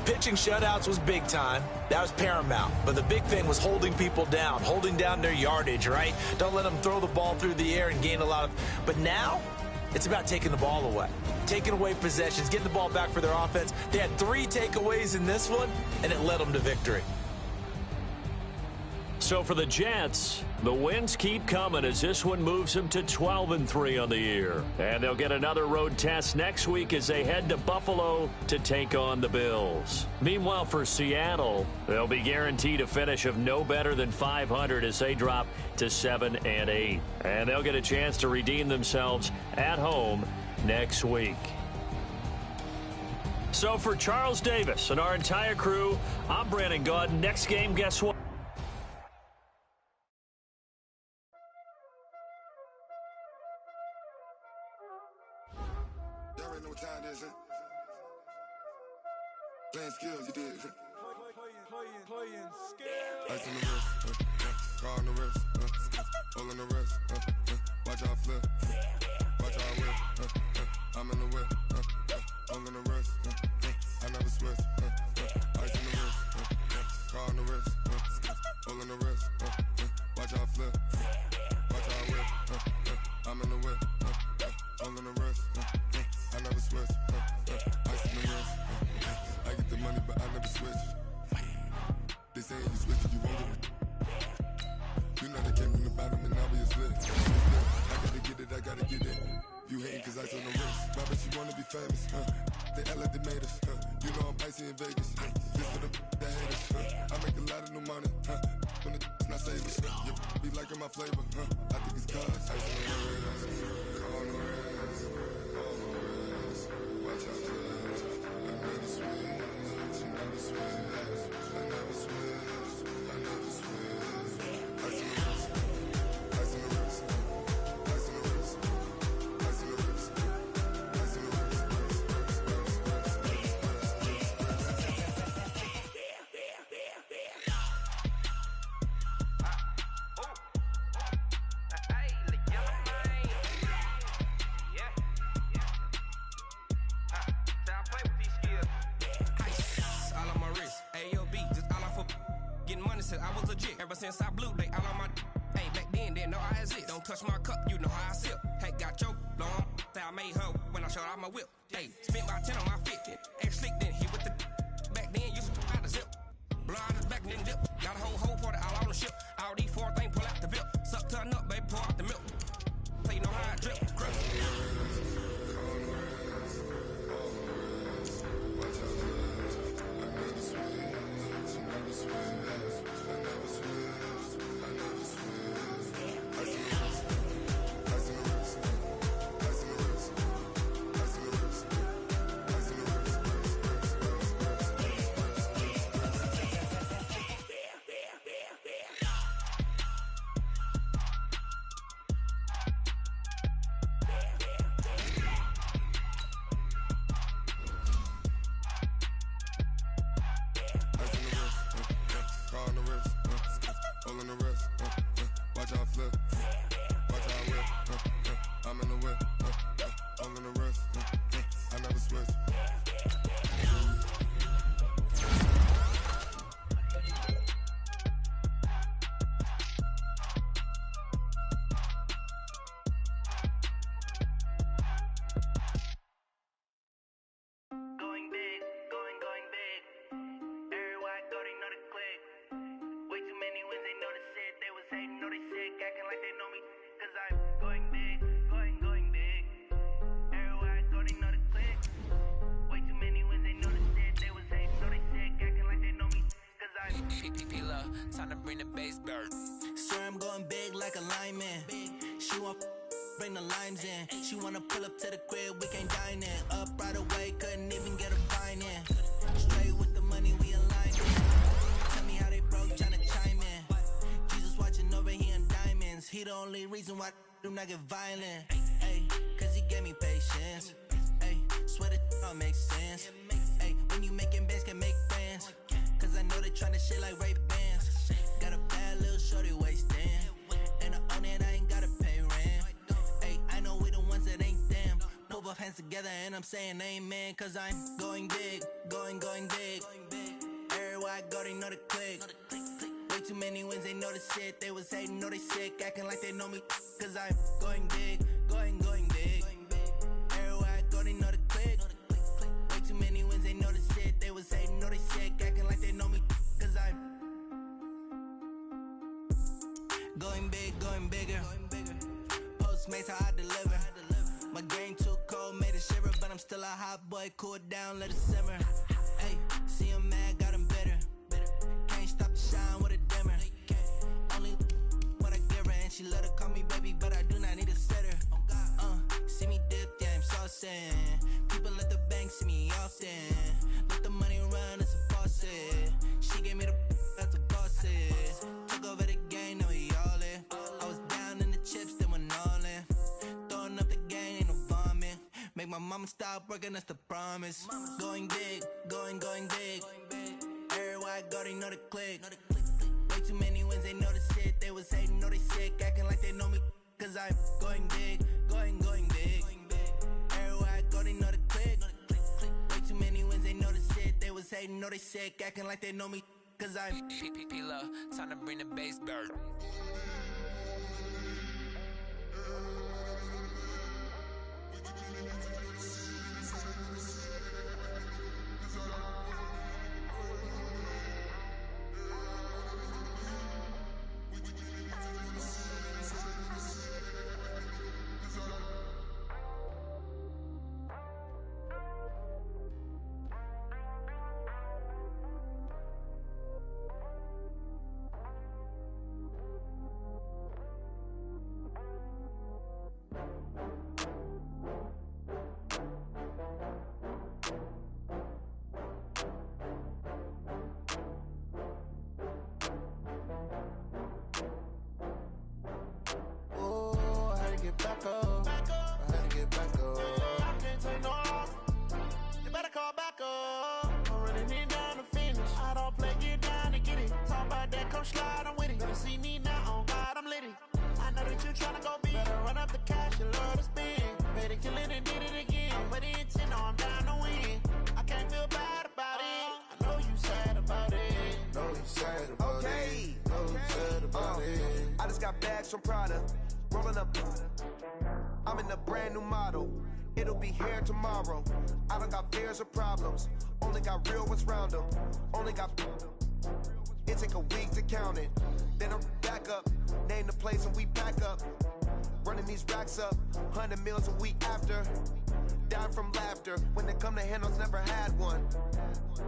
pitching shutouts was big time. That was paramount. But the big thing was holding people down, holding down their yardage, right? Don't let them throw the ball through the air and gain a lot of... But now, it's about taking the ball away. Taking away possessions, getting the ball back for their offense. They had 3 takeaways in this one, and it led them to victory. So for the Jets, the wins keep coming as this one moves them to 12-3 on the year. And they'll get another road test next week as they head to Buffalo to take on the Bills. Meanwhile, for Seattle, they'll be guaranteed a finish of no better than 500 as they drop to 7-8. And they'll get a chance to redeem themselves at home next week. So for Charles Davis and our entire crew, I'm Brandon Gaud. Next game, guess what? Y'all already know what time it is, huh? Playing skills, you did. Playing skills. Ice on the wrist, car on the wrist, hole in the wrist, watch out flip, watch out whip, I'm in the whip, hole in the wrist, I never switch, ice on the wrist, car on the wrist, hole in the wrist, watch out flip, watch out whip, I'm in the whip, hole in the wrist, I never switch, ice on the wrist, I get the money but I never switch. They saying you switch it, you won't get it. You know they came from the bottom and now we is lit. I gotta get it. You hating cause ice on the wrist. Why bet you wanna be famous, They act like they made us, You know I'm icy in Vegas, This for the that hate us, I make a lot of new money, When it's not savers, Be liking my flavor, I think it's cause ice on the wrist, on the wrist, watch out flash. I never switch, you never switch. I never switch, I never switch. Ice in the wrist, ice in the wrist, ice in the wrist, ice in the wrist, ice in the wrist, I was legit ever since I blew they all on my hey back then didn't know I exist. Don't touch my cup, you know how I sip. Hey, got your long that I made her when I showed out my whip. Hey, spent about 10 on my fit. X slick then hit with the back then you out the zip. Blow out his back and then dip. Got a whole party all on the ship. All these four things pull out the VIP. Suck turn up, baby, pour out the milk. So you know how I drip. Grip. Time to bring the base bird. Swear I'm going big like a lineman. She want bring the limes in. She wanna pull up to the crib, we can't dine in. Up right away, couldn't even get a fine in. Straight with the money, we aligned in. Tell me how they broke, tryna chime in. Jesus watching over here in diamonds. He the only reason why do not get violent. Ay, cause he gave me patience. Ay, swear that don't make sense. Ay, when you making bands can make friends. Cause I know they tryna shit like Ray-Bans. Got a bad little shorty wasting. And I own it, I ain't gotta pay rent. Ay, I know we the ones that ain't them. Put both hands together and I'm saying amen. Cause I'm going big, going big. Everywhere I go, they know the click. Way too many wins, they know the shit. They was hating, know they sick, acting like they know me. Cause I'm going big, going big. Everywhere I go, they know the click. Way too many wins, they know the shit. They was hating, know they sick, acting like they know me. Cause I'm Going big, going bigger. Postmates how I deliver. My game too cold, made it shiver, but I'm still a hot boy. Cool it down, let it simmer. Hey, see him mad, got him bitter. Can't stop the shine with a dimmer. Only what I give her, and she let her call me baby, but I do not need a sitter. See me dip, yeah, I'm saucing. People at the bank see me often. Let the money run, it's a faucet. She gave me the that's a boss is. Took over the game, now we all in. I was down in the chips, then went all in. Throwing up the game, ain't no bombing. Make my mama stop working, that's the promise. Going big, going big. Everywhere I go, they know the click. Way too many wins, they know the shit. They was hating, know they sick, acting like they know me. Cause I'm going big, going big. Everywhere I go, they know the click. Way too many wins, they know the shit. They was hating, know they sick, acting like they know me. Cause I'm P-P-P-Love, time to bring the bass bird. Back up. I had to get back up. I can't take no loss. You better call back up. I'm running it down to finish. I don't play, get down to get it. Talk about that, come slide, I'm with it. Better see me now, on God, I'm litty. I know that you tryna go big. Better run up the cash, you love to spend. Better kill it and did it again. But the intent, no, I'm down to win. I can't feel bad about it. I know you sad about it. Know you sad about it. Know you sad about it. I just got bags from Prada. Rolling up, I'm in a brand new model. It'll be here tomorrow. I don't got fears or problems. Only got real ones round them. Only got. It take a week to count it. Then I'm back up. Name the place and we back up. Running these racks up. 100 meals a week after. Dying from laughter. When they come to handles, never had one.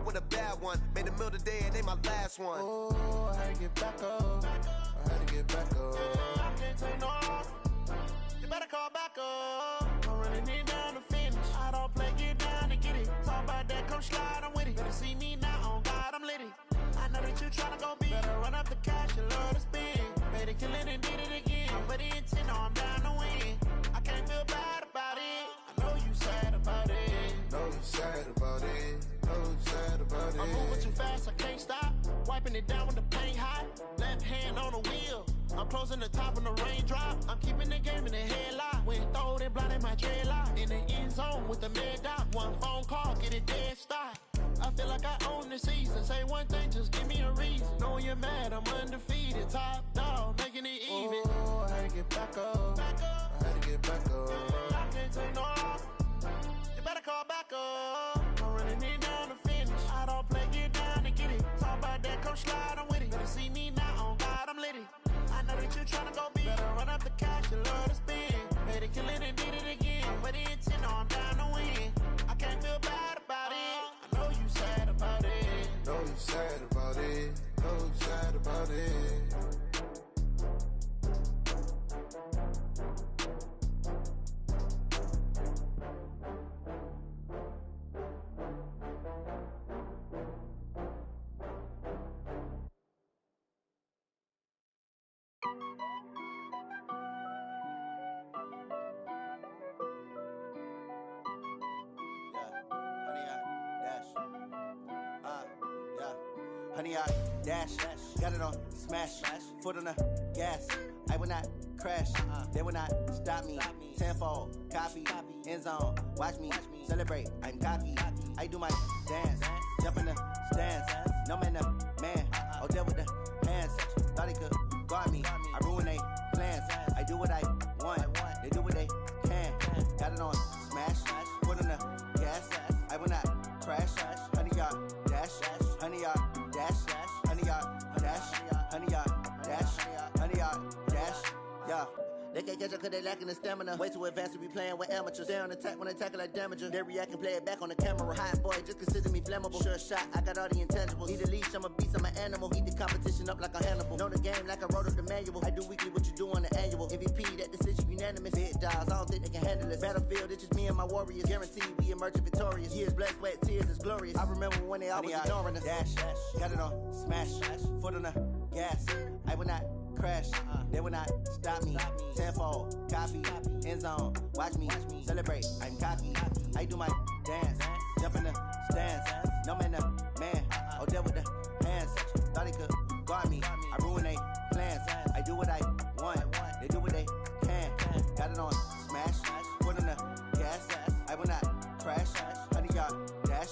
With a bad one. Made a meal today and they my last one. Oh, I had to get back up. I had to get back up. I can't take no loss. You better call back up. I'm running it down to finish. I don't play, get down to get it. Talk about that, come slide, I'm with it. Better see me now, on God, I'm litty. I know that you tryna go big. Better run up the cash, you love to spend. Better kill it and did it again. But the intent, no, I'm down to win. I can't feel bad about it. I know you sad about it. Know you sad about it. Know you sad about it. I'm moving too fast, I can't stop. Wiping it down with the paint hot. Left hand on the wheel. I'm closing the top when the raindrop. I'm keeping the game in the headlock. When throwed and blinded my dreadlock. In the end zone with the mad dot. One phone call, get it dead stop. I feel like I own the season. Say one thing, just give me a reason. Knowing you're mad, I'm undefeated. Top dog, making it even. Oh, I had to get back up. I had to get back up. I can't take no loss. You better call back up. I'm running it down to finish. I don't play, get down to get it. Talk about that, come slide, I'm with it. Better see me now, on God, I'm litty. I know that you tryna go big. Better run up the cash, you love to spend. Better kill it and did it again. But the intent, no, I'm down to win. I can't feel bad about it. I know you sad about it. Know you sad about it. Know you sad about it. Honey, I dash, got it on smash, foot on the gas. I will not crash, they will not stop me. Tenfold, copy, end zone, watch me celebrate. I'm cocky, I do my dance, jump in the stands. No man, the man, oh there with the hands. Thought he could guard me, I ruin they plans. I do what I want, they do what they can. Got it on smash, foot on the gas. I will not crash, honey, y'all dash, honey, y'all dash, honey, y'all dash, honey, y'all dash, honey, y'all can't catch up cause they lacking the stamina. Way too advanced to be playing with amateurs. Stay on attack when they tackle like damager. They react and play it back on the camera. Hot boy, just consider me flammable. Sure shot, I got all the intangibles. Need a leash, I'm a beast, I'm an animal. Eat the competition up like a Hannibal. Know the game like I wrote up the manual. I do weekly what you do on the annual. MVP, that decision unanimous. Big dogs, I don't think they can handle it. Battlefield, it's just me and my warriors. Guaranteed we emerge victorious. Years, blood, sweat, tears, is glorious. I remember when they always ignoring us. Dash, got it on, smash, foot on the gas. I will not crash, they will not stop me. Tenfold, copy, end zone, watch me celebrate. I'm cocky, I do my dance, jump in the stands. No man, the man, oh, there with the hands. Thought he could guard me, I ruin they plans. I do what I want, they do what they can. Got it on, smash, foot on the gas. I will not crash, 100 yard dash,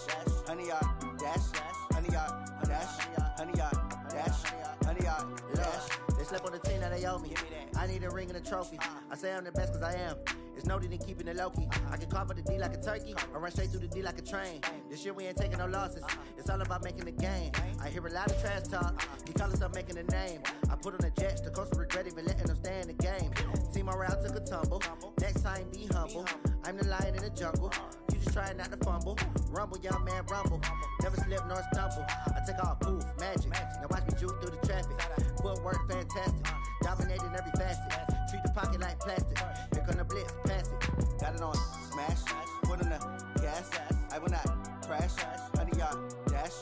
100 yard dash, 100 yard dash, 100 yard dash, 100 yard dash. They slept on the team that they owe me. I need a ring and a trophy. I say I'm the best cause I am. It's no need in keeping it low-key. I can carve up the D like a turkey or run straight through the D like a train. This year we ain't taking no losses. It's all about making the game. I hear a lot of trash talk. You call us up making a name. I put on the Jets. The coach will regret even letting them stay in the game. Team morale took a tumble. Next time be humble. I'm the lion in the jungle. You just trying not to fumble. Rumble, young man, rumble. Never slip nor stumble. I take off, poof, magic. Now watch me juke through the traffic. Footwork fantastic. Dominating every facet. Treat the pocket like plastic. Here come the blitz, pass it. Got it on, smash. Foot on the gas. I will not crash. 100 yard dash.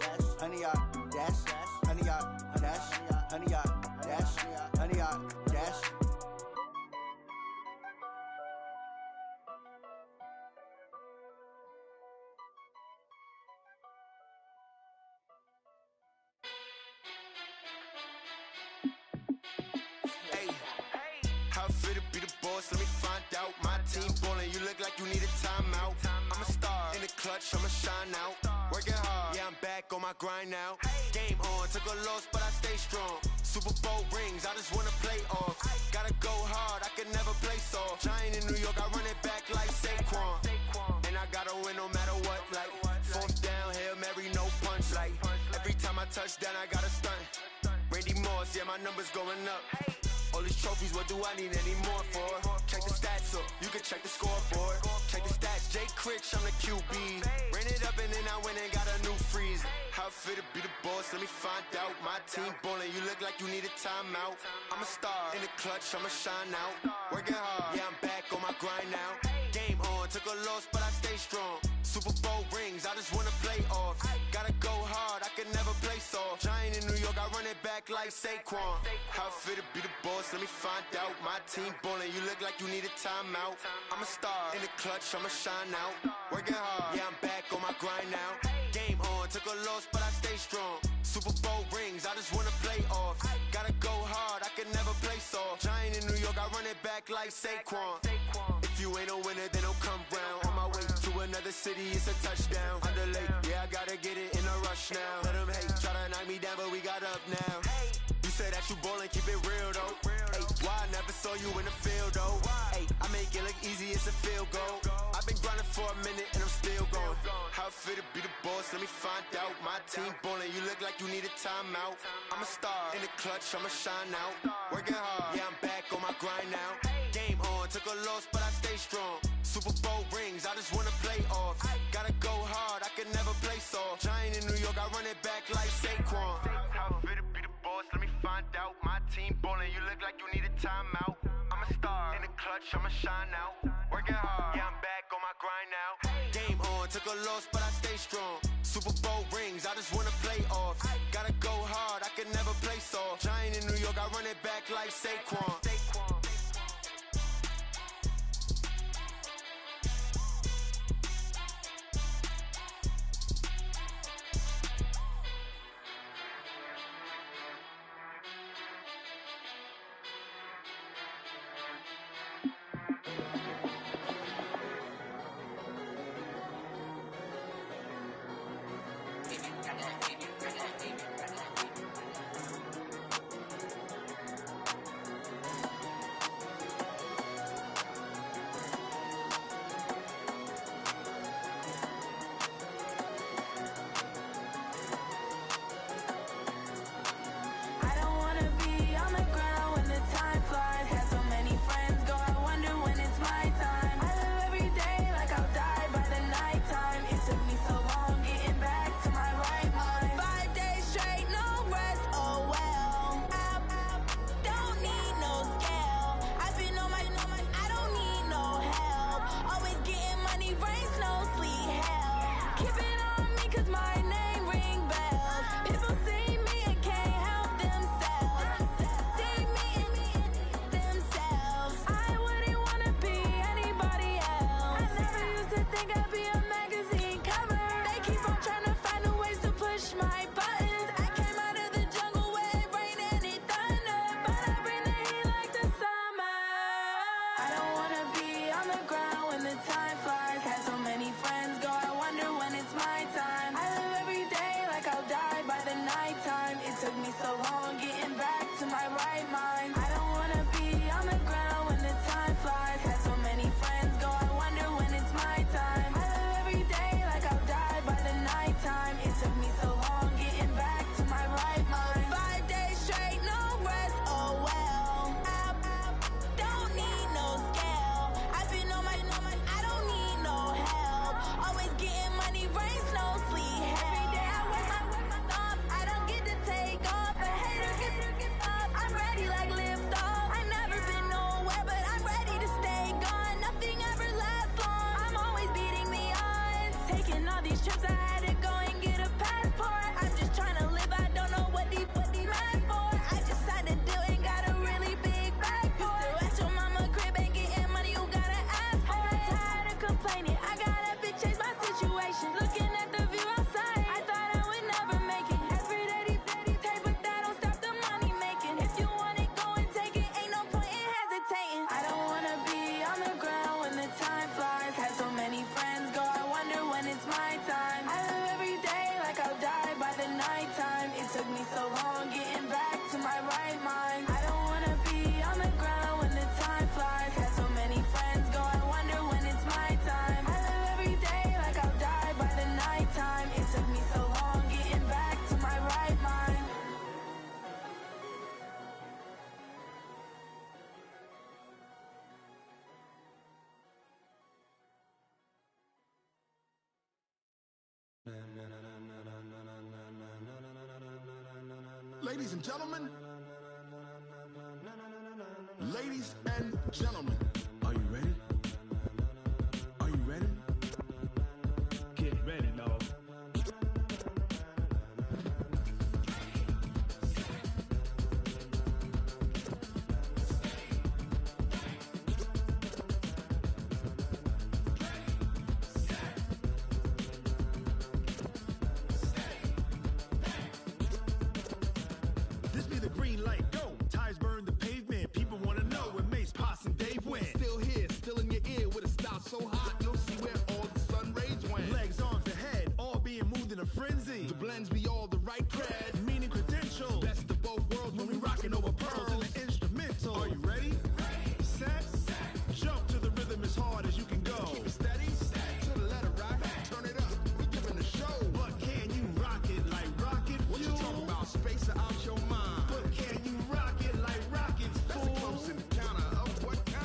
100 yard dash. 100 yard dash. 100 yard dash. 100 yard dash. How fit to be the boss? Let me find out. My team ballin', you look like you need a timeout. I'm a star in the clutch, I'ma shine out. Working hard, yeah, I'm back on my grind now. Game on, took a loss, but I stay strong. Super Bowl rings, I just wanna play off. Gotta go hard, I can never play soft. Giant in New York, I run it back like Saquon. And I gotta win no matter what, like fourth down, Hail Mary, no punch. Like every time I touch down, I gotta stunt. Randy Moss, yeah, my numbers going up. All these trophies, what do I need any more for? Check the stats up, you can check the scoreboard. Check the stats, Jay Critch, I'm the QB. Ran it up and then I went and got a new freeze. How fit to be the boss, let me find out. My team ballin', you look like you need a timeout. I'm a star in the clutch, I'ma shine out. Working hard, yeah, I'm back on my grind now. Game on, took a loss, but I stay strong. Super Bowl rings, I just wanna play off. Gotta go hard, I can never play soft. Giant in New York, I run it back like Saquon. How fit to be the boss, let me find out. My team ballin', you look like you need a timeout. I'm a star in the clutch, I'ma shine out. Working hard, yeah, I'm back on my grind now. Game on, took a loss, but I stay strong. Super Bowl rings, I just wanna play off. Gotta go hard, I can never play soft. Giant in New York, I run it back like Saquon. If you ain't a winner, then don't come round. On my way to another city, it's a touchdown. Underlay, yeah, I gotta get it in a rush now. Let them hate, try to knock me down, but we got up now. You say that you ballin', keep it real though. Hey, why I never saw you in the field though? Hey, I make it look easy, it's a field goal. I've been grinding for a minute and I'm still going. How fit to be the boss, let me find out. My team ballin', you look like you need a timeout. I'm a star in the clutch, I'ma shine out. Working hard, yeah, I'm back on my grind now. Game on, took a loss, but I stay strong. Super Bowl rings, I just wanna play off. Gotta go hard, I can never play soft. Giant in New York, I run it back like Saquon. How fit to be the boss, let me find out. My team ballin', you look like you need a timeout. I'm a star in the clutch, I'ma shine out. Working hard, yeah, I'm back on my grind now. Game on, took a loss, but I stay strong. Super Bowl rings, I just wanna play off. Gotta go hard, I can never play soft. Giant in New York, I run it back like Saquon. People see me and can't help themselves. See me and themselves. I wouldn't wanna be anybody else. I never used to think I'd be a magazine cover. They keep on trying to find new ways to push my buttons. I came out of the jungle where it rained and it thunder, but I bring the heat like the summer. I don't wanna be on the ground when the time flies. Had so many friends go, I wonder when it's my time. I live every day like I'll die by the nighttime. It took me so long getting back to my right mind. I don't wanna be on the ground when the time flies. Had so many friends go, I wonder when it's my time. I live every day like I'll die by the nighttime. It took me so long getting back to my right mind. 5 days straight, no rest, oh well. I don't need no scale. I've been on my, I don't need no help. Always getting money, rains, no sleep. Every day I work my thumb. I don't get to take off. A hater get up. I'm ready like lift off. I never been nowhere, but I'm ready to stay gone. Nothing ever lasts long. I'm always beating the odds. Taking all these trips, I had to go and get a passport. I'm just trying to live. I don't know what the mad for. I just had to do it. Got a really big bag for it. Still at your mama crib and getting money. You gotta ask for it. Tired of complaining. I gotta change my situation. Looking at the view outside, I thought I would never make it. Every day take, but that don't stop the money making. If you want it, go and take it. Ain't no point in hesitating. I don't wanna be on the ground when the time flies. Had so many friends go, I wonder when it's my time. I live every day like I'll die by the nighttime. It took me so long getting back to my right mind. I don't wanna be on the ground when the time flies. Had so many friends go, I wonder when it's my time. I live every day like I'll die by the nighttime. It took me so long getting back to my right mind. Ladies and gentlemen, ladies and gentlemen, are you ready? Are you ready? Get ready, dog. This be the green light, go. Tires burn the pavement. People wanna know where Mace, Poss, and Dave went. Still here, still in your ear with a style so hot, you'll see where all the sun rays went. Legs, arms, the head, all being moved in a frenzy. The blends be all the right cred, meaning credentials. Best of both worlds when we rockin' over pearls in the instrumental. Are you ready? Set, jump to the rhythm as hard as you can go. Keep it steady, to the letter right. Turn it up, we giving a show. But can you rock it like rocket fuel? What you talking about? Space out your mind. But can you rock it like rockets, fool? That's a close encounter of what kind?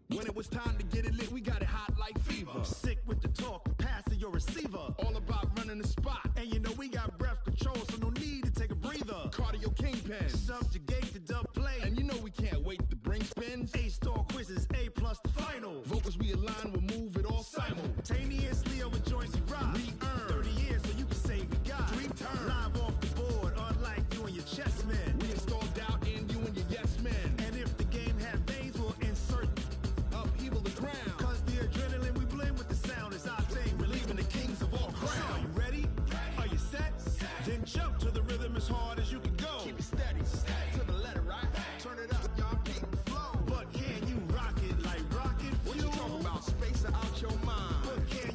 When it was time to get it lit, we got it hot like fever. Sick with the talk, pass to your receiver. All about running the spot. And you know we got breath control, so no need to take a breather. Cardio kingpin, subjugate the dub play. And you know we can't wait to bring spins. A-star quizzes, A+ the final. Vocals we align, we'll move it all simultaneously over joints we rock. We earn 30 years, so you can say we got 3 turns. Live off the board, unlike you and your chess men. We install doubt in you and your yes men. And if the game had veins, we'll insert upheaval the ground. Cause the adrenaline we blend with the sound is our thing. We're leaving the kings of all crowns. Are you ready? Are you set? Then jump to the rhythm as hard as you can go. Keep it steady, to the letter right. Turn it up, y'all keep the flow. But can you rock it like rocket fuel? What you talking about? Space out your mind. But can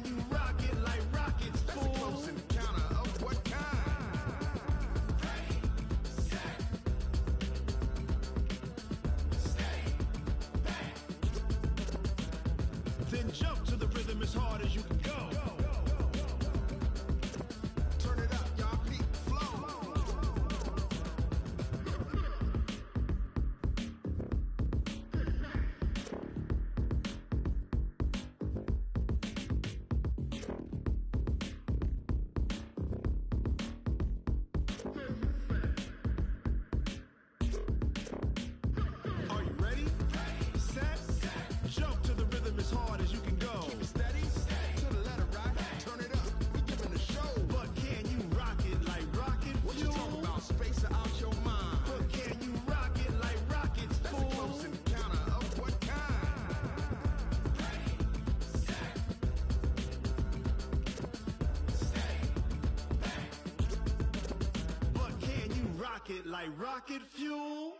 it like rocket fuel.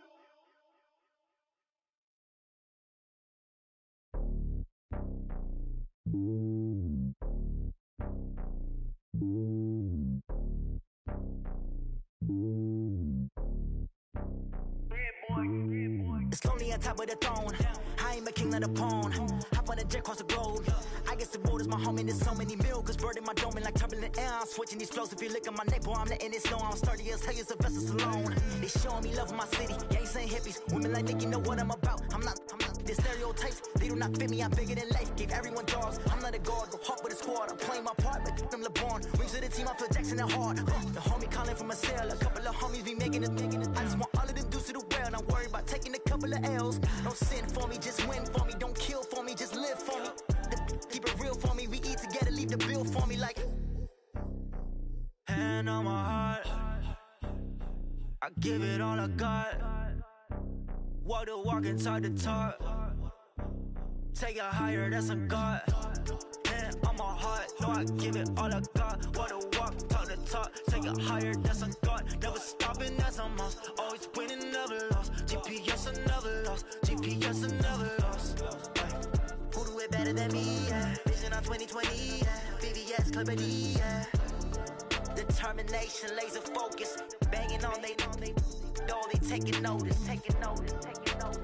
It's lonely on top of the throne. I ain't a king of the pawn. Hop on a jet across the globe. I guess the road is my home and there's so many milkers birding my dome and like turbulent air. I'm switching these flows. If you look at my neck, boy, I'm letting it slow. I'm sturdy as hell as a vessel alone. They showing me love in my city. Gang saying hippies. Women like Nick, you know what I'm about. I'm not the stereotypes. They do not fit me. I'm bigger than life. Gave everyone jobs. I'm not a guard. Go hard with a squad. I'm playing my part, but I'm LeBron. Wings to the team. I feel Jackson and hard. The homie calling from a cell. A couple of homies be making it. I just want all of them dudes to the well. Not worry about taking a couple of L's. Don't sin for me, just win for me. Don't kill for me, just live for me. Keep it real for me. We eat together, leave the bill for me like. Hand on my heart, I give it all I got. Walk the walk and talk the talk. Take it higher, that's a God. Hand on my heart, no, I give it all I got. Walk the walk, talk the talk. Take it higher, that's a God. Never stopping, that's a must. Always winning, never lost. GPS, I never lost. GPS, I never lost. Who do it better than me? Yeah. Vision on 2020. Yeah. VVS, Clarity. Yeah. Determination, laser focus. Banging on they door, they taking notice. Taking notice. Taking notice.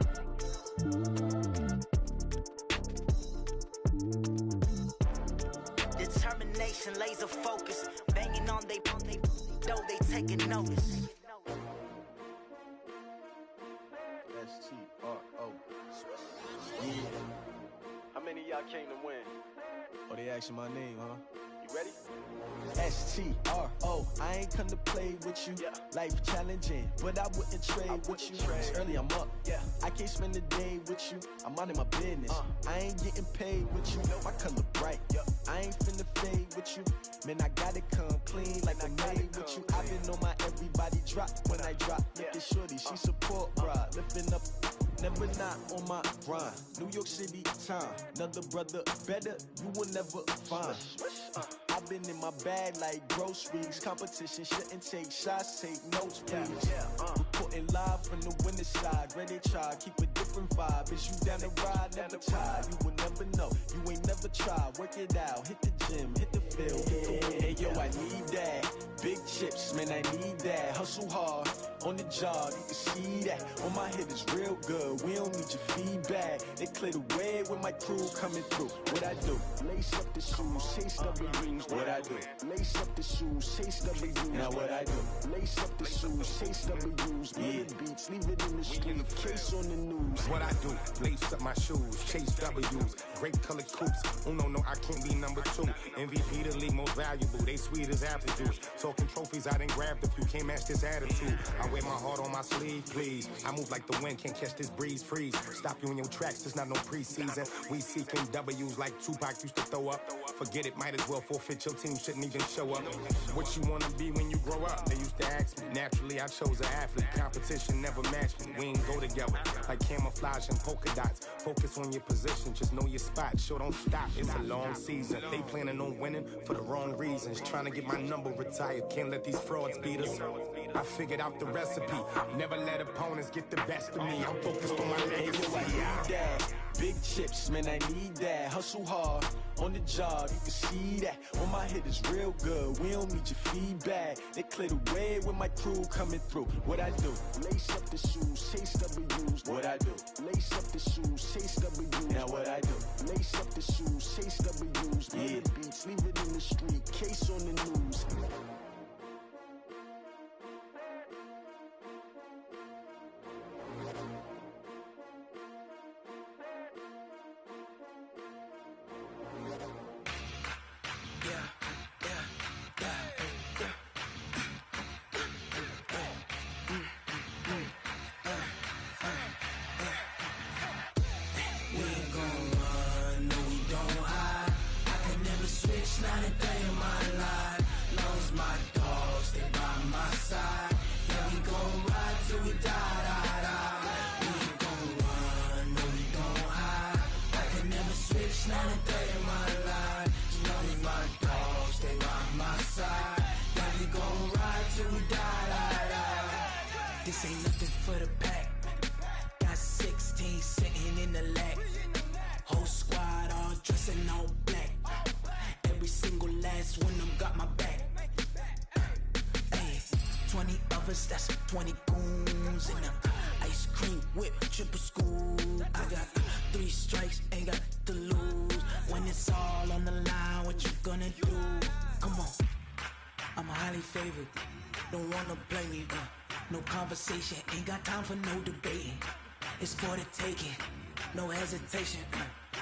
Determination, laser focus. Banging on they door, they taking notice. S-T-R-O. Yeah. How many of y'all came to win? Oh, they asking my name, huh? You ready? S-T-R-O. I ain't come to play with you. Life challenging, but I wouldn't trade with you. It's early, I'm up. I can't spend the day with you. I'm minding my business. I ain't getting paid with you. My color bright. I ain't finna fade with you. Man, I gotta come clean like I made with you. I've been on my everybody drop when I drop. Look at shorty, she support bra. Lifting up, never not on my grind. New York City time. Another brother better, you will never find. I've been in my bag like groceries. Competition shouldn't take shots, take notes, please. Reporting live from the winning side. Ready to try, keep a different vibe. Is you down the ride, never tired. You will never know, you ain't never tried. Work it out, hit the gym, hit the field, hit the win. Hey yo, I need that. Big chips, man, I need that. Hustle hard, on the job, you can see that. On my hit is real good, we don't need your feedback. They clear the way with my crew coming through. What I do? Lace up the shoes, chase W's. What I do? Lace up the shoes, chase W's. Now what I do? Lace up the shoes, chase W's. Yeah, beats, leave it in the street, case on the news. What I do? Lace up my shoes, chase W's. Great colored coops. Oh no, I can't be number 2. MVP the league most valuable. They sweet as apple juice. Talking trophies, I done grabbed a few. Can't match this attitude. I wear my heart on my sleeve, please. I move like the wind, can't catch this breeze, freeze. Stop you in your tracks, there's not no preseason. We seeking W's like Tupac used to throw up. Forget it, might as well forfeit. Your team shouldn't even show up. What you wanna be when you grow up? They used to ask me. Naturally, I chose an athlete. Competition never matched me. We ain't go together like camouflage and polka dots. Focus on your position, just know your spot. Sure, don't stop. It's a long season. They planning on winning for the wrong reasons. Trying to get my number retired. Can't let these frauds beat us. I figured out the recipe. Never let opponents get the best of me. I'm focused on my legacy. I need that. Big chips, man, I need that. Hustle hard, on the job, you can see that. On my hit is real good, we don't need your feedback. They clear the way with my crew coming through. What I do? Lace up the shoes, chase W's. What I do? Lace up the shoes, chase W's. Now what I do? Lace up the shoes, chase W's. Yeah, beats, leave it in the street, case on the news. Not a day in my life. No, ain't nothing for the pack. Got 16 sitting in the lap. Whole squad all dressing all black. Every single last one of them got my back. Hey, 20 of us, that's 20 goons in the ice cream whip, triple school. I got 3 strikes, ain't got to lose. When it's all on the line, what you gonna do? Come on, I'm highly favored. Don't wanna blame me, no conversation, ain't got time for no debating. It's for the taking, no hesitation,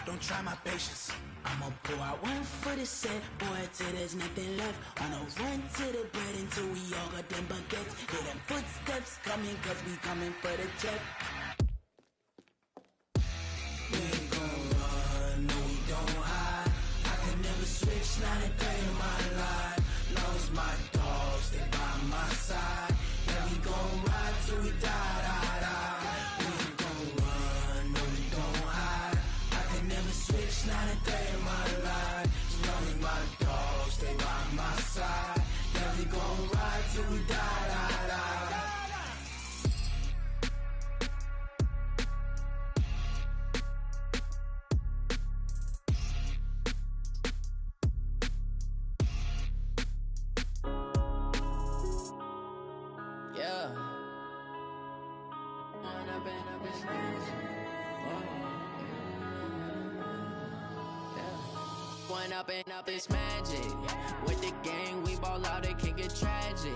don't try my patience. I'ma pour out one for the set, boy, till there's nothing left. On a run to the bread until we all got them baguettes. Hear them footsteps coming, cause we coming for the check. We ain't gon' run, no we don't hide. I can never switch, not a day in my life. Lost my dogs, they by my side. Yeah, we gon' ride till we die, die, die. We ain't gon' run, no we don't hide. I can never switch, not a day in my life. As long as my dogs stay by my side. Yeah, we gon' ride till we die, die, die. Yeah. Going up and up is magic. With the gang, we ball out, it can get tragic.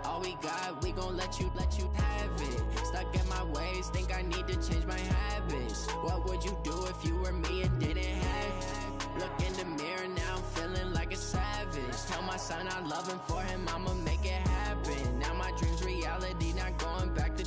All we got, we gon' let you have it. Stuck in my ways, think I need to change my habits. What would you do if you were me and didn't have it? Look in the mirror, now I'm feeling like a savage. Tell my son I love him, for him I'ma make it happen. Now my dream's reality, not going back to.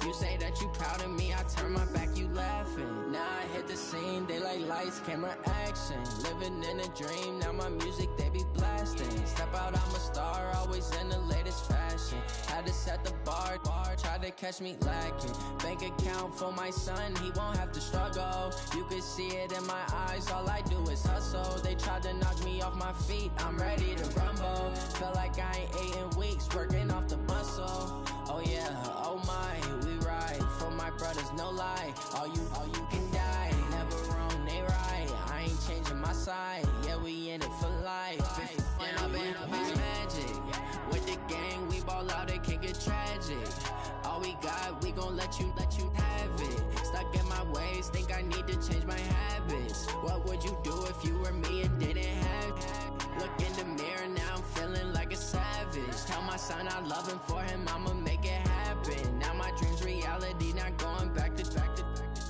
You say that you proud of me, I turn my back, you laughing. Now I hit the scene, they like lights, camera, action. Living in a dream, now my music, they be blasting. Step out, I'm a star, always in the latest fashion. Had to set the bar, try to catch me lacking. Bank account for my son, he won't have to struggle. You can see it in my eyes, all I do is hustle. They tried to knock me off my feet, I'm ready to rumble. Feel like I ain't ate in weeks, working off the muscle. Oh yeah, oh my, we ride for my brothers, no lie. All you can die, never wrong, they right. I ain't changing my side, yeah, we in it for life. When up is magic. With the gang, we ball out, it can get tragic. All we got, we gon' let you have it. Stuck in my ways, think I need to change my habits. What would you do if you were me and didn't have it? Look in the mirror, now I'm feeling like a savage. Tell my son I love him, for him I'ma make it happen. Now my dream's reality, not going back to.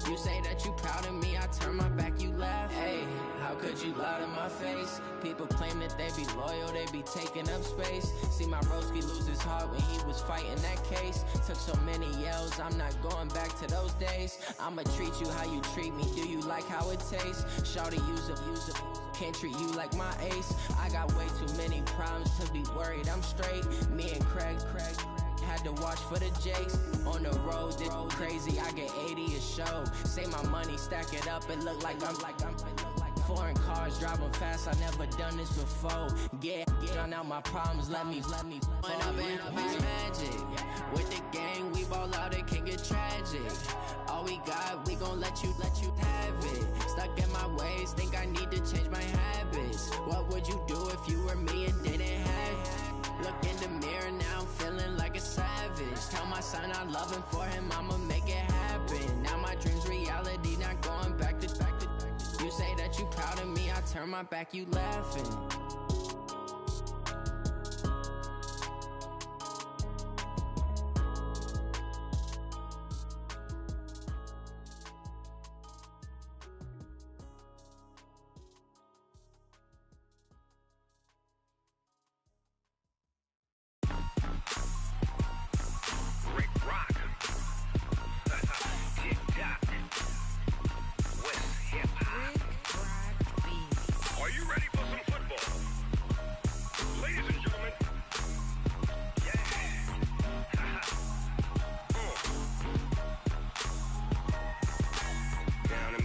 You say that you proud of me, I turn my back, you laugh. Hey, how could you lie to my face? People claim that they be loyal, they be taking up space. See my broski lose his heart when he was fighting that case. Took so many yells, I'm not going back to those days. I'ma treat you how you treat me, do you like how it tastes? Shawty, use it. Can't treat you like my ace. I got way too many problems to be worried, I'm straight. Me and Craig had to watch for the Jakes. On the road, this crazy, I get 80 a show. Say my money, stack it up, it look like I'm foreign cars, driving fast, I never done this before. Get on out my problems, let me When up is magic. With the gang, we ball out, it can get tragic. All we got, we gon' let you have it. Stuck in my ways, think I need to change my habits. What would you do if you were me and didn't have it? Look in the mirror, now I'm feeling like a savage. Tell my son I love him, for him I'ma make it happen. Now my dream's reality, not going back to. You say that you proud of me, I turn my back, you laughing.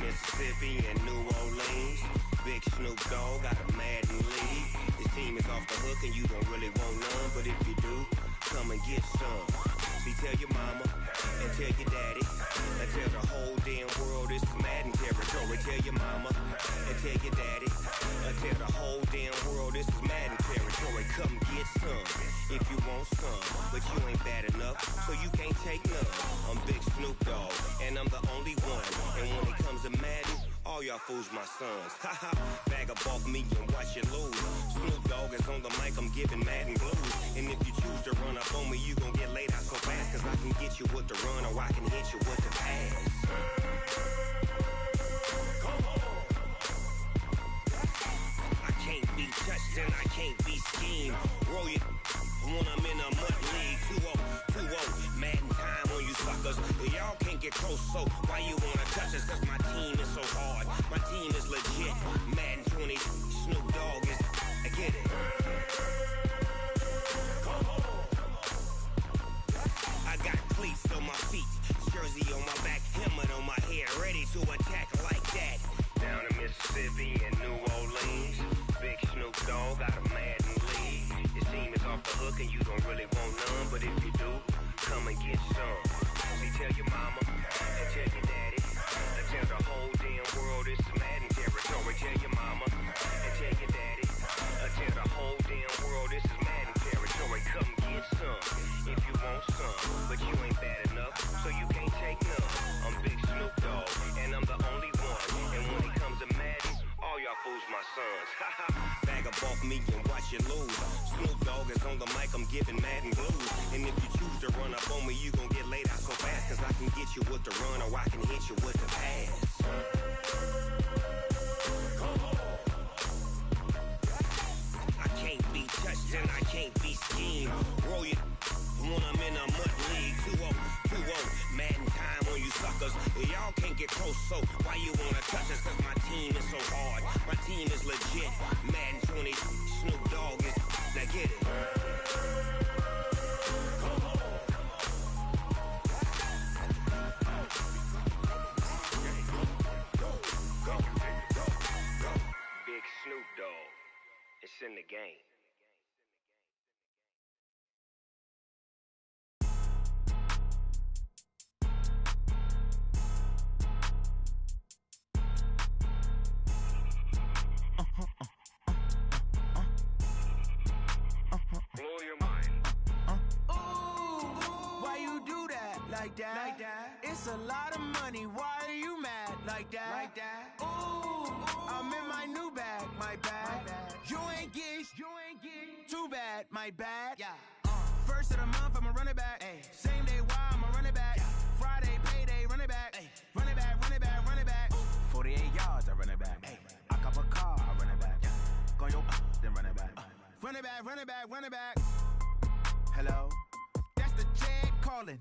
Mississippi and New Orleans. Big Snoop Dogg got a Madden league. His team is off the hook and you don't really want none, but if you do, come and get some. See, tell your mama and tell your daddy and tell the whole damn world this is Madden territory. Tell your mama and tell your daddy and tell the whole damn world this is Madden territory. Come get some if you want some, but you ain't bad enough, so you can't take none. I'm Big Snoop Dogg, and I'm the only one. And when it comes to Madden, all y'all fools my sons. Haha, bag up off me and watch you lose. Snoop Dogg is on the mic, I'm giving Madden blues. And if you choose to run up on me, you gon' get laid out so fast, cause I can get you with the run or I can hit you with the pass. Come on. I can't be touched and I can't be schemed. Roll it when I'm in a mud league. 2-0, Madden time on you suckers. Y'all can't get close, so why you wanna touch us? Cause my team is so hard, my team is legit. Madden 20, Snoop Dogg is, I get it. Come on. I got cleats on my feet, jersey on my back, helmet on my head, ready to attack like that. Down in Mississippi and New Orleans, Big Snoop Dogg got a Madden league. Your team is off the hook and you don't really want none, but if you do, come and get some. See, tell your mama and tell your daddy and tell the whole damn world this is Madden territory. Tell your mama and tell your daddy and tell the whole damn world this is Madden territory. Come get some if you want some, but you ain't bad enough, so you can't take none. I'm Big Snoop Dogg, and I'm the only one. And when it comes to Madden, all y'all fools my sons. Bag up off me and watch you lose. Snoop Dogg is on the mic, I'm giving Madden blues. And if you choose to run up on me, you gon' get laid out so fast, cause I can get you with the run or I can hit you with the pass. Come on. I can't be touched and I can't be schemed. Roll it when I'm in a mud league. 2-0, Madden time on you suckers. Y'all can't get close, so why you wanna touch us? Cause my team is so hard, my team is legit. Madden 20, Snoop Dogg is, now get it. Come on. Go. Big Snoop Dogg, it's in the game. Blow your mind. Ooh, why you do that? Like that? It's a lot of money. Why are you mad? Like that? Ooh, I'm in my new bag. My bad. You ain't get too bad. My bad. Yeah. First of the month, I'ma run it back. Ay. Same day, why I'ma run it back. Friday, payday, run it back. Ay. Run it back, run it back, run it back. 48 yards, I run it back. Ay. I cop a car, I run it back. Go your then run it back. Run it back, run it back, run it back. Hello? That's the check calling.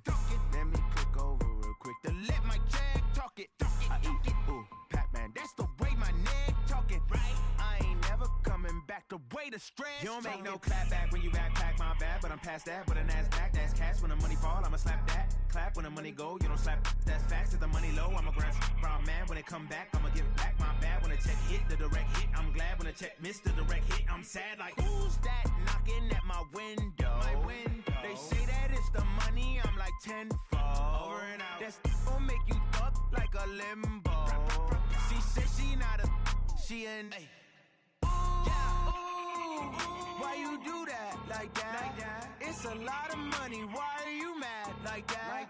Let me click over real quick to let my check talk it. I eat, ooh, Pac-Man, that's the way my neck talking. Right? I ain't never coming back the way the stress. You don't make no clap back when you backpack, my bad, but I'm past that. With a NASDAQ, that's cash. When the money fall, I'ma slap that. Clap when the money go, you don't slap. That's facts. If the money low, I'ma grab brown man. When it come back, I'ma give back my bad. When the check hit, the direct hit, I'm glad. When the check missed the direct hit, I'm sad. Like, who's that knocking at my window? My window. They say that it's the money, I'm like tenfold. Over and out. That's gon' make you up like a limbo. She said she not a, she an. Ay. Why you do that? Like that? It's a lot of money. Why are you mad? Like that?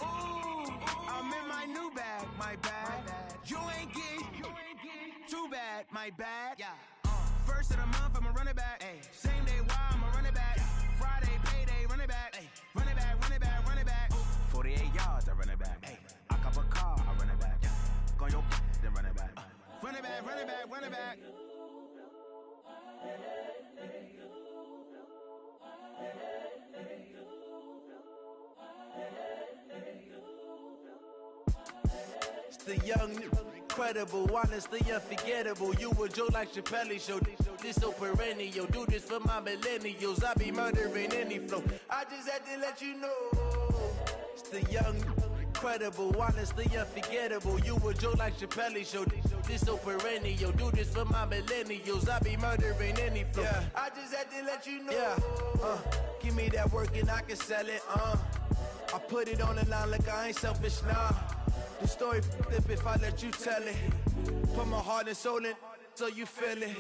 Ooh, I'm in my new bag. My bad. You ain't get too bad. My bad. Yeah. First of the month, I'ma run it back. Ay. Same day, why I'ma run it back. Friday, payday, run it back. Ay. Run it back, run it back, run it back. 48 yards, I run it back. Ay. I cop a car, I run it back. Go your then run it back. Run it back, run it back, run it back. It's the young, incredible, honestly unforgettable. You a Joe like Chappelle show. This so perennial. Do this for my millennials. I be murdering any flow. I just had to let you know. It's the young, incredible, honestly unforgettable. You a Joe like Chappelle show. This so perennial. Do this for my millennials. I be murdering any flow. I just had to let you know. Give me that work and I can sell it. I put it on the line like I ain't selfish, nah. The story flip if I let you tell it. Put my heart and soul in so you feel it.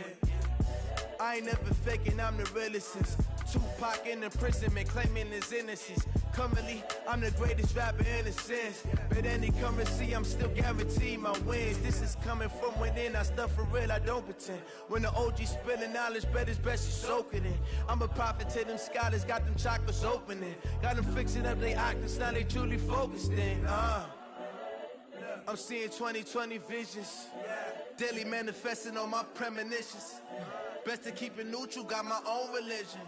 I ain't never faking, I'm the realest since Tupac in imprisonment, claiming his innocence. Currently, I'm the greatest rapper in a sense. But any currency, I'm still guaranteed my wins. This is coming from within, I stuff for real, I don't pretend. When the OG spilling knowledge, bet it's best you soak it in. I'm a prophet to them scholars, got them chakras opening. Got them fixing up they octaves, now they truly focused in. I'm seeing 2020 visions. Daily manifesting on my premonitions. Best to keep it neutral, got my own religion.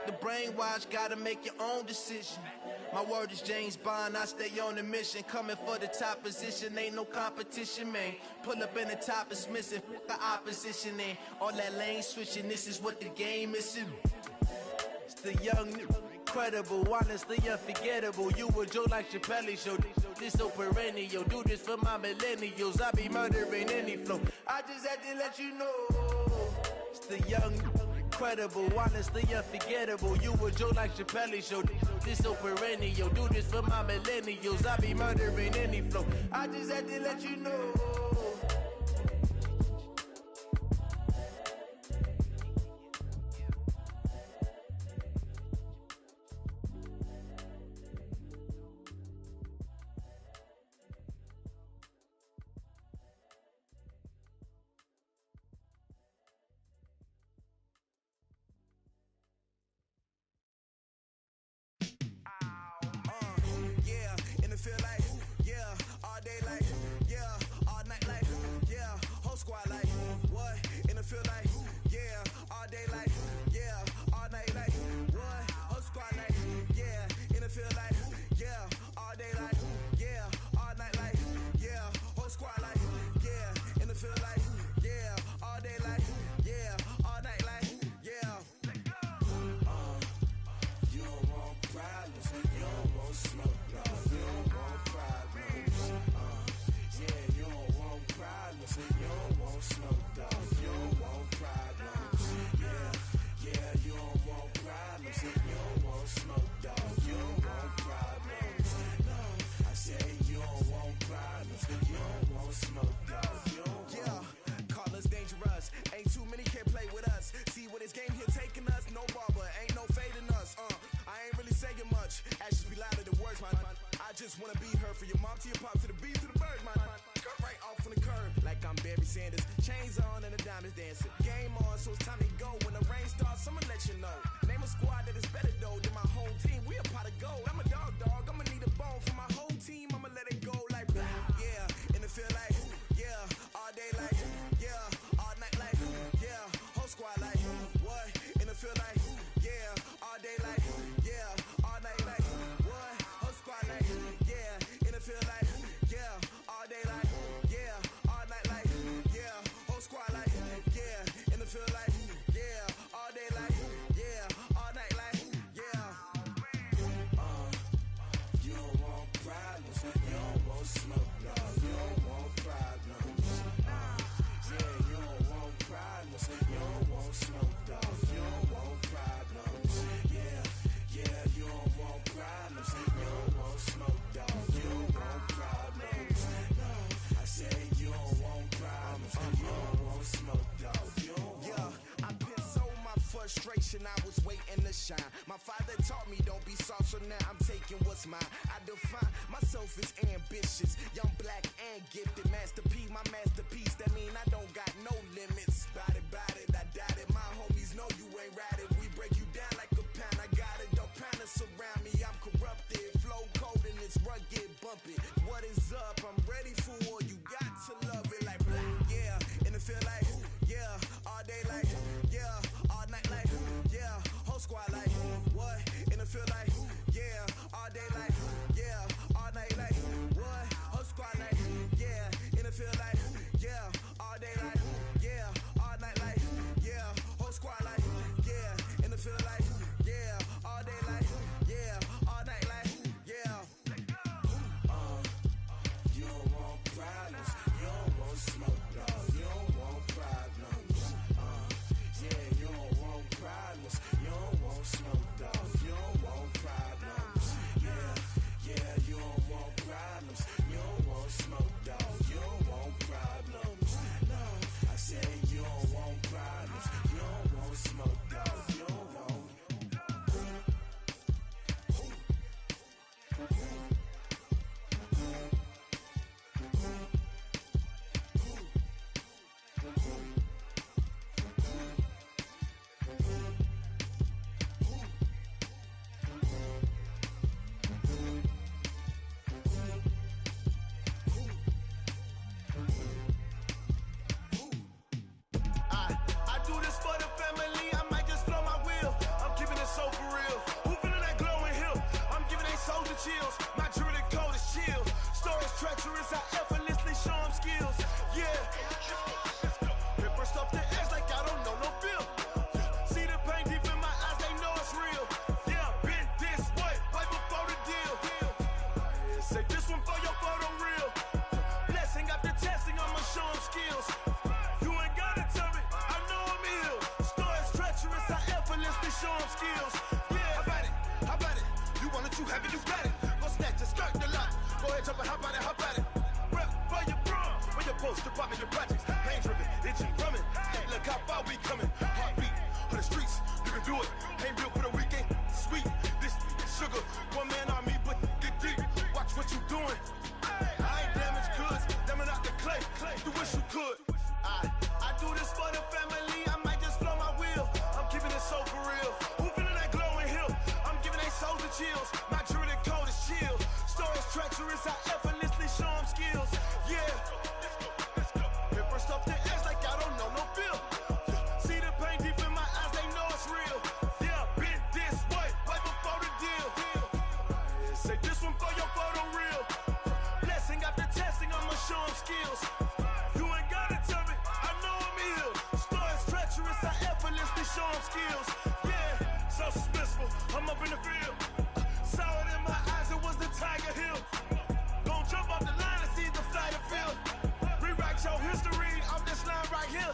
The brainwash, gotta make your own decision. My word is James Bond, I stay on the mission. Coming for the top position, ain't no competition, man. Pull up in the top is missing, the opposition ain't. All that lane switching, this is what the game is. It's the young, incredible, honestly unforgettable. You a Joe like Chappelle show. This so perennial, do this for my millennials. I be murdering any flow. I just had to let you know. It's the young, incredible, honestly unforgettable. You a Joe like Chappelle show. This so perennial, do this for my millennials. I be murdering any flow. I just had to let you know. I was waiting to shine. My father taught me don't be soft, so now I'm taking what's mine. I define myself as ambitious, young, black, and gifted. Master P, my masterpiece. That mean I don't got no limits. Bout it, I doubt it. My homies know you ain't ratted. We break you down like a pound. I got it, don't panic surround me. I'm corrupted, flow cold and it's rugged, bumpy. What is up? I'm ready for war. You got to love it like black, yeah. And it feel like, yeah, all day like, yeah, all night like, yeah, whole squad like, what? And it feel like, yeah, all day like, yeah, all night like, what? Whole squad like, yeah, and it feel like, yeah, all day like, yeah, all night like, chills. My jewelry code is chill. Stories treacherous, I effortlessly show them skills. Yeah. Paper stuff the edge like I don't know no bill. See the pain deep in my eyes, they know it's real. Yeah, been this way, way before the deal. Say this one for your photo real. Blessing after testing, I'ma show them skills. You ain't gotta tell me, I know I'm ill. Stories treacherous, I effortlessly show them skills. Yeah, how about it? You want it, you have it, you got it. Go snatch it, skirt the lot. Go ahead, jump it, how about it? Rep for your prom, for your poster, popping your projects. Pain driven, itching, drumming. Look how far we coming. Heartbeat on the streets, you can do it. Ain't built for the weekend, sweet. This sugar, one man army, but get deep. Watch what you doing. I ain't damaged goods, damn it out the clay. You wish you could. I do this for the family. I might just blow my wheel. I'm keeping it so for real. Who feeling that glowing hill? I'm giving they souls the chills. My jewelry code is chill. Stories treacherous, I effortlessly show them skills. Yeah. Paper stuff the edge like I don't know no bill. See the pain deep in my eyes, they know it's real. Yeah, been this way, way before the deal. Say this one for your photo real. Blessing after testing, I'ma show them skills. You ain't gotta tell me, I know I'm ill. Stories treacherous, I effortlessly show them skills. Yeah, so suspenseful, I'm up in the field. Saw it in my eyes, it was the Tiger Hill. Gon' jump off the line and see the flyer field. Rewrite your history off this line right here.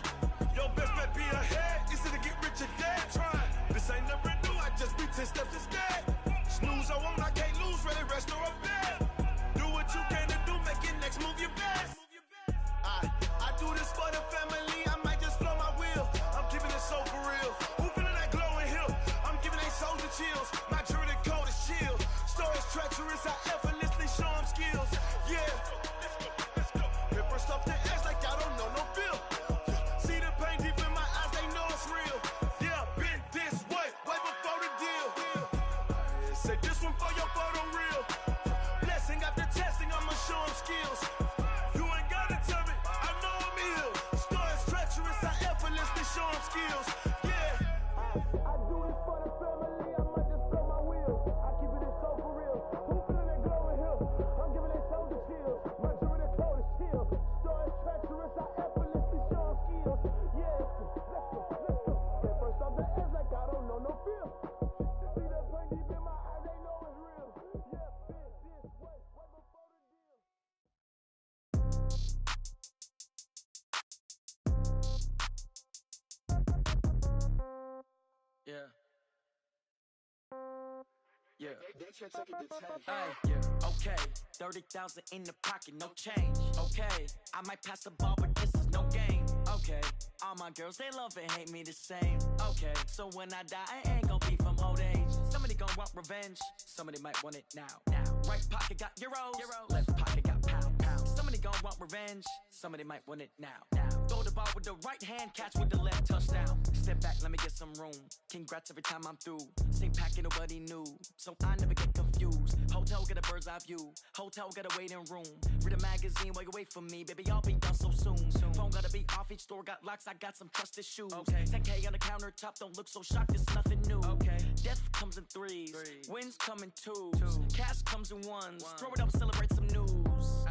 Your best bet be ahead, easy to get rich or dead. Trying, this ain't never new, I just be 10 steps instead. Snooze, I won't, I can't lose, ready, rest or a bed. Do what you can to do, make it next move your best. I do this for the family, I might just blow my wheel. I'm keeping it so for real. Who feeling that glowing hill? I'm giving they souls the chills. My jewelry code is chill. Stories treacherous, I effortlessly show them skills. Yeah. Paper stuff the edge like I don't know no bill. See the pain deep in my eyes, they know it's real. Yeah, been this way, way before the deal. Say this one for your photo real. Blessing after testing, I'ma show them skills. You ain't gotta tell me, I know I'm ill. Stories treacherous, I effortlessly show them skills. Yeah. I do this for the family, I might just blow my wheel. I keep it so for real. Who feeling that glowing hill? I'm giving they souls the chills. My jewelry code is chill. Stories treacherous, I effortlessly show them skills. Yeah. Let's go. Get first off the edge like I don't know no feel. See that pain deep in my eyes, they know it's real. Yeah, been this way, way before the deal. Yeah. Yeah. Ay, yeah. Okay. 30,000 in the pocket, no change. Okay. I might pass the ball, but this is no game. Okay. All my girls, they love and hate me the same. Okay. So when I die, I ain't gon' be from old age. Somebody gon' want revenge. Somebody might want it now. Right pocket got euros. Left pocket got pound. Somebody gon' want revenge. Somebody might want it now. Throw the ball with the right hand, catch with the left, touchdown. Step back, let me get some room. Congrats every time I'm through. Same packet, nobody knew. So I never get confused. Hotel get a bird's eye view. Hotel get a waiting room. Read a magazine while you wait for me. Baby, I'll be done so soon. Phone gotta be off, each store got locks. I got some trusted shoes. 10K on the countertop, don't look so shocked, it's nothing new. Death comes in threes. Wins come in twos. Cash comes in ones. Throw it up, celebrate some news.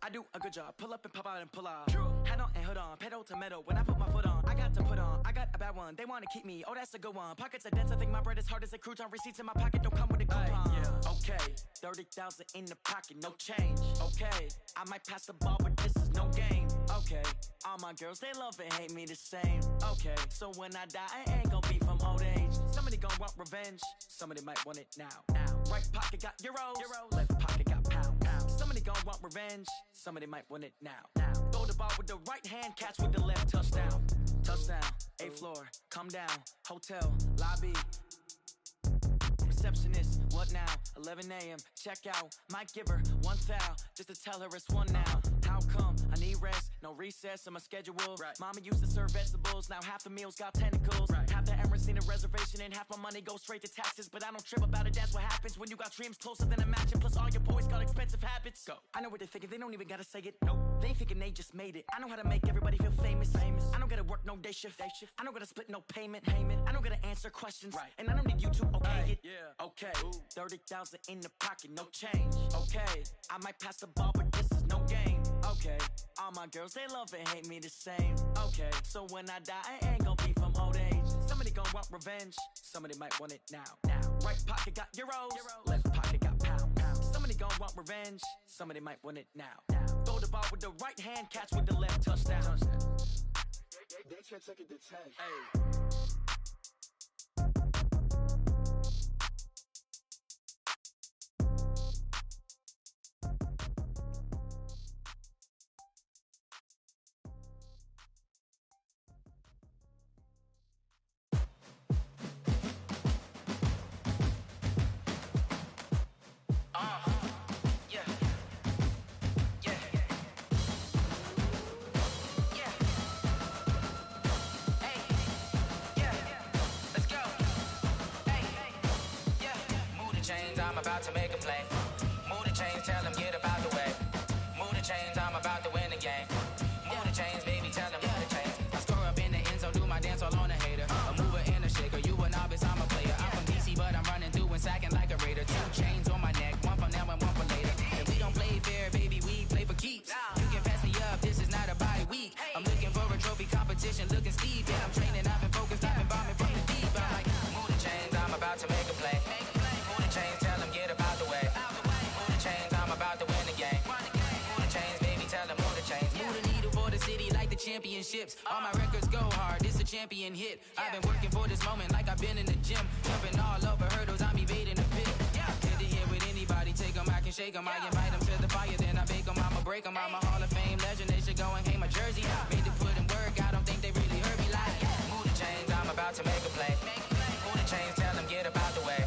I do a good job. Pull up and pop out and pull out. Hat on and hood on. Pedal to metal. When I put my foot on, I got to put on. I got a bad one. They want to keep me. Oh, that's a good one. Pockets are dense. I think my bread is hard as a crouton. Receipts in my pocket don't come with a coupon. Okay. 30,000 in the pocket. No change. Okay. I might pass the ball, but this is no game. Okay. All my girls, they love and hate me the same. Okay. So when I die, I ain't gonna be from old age. Somebody gon' want revenge. Somebody might want it now. Right pocket got euros. Left pocket got pound. Somebody gon' want revenge. Somebody might want it now. Throw the ball with the right hand, catch with the left, touchdown. Touchdown, 8th floor, come down, hotel, lobby. Receptionist, what now? 11 a.m., check out. Might give her one foul, just to tell her it's one now. How come? I need rest, no recess in my schedule. Mama used to serve vegetables, now half the meals got tentacles. Half the Emirates Seen a reservation and half my money goes straight to taxes. But I don't trip about it, that's what happens when you got dreams closer than a match. Plus all your boys got expensive habits. Go. I know what they're thinking, they don't even gotta say it. No, they ain't thinking they just made it. I know how to make everybody feel famous. I don't gotta work no day shift. I don't gotta split no payment. I don't gotta answer questions. Right. And I don't need you to okay it. Yeah. Okay. 30,000 in the pocket, no change. Okay. I might pass the ball, but this is no game. Okay. All my girls, they love and hate me the same. Okay. So when I die, I ain't gonna be from old age. Somebody gonna want revenge. Somebody might want it now. Right pocket got euros. Left pocket got pounds. Somebody gonna want revenge. Somebody might want it now. Throw the ball with the right hand, catch with the left, touchdown. They can't take it to 10. Hey. I'm about to make a play. Move the chains, tell them get up out the way. Move the chains, I'm about to win the game. Move the chains, baby, tell them move the chains. I score up in the end zone, do my dance all on a hater. A mover and a shaker, you a novice, I'm a player. I'm from DC, but I'm running through and sacking like a raider. 2 chains on my neck, one for now and one for later. And we don't play fair, baby, we play for keeps. You can pass me up, this is not a bye week. I'm looking for a trophy competition, looking steep. And I'm training, I've been focused, I've been bombing from the deep. I'm like, move the chains, I'm about to make a play. Move the chains, tell them get up out the way. Move the chains, I'm about to win the game. Move the chains, baby, tell them move the chains. Move the needle for the city like the championships. All my records go hard, this a champion hit. I've been working for this moment like I've been in the gym. Jumping all over hurdles, I'm evading the pit. Hit the hit with anybody, take them, I can shake them. I invite them to the fire, then I bake them, I'ma break them. I'm a Hall of Fame legend, they should go and hang my jersey. Made to put in work, I don't think they really heard me like. Move the chains, I'm about to make a play. Move the chains, tell them get up out the way.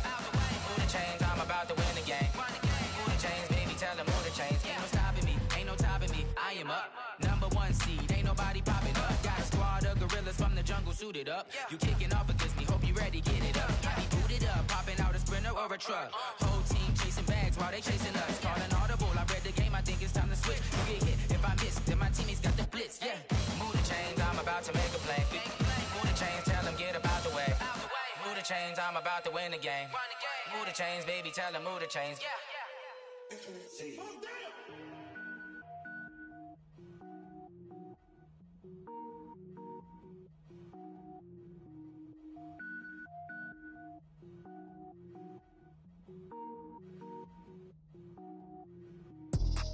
Move the chains, I'm about to win the game. Move the chains, baby, tell them move the chains. Ain't no stopping me, ain't no topping me, I am up. Number 1 seed, ain't nobody popping up. Got a squad of gorillas from the jungle suited up. You kicking off against me, hope you ready, get it up. I be booted up, popping out a sprinter or a truck. Whole team chasing bags while they chasing us. Calling audible, I read the game, I think it's time to switch. You get hit, if I miss, then my teammates got the blitz, yeah. Move the chains, I'm about to make a play. Move the chains, tell them get up out the way. Move the chains, I'm about to win the game. Move the chains, baby, tell them move the chains.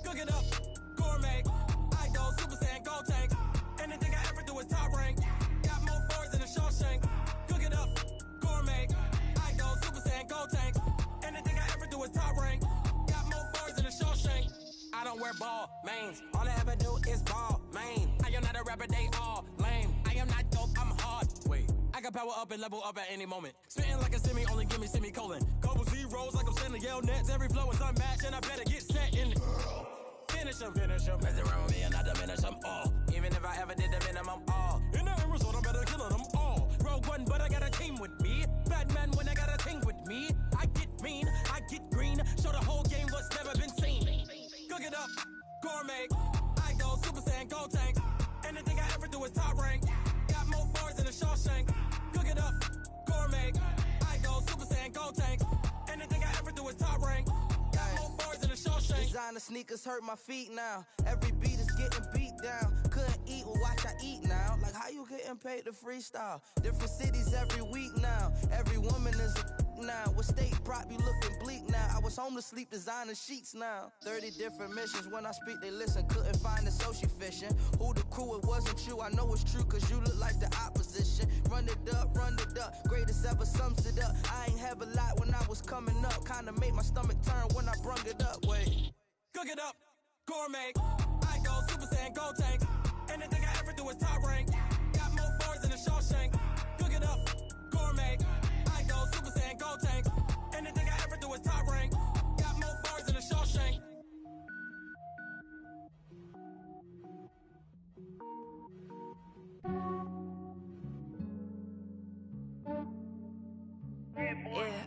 Cook it up, gourmet. I go Super Saiyan, go tank. Anything I ever do is top rank. Got more boards than a Shawshank. Cook it up, gourmet. I go Super Saiyan, go tank. Anything I ever do is top rank. Got more boards than a Shawshank. I don't wear ball mains. All I ever do is ball main. I am not a rapper, they all lame. I am not dope, I'm hard. Wait, I can power up and level up at any moment. Spitting like a semi, only give me semicolon. Couple zeros like I'm sending yell nets. Every flow is unmatched and I better get set in it. Finish them. Mess around with me and I diminish them all. Even if I ever did the minimum all. In the end result, I'm better killing them all. Rogue One, but I got a team with me. Batman when I got a team with me. I get mean, I get green. Show the whole game what's never been seen. Cook it up, gourmet. I go Super Saiyan, go tank. Anything I ever do is top rank. Got more bars than a Shawshank. Cook it up, gourmet. I go Super Saiyan, go tank. Anything I ever do is top rank. Got more bars than a Shawshank. Designer sneakers hurt my feet now. Every beat is getting beat down. Couldn't eat, well watch I eat now. Like how you getting paid to freestyle? Different cities every week now. Every woman is a now. What state prop you looking bleak now? I was home to sleep designing sheets now. 30 different missions. When I speak they listen. Couldn't find the social fishing. Who the crew? It wasn't you. I know it's true cause you look like the opposition. Run it up. Greatest ever sums it up. I ain't have a lot when I was coming up. Kinda made my stomach turn when I brung it up. Wait. Cook it up, gourmet. I go Super Saiyan, go tank. Anything I ever do is top rank. Got more bars than a Shawshank. Cook it up, gourmet. I go Super Saiyan, go tank. Anything I ever do is top rank. Got more bars than a Shawshank.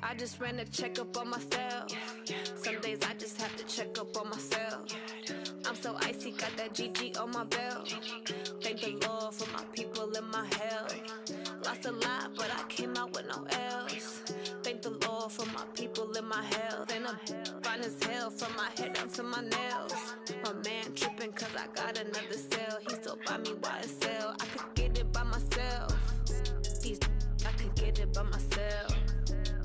I just ran a checkup on myself. Some days I just have to check up on myself. I'm so icy, got that GG on my belt. Thank the Lord for my people and my health. Lost a lot, but I came out with no L's. Thank the Lord for my people and my health. And I'm fine as hell from my head down to my nails. My man tripping cause I got another cell. He still buy me YSL. I could get it by myself. These I could get it by myself.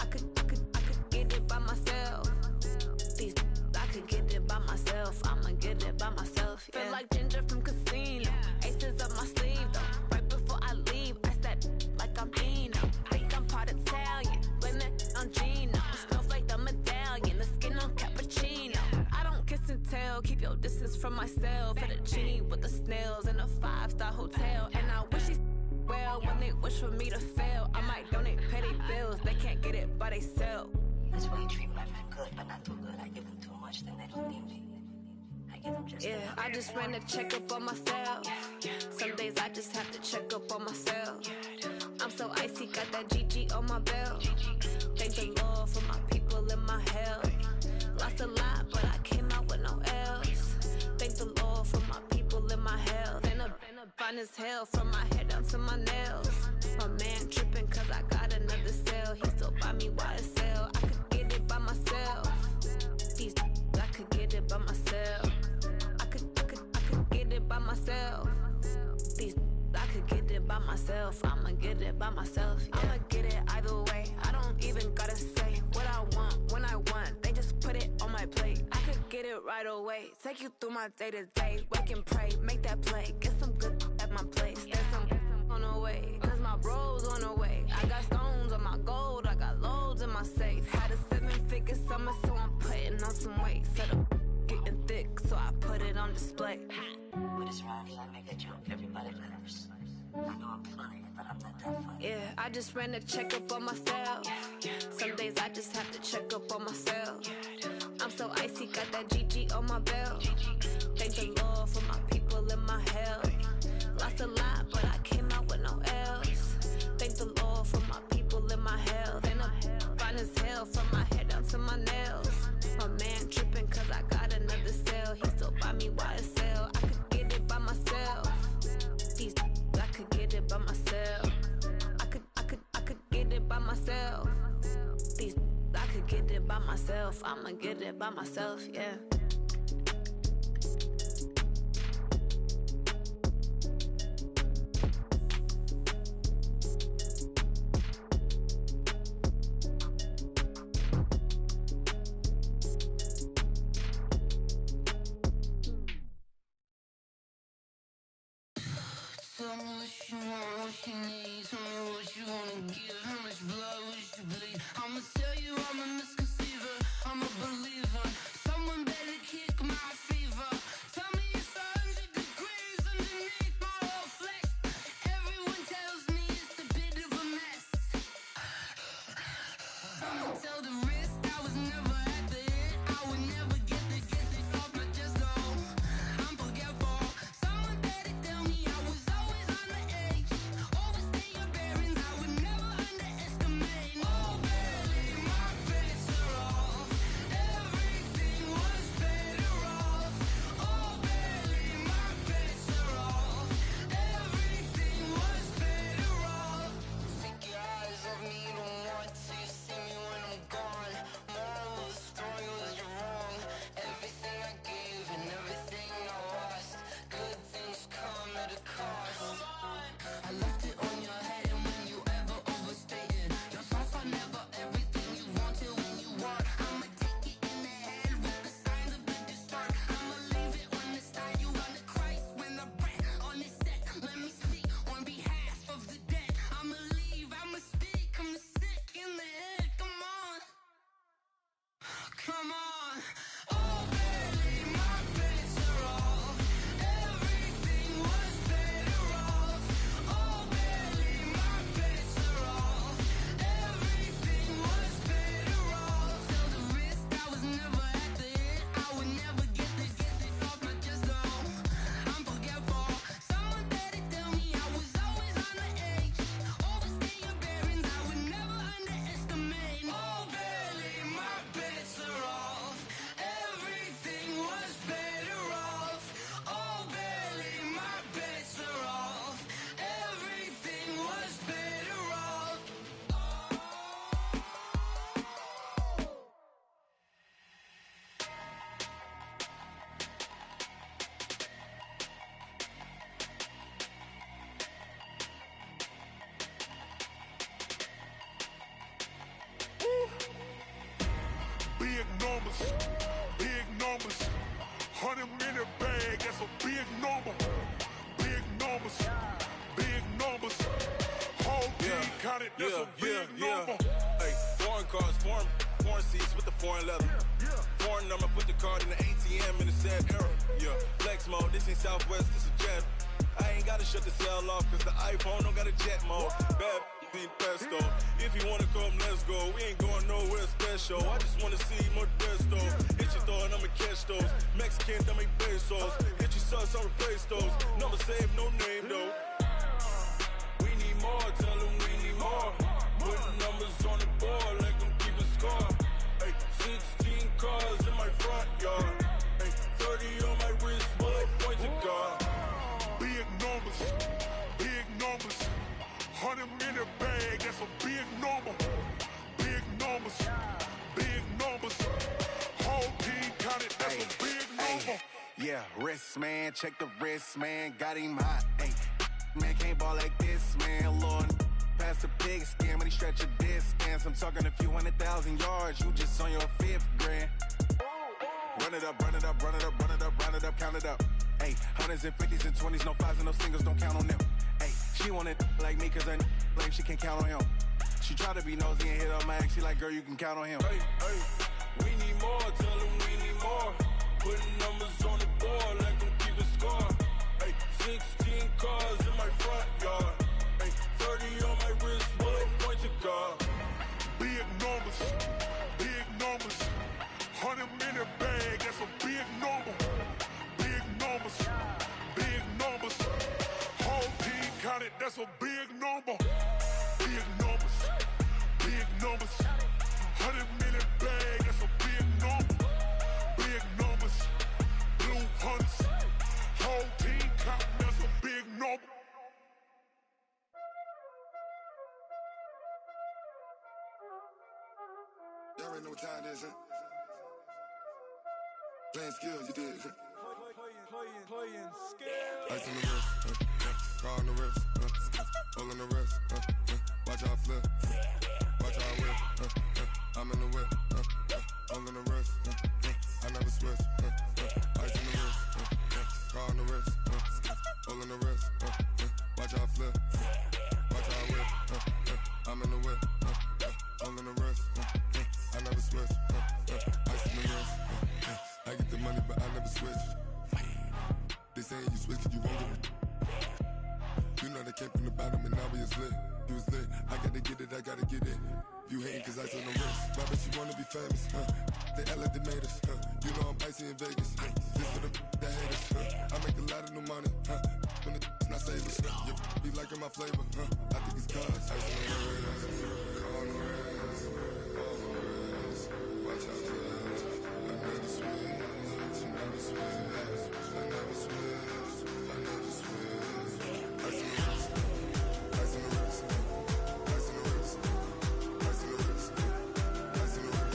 I could get it by myself. These I could get it by myself. I'ma get it by myself. Yeah. Feel like Ginger from Casino. Aces up my sleeve though. Right before I leave, I said like I'm Dino. Think I'm part Italian. Blame it on Gino. Snowflake the medallion. The skin on cappuccino. I don't kiss and tell. Keep your distance from myself. Fettuccine with the snails in a 5-star hotel. And I wish he's well when they wish for me to fail. I might donate petty bills. They can't get it by themselves. That's why you treat my friend good, but not too good. I give them too much, then they don't need me. I give them just enough. I just ran a checkup on myself. Some days I just have to check up on myself. I'm so icy, got that GG on my belt. Thank the Lord for my people and my health. Lost a lot, but I came out with no L's. Thank the Lord for my people and my health. And I'm fine as hell from my head down to my nails. My man tripping cause I got another cell. He still buy me YSL. I could get it by myself. These I could get it by myself. I could get it by myself. These I could get it by myself. I'ma get it by myself. Yeah. I'ma get it either way. I don't even gotta say what I want when I want. They just put it on my plate. I could get it right away. Take you through my day to day. Wake and pray, make that play. Get some good at my place. There's some on the way. Cause my bros on the way. I got stones on my gold. I got loads in my safe. Had a 7-figure summer, so I'm putting on some weight. Set up getting thick, so I put it on display. But it's right, I make a joke, everybody laughs. I know I'm funny, but I'm not that funny. Yeah, I just ran a checkup on myself. Some days I just have to check up on myself. I'm so icy, got that GG on my belt. Thank the Lord for my people and my health. Lost a lot, but I came out with no L's. Thank the Lord for my people and my health. And I'm fine as hell from my head down to my nails. My man tripping cause I got another cell. He still buy me YSL. I could get it by myself. These I could get it by myself. I could get it by myself. These I could get it by myself. I'ma get it by myself, yeah. Tell me what you want, what you need. Tell me what you wanna give. How much blood would you bleed? I'ma tell you I'm a misconceiver. I'm a believer. Someone better kick my fever. Tell me it's 100 degrees underneath my whole flesh. Everyone tells me it's a bit of a mess. Someone tell the risk I was never at the hit. I would never get it off my chest though. I'm forgetful. Someone better tell me I was always on the edge. Overstay your bearings, I would never underestimate. big numbers, big numbers. 100 in the bag, that's a big number. Big numbers, big numbers. Whole team counted, that's a big number. Hey, foreign cars, foreign seats with the foreign leather. Foreign number, put the card in the ATM in the sad era. Yeah, flex mode, this ain't Southwest, this is jet. I ain't gotta shut the cell off, cause the iPhone don't got a jet mode. Bad being pesto. If you wanna come, let's go. We ain't going nowhere special. I just wanna see more Modesto. Hit your thought, I'ma catch those. Mexican, dummy pesos. Hit your sauce, I'll replace those. Number save, no name though. We need more, tell them we need more. Putting numbers on the board, like them keep a score. Hey, 16 cars in my front yard. Hey, 30 on my wrist, bullet point to God. Big numbers, big numbers. 100 in the bag, that's a big number. Big numbers, big numbers. Whole team counted, that's a big number. Yeah, wrist man, check the wrist man, got him hot. Ay, man can't ball like this, man. Lord, past the big skin, but he stretch a distance. I'm talking a few 100,000 yards, you just on your 5th grand. Run it up, run it up, run it up, run it up, run it up, count it up. Ay, 100s and 50s and 20s, no 5s and no singles, don't count on them. Ay, she want it like me, cause her like she can't count on him. She try to be nosy and hit up my ex, she like, girl, you can count on him. Hey, hey, we need more, tell them we need more. Putting numbers on the board, like them keep a score. Hey, 16 cars in my front yard. Hey, 30 on my wrist, bullet point to God. Big numbers, big numbers. 100 in the bag, that's a big number. Big numbers, big numbers. Whole team counted, that's a big number. Big numbers, big numbers. 100 in the bag, that's a big number. Big numbers, blue hunts. Whole team counting, that's a big number. Y'all already know what time it is, huh? Playing skills, you did, huh? Playing skills. Ice on the wrist, car on the wrist, hole in the wrist, watch how I flip, watch how I whip, I'm in the whip, hole in the wrist, I never switch, ice on the wrist, car on the wrist, hole in the wrist, watch how I flip, watch how I whip, I'm in the whip, hole in the wrist, I never switch, ice on the wrist, I get the money but I never switch. They saying you switch, you won't get it. You know they came from the bottom and now we is lit. You was lit, I gotta get it, I gotta get it. You hating cause ice on the wrist. Why bet you wanna be famous, huh? They act like they made us, huh? You know I'm icy in Vegas, This for the that hate us, huh? I make a lot of new money, huh? When it's not savers, you be liking my flavor, huh? I think it's cause ice on the wrist, on the wrist, on the wrist. Watch out, cuz I never switch, I never switch. I never switch, I never switch. Ice in the wrist, ice in the wrist, ice in the wrist, ice in the wrist, ice in the wrist,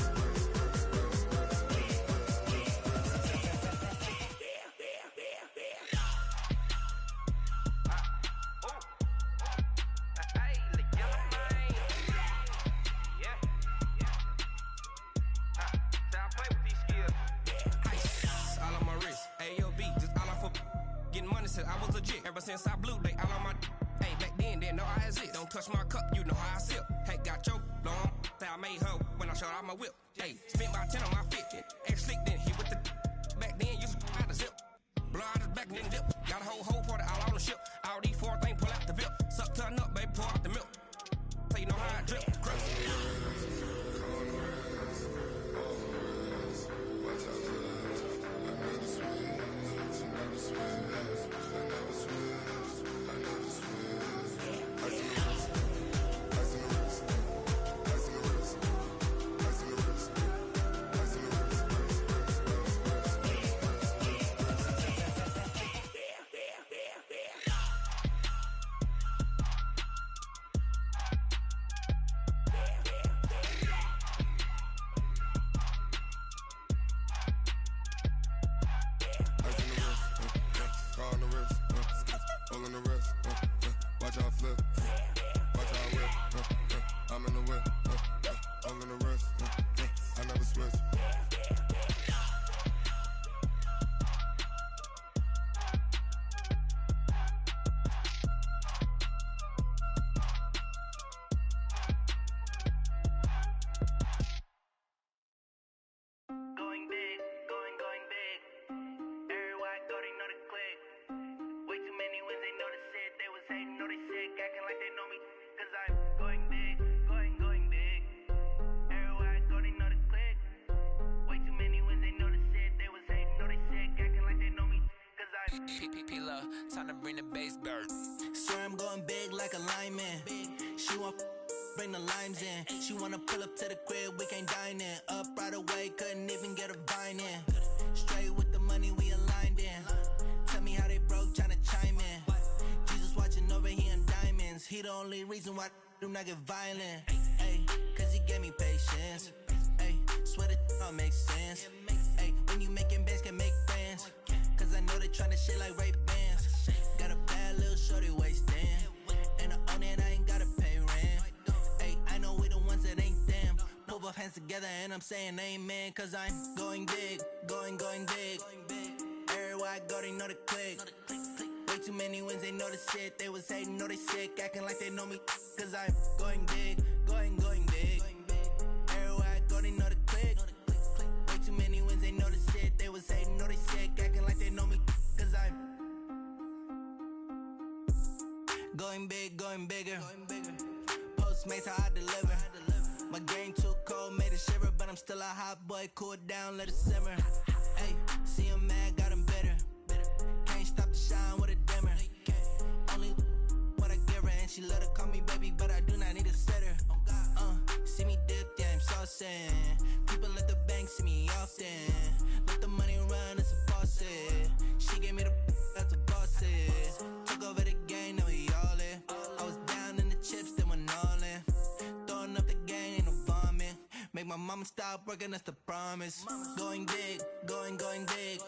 I was legit ever since I blew they all on my hey back then didn't know I exist. Don't touch my cup, you know how I sip. Hey, got your long I made her when I showed out my whip. Hey, spent about 10 on my fit. Ex slick then hit with the back then used to out the zip. Blow out his back and then dip. Got a whole party all on the ship. All these 4 things pull out the VIP. Suck turn up, baby, pour out the milk. So you know how I drip. Crush. I'm in the whip, all in the wrist, I never switch. P-P-P-Love, time to bring the bass bird. Swear I'm going big like a lineman. She want bring the limes in. She wanna pull up to the crib, we can't dine in. Up right away, couldn't even get a vine in. Straight with the money we aligned in. Tell me how they broke, tryna chime in. Jesus watching over here in diamonds. He the only reason why I do not get violent. Ay, cause he gave me patience. Ay, swear that all makes sense. Ay, when you making bands can make friends. Cause I know they tryna shit like Ray-Bans. Got a bad little shorty wasting. And I own it, I ain't gotta pay rent. Ay, I know we the ones that ain't them. Pull both hands together and I'm saying amen. Cause I'm going big, going big. Everywhere I go, they know the click. Way too many wins, they know the shit. They was hating, know they sick, acting like they know me. Cause I'm going big, going big. Everywhere I go, they know the click. Way too many wins, they know the shit. They was hating, know they sick, acting like they know me. Cause I'm going big, going bigger. Postmates, how I deliver. My game too cold, made it shiver. But I'm still a hot boy, cool it down, let it simmer. Hey, see him mad, got him bitter. Can't stop the shine with a dimmer. Only what I give her, and she love to call me baby, but I do not need a sitter. See me dip, yeah, I'm saucing. People at the bank see me often. Let the money run, it's a faucet. She gave me the that's a boss is. Took over the game, now we all in. I was down in the chips, then went all in. Throwing up the game, ain't no vomit. Make my mama stop working, that's the promise. Going big, going big.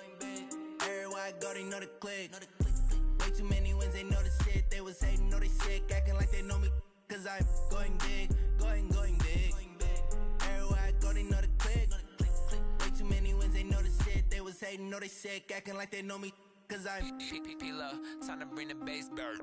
Everywhere I go, they know the click. Way too many wins, they know the shit. They was hating, know they sick, acting like they know me. Cause I'm going big, going big. Everywhere I go, they know the click. Way too many wins, they know the shit. They was hating, know they sick, acting like they know me. Cause I'm P-P-P-Love, time to bring the bass bird.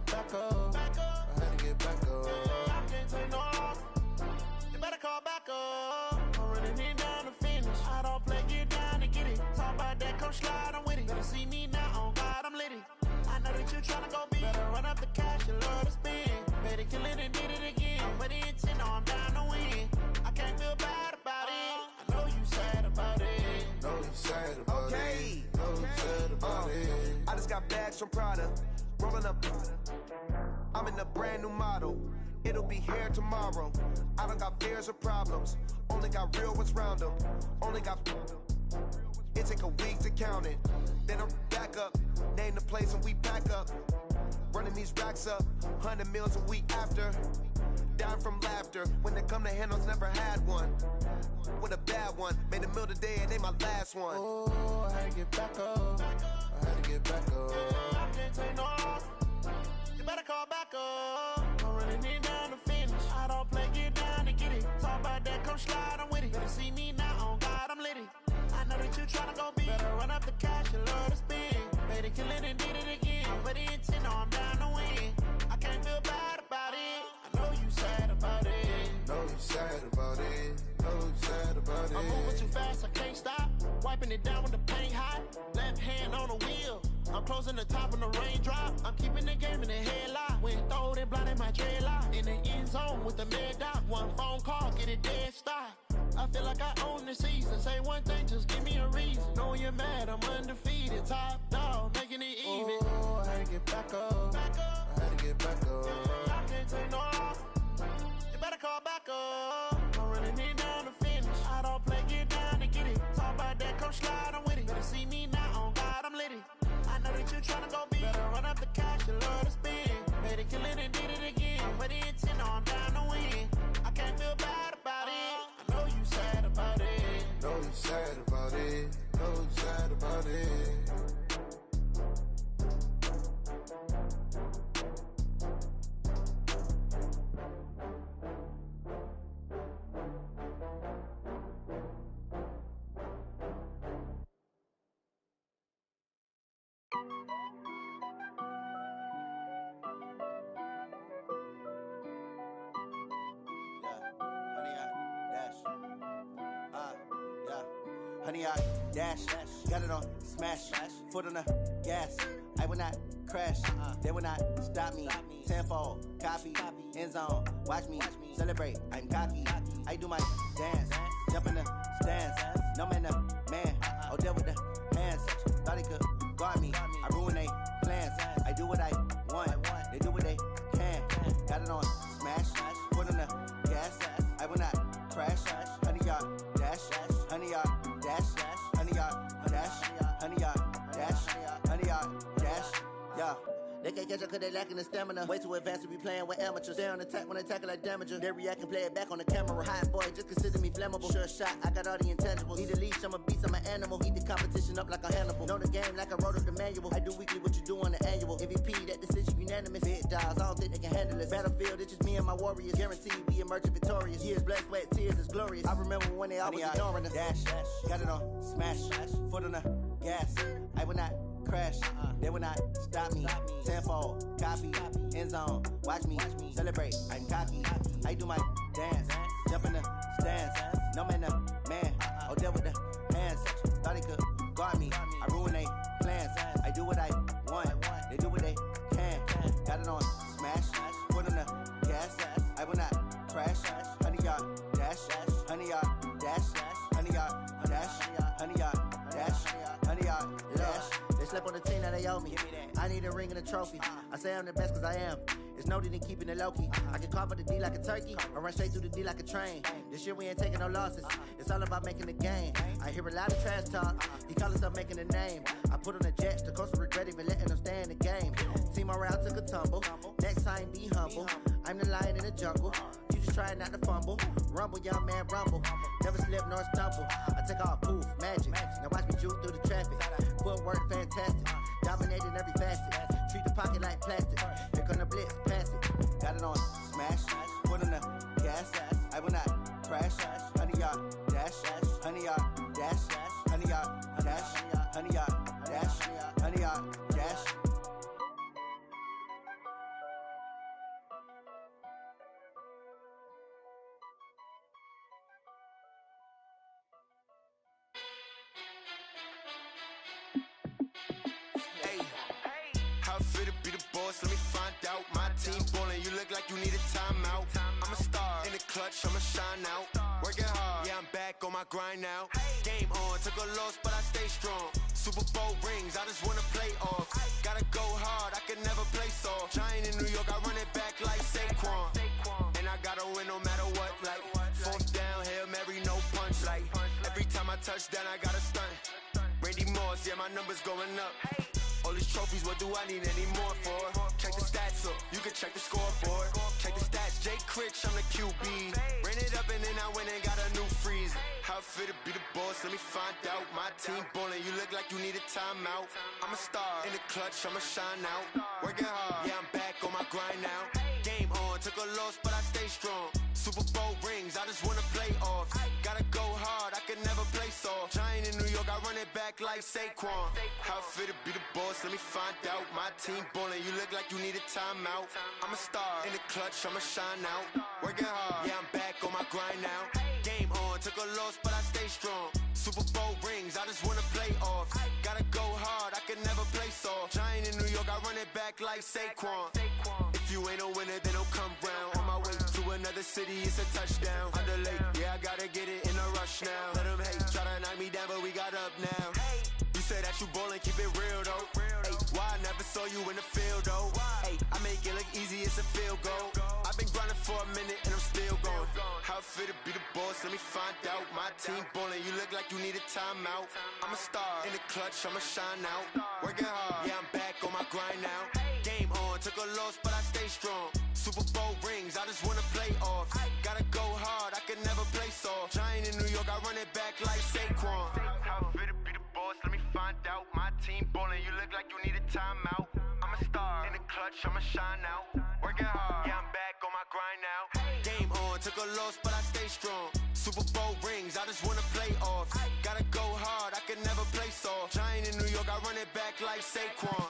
Back up. I had to get back up. I can't take no loss. You better call back up. I'm running it down to finish. I don't play, get down to get it. Talk about that, come slide, I'm with it. Better see me now, on God, I'm litty. I know that you tryna go big. Better run up the cash, you love to spend. Better kill it and did it again. I'm with the intent, no, I'm down to win. I can't feel bad about it. I know you sad about it. Know you sad about it. Know you sad about it. I just got bags from Prada. Rolling up, I'm in a brand new model. It'll be here tomorrow. I don't got fears or problems. Only got real ones round them. Only got. It take a week to count it. Then I'm back up. Name the place and we pack up. Running these racks up. 100 meals a week after. Down from laughter. When they come to handles, never had one. With a bad one. Made a meal today and ain't my last one. Oh, I had to get back up. I had to get back up. I can't take no loss. You better call back up. I'm running it down to finish. I don't play, get down to get it. Talk about that, come slide, I'm with it. Better see me now, on God, I'm litty. I know that you tryna go big. Better run up the cash, you love to spend. Better kill it and did it again. But the intent, no, I'm down to win. I can't feel bad about it. I know you sad about it. Know you sad about it. Know you sad about it. I'm moving too fast, I can't stop. Wiping it down with the paint hot. Left hand on the wheel. I'm closing the top when the raindrop. I'm keeping the game in the headlock. When throwed and blinded my dreadlock. In the end zone with the mad dot. One phone call, get it dead stop. I feel like I own the season. Say one thing, just give me a reason. Knowing you're mad, I'm undefeated. Top dog, making it even. Oh, I had to get back up. I had to get back up. I can't take no loss. You better call back up. I'm running it down to finish. I don't play, get down to get it. Talk about that, come slide, I'm with it. Better see me now, on God, I'm litty. I know that you tryna go big. Better run up the cash, you love to spend. Better kill it and did it again. But the intent, no, I'm down to win. I can't feel bad about it. I know you sad about it. Know you sad about it. Know you Honey, I dash, got it on smash, foot on the gas. I will not crash, they will not stop me. Tenfold, copy, end zone, watch me celebrate. I'm cocky, I do my dance, jump in the stands. No man, the man, oh, deal with the hands. Thought he could guard me, I ruin they plans. I do what I want, they do what they can. Got it on smash, foot on the gas. I will not crash, honey, y'all dash, honey, y'all dash, honey, y'all dash, honey, y'all dash, honey, y'all dash, yeah. They can't catch up cause they lacking the stamina. Way too advanced to be playing with amateurs. Stay on attack when they tackle like damager. They react and play it back on the camera. Hot boy, just consider me flammable. Sure shot, I got all the intangibles. Need a leash, I'm a beast, I'm an animal. Heat the competition up like a Hannibal. Know the game like I wrote up the manual. I do weekly what you do on the annual. MVP, that decision unanimous. Big dials, I don't think they can handle it. Battlefield, it's just me and my warriors. Guaranteed we emerging victorious. Years, blood, sweat, tears, is glorious. I remember when they always ignoring us. Dash, got it on smash, foot on the gas. I will not crash, they will not stop me. Tenfold, copy, end zone, watch me celebrate. I'm cocky, I do my dance, jump in the stands. No man, the man, oh, deal with the hands. Thought he could guard me, I ruin they plans. I do what I want, they do what they can. Got it on smash, foot on the gas. I will not crash, honey, y'all dash, honey, y'all dash, honey, y'all dash, honey, y'all dash, honey, y'all dash. They slept on the team that they owe me. I need a ring and a trophy. I say I'm the best cause I am. It's no need in keeping it low-key. I can carve for the D like a turkey, or run straight through the D like a train. This year we ain't taking no losses. It's all about making the game. I hear a lot of trash talk. He call himself making a name. I put on the Jets. The coach will regret even letting them stay in the game. Team morale took a tumble. Next time be humble. I'm the lion in the jungle. You just try not to fumble. Rumble, young man, rumble. Never slip nor stumble. I take off, poof, magic. Now watch me juke through the traffic. Footwork fantastic. Dominating every facet. Treat the pocket like plastic. Here come the blitz, pass it. Got it on smash, foot on the gas. I will not crash. Honey, y'all dash, honey, y'all dash, honey, y'all dash, honey, y'all dash, honey, y'all dash. How fit to be the boss? Let me find out. My team ballin', you look like you need a timeout. I'm a star in the clutch, I'ma shine out. Working hard, yeah, I'm back on my grind now. Game on, took a loss, but I stay strong. Super Bowl rings, I just wanna play off. Gotta go hard, I can never play soft. Giant in New York, I run it back like Saquon. And I gotta win no matter what, like fourth down, Hail Mary, no punch. Like every time I touch down, I gotta stunt. Randy Moss, yeah, my numbers going up. All these trophies, what do I need any more for? Check the stats up, you can check the scoreboard. Check the stats, Jay Critch, I'm the QB. Ran it up and then I went and got a new freeze. How fit to be the boss, let me find out. My team ballin', you look like you need a timeout. I'm a star in the clutch, I'ma shine out. Working hard, yeah, I'm back on my grind now. Game on, took a loss, but I stay strong. Super Bowl rings, I just wanna play off. Gotta go hard, I can never play soft. Giant in New York, I run it back like Saquon. How fit to be the boss, let me find out. My team ballin', you look like you need a timeout. I'm a star in the clutch, I'ma shine out. Working hard, yeah, I'm back on my grind now. Game on, took a loss, but I stay strong. Super Bowl rings, I just wanna play off. Gotta go hard, I can never play soft. Giant in New York, I run it back like Saquon. If you ain't a winner, then don't come round. On my way to another city, it's a touchdown. Underlay, yeah, I gotta get it in a rush now. Let them hate, try to knock me down, but we got up now. You say that you ballin', keep it real though. Hey, why I never saw you in the field though? Hey, I make it look easy, it's a field goal. I've been grinding for a minute and I'm still going. How fit to be the boss, let me find out. My team ballin', you look like you need a timeout. I'm a star in the clutch, I'ma shine out. Working hard, yeah, I'm back on my grind now. Game on, took a loss, but I stay strong. Super Bowl rings, I just wanna play off. Gotta go hard, I can never play soft. Giant in New York, I run it back like Saquon. How fit to be the boss, let me find out. My team ballin', you look like you need a timeout. I'm a star in the clutch, I'ma shine out. Working hard, yeah, I'm back on my grind now. Game on, took a loss, but I stay strong. Super Bowl rings, I just wanna play off. Gotta go hard, I can never play soft. Giant in New York, I run it back like Saquon.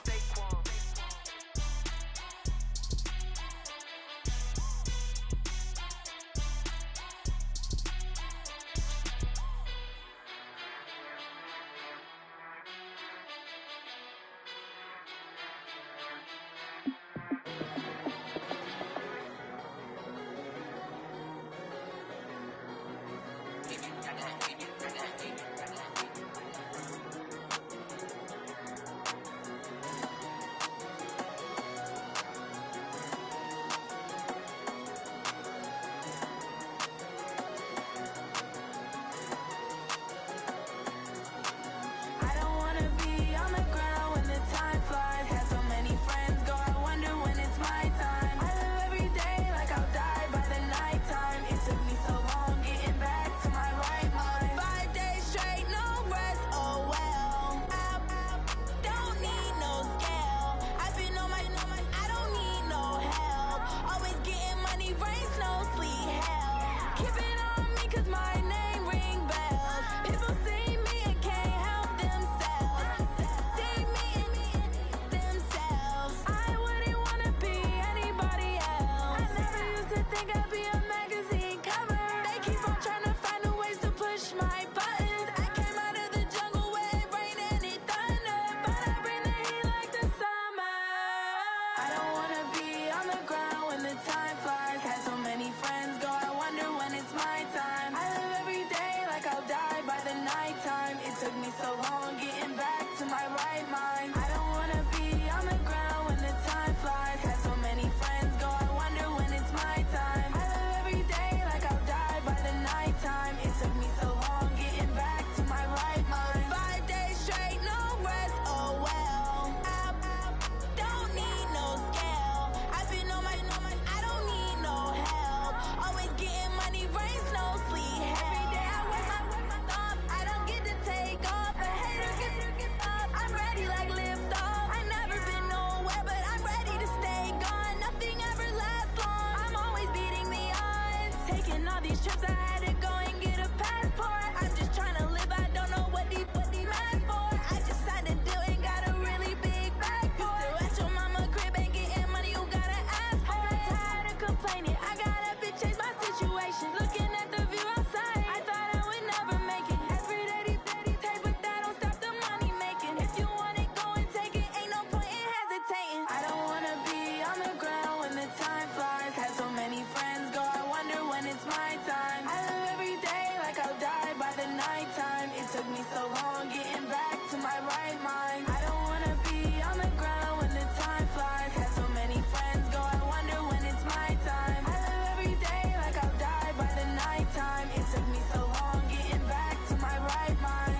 all these trips, I had to go and get a passport. I'm just trying to live, I don't know what they mad for. I just signed a deal and got a really big bag for it. You still at your mama crib and getting money, you gotta ask for it. I got tired of complaining, I gotta change my situation. Looking at the view outside, I thought I would never make it. Every day they take, but that don't stop the money making. If you want it, go and take it, ain't no point in hesitating. I don't wanna be on the ground when the time flies. Had so many friends go, I wonder when it's my time. I live every day like I'll die by the nighttime. It took me so long getting back to my right mind. I don't wanna be on the ground when the time flies. Had so many friends go, I wonder when it's my time. I live every day like I'll die by the nighttime. It took me so long getting back to my right mind.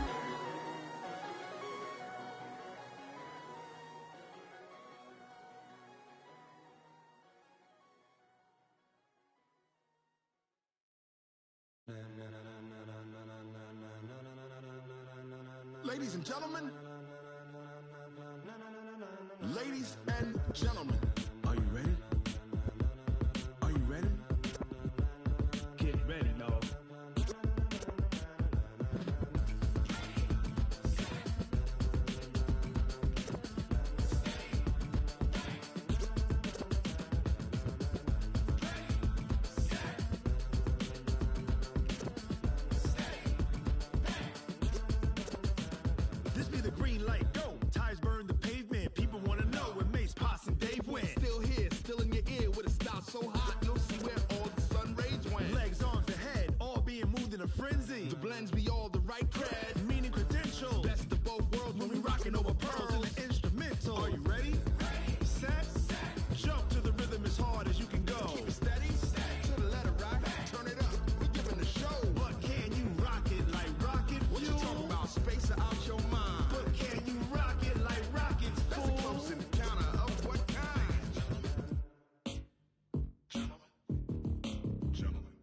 Ladies and gentlemen, ladies and gentlemen, are you ready? Are you ready? Get ready, dog. This be the green light, go. Tires burn the pavement. People wanna know where Mace, Poss, and Dave went. Still here, still in your ear with a style so hot, you'll see where all the sun rays went. Legs, arms, and head, all being moved in a frenzy. The blends be all the right cred, meaning credentials. Best of both worlds when we rockin' over pearls in the instrumental. Are you ready? Set. Jump to the rhythm as hard as you can go. Keep it steady, to the letter right. Turn it up, we giving the show. But can you rock it like rocket fuel? What you talking about? Space or out your mind? But can you rock it like rockets, fool? That's a close encounter of what kind?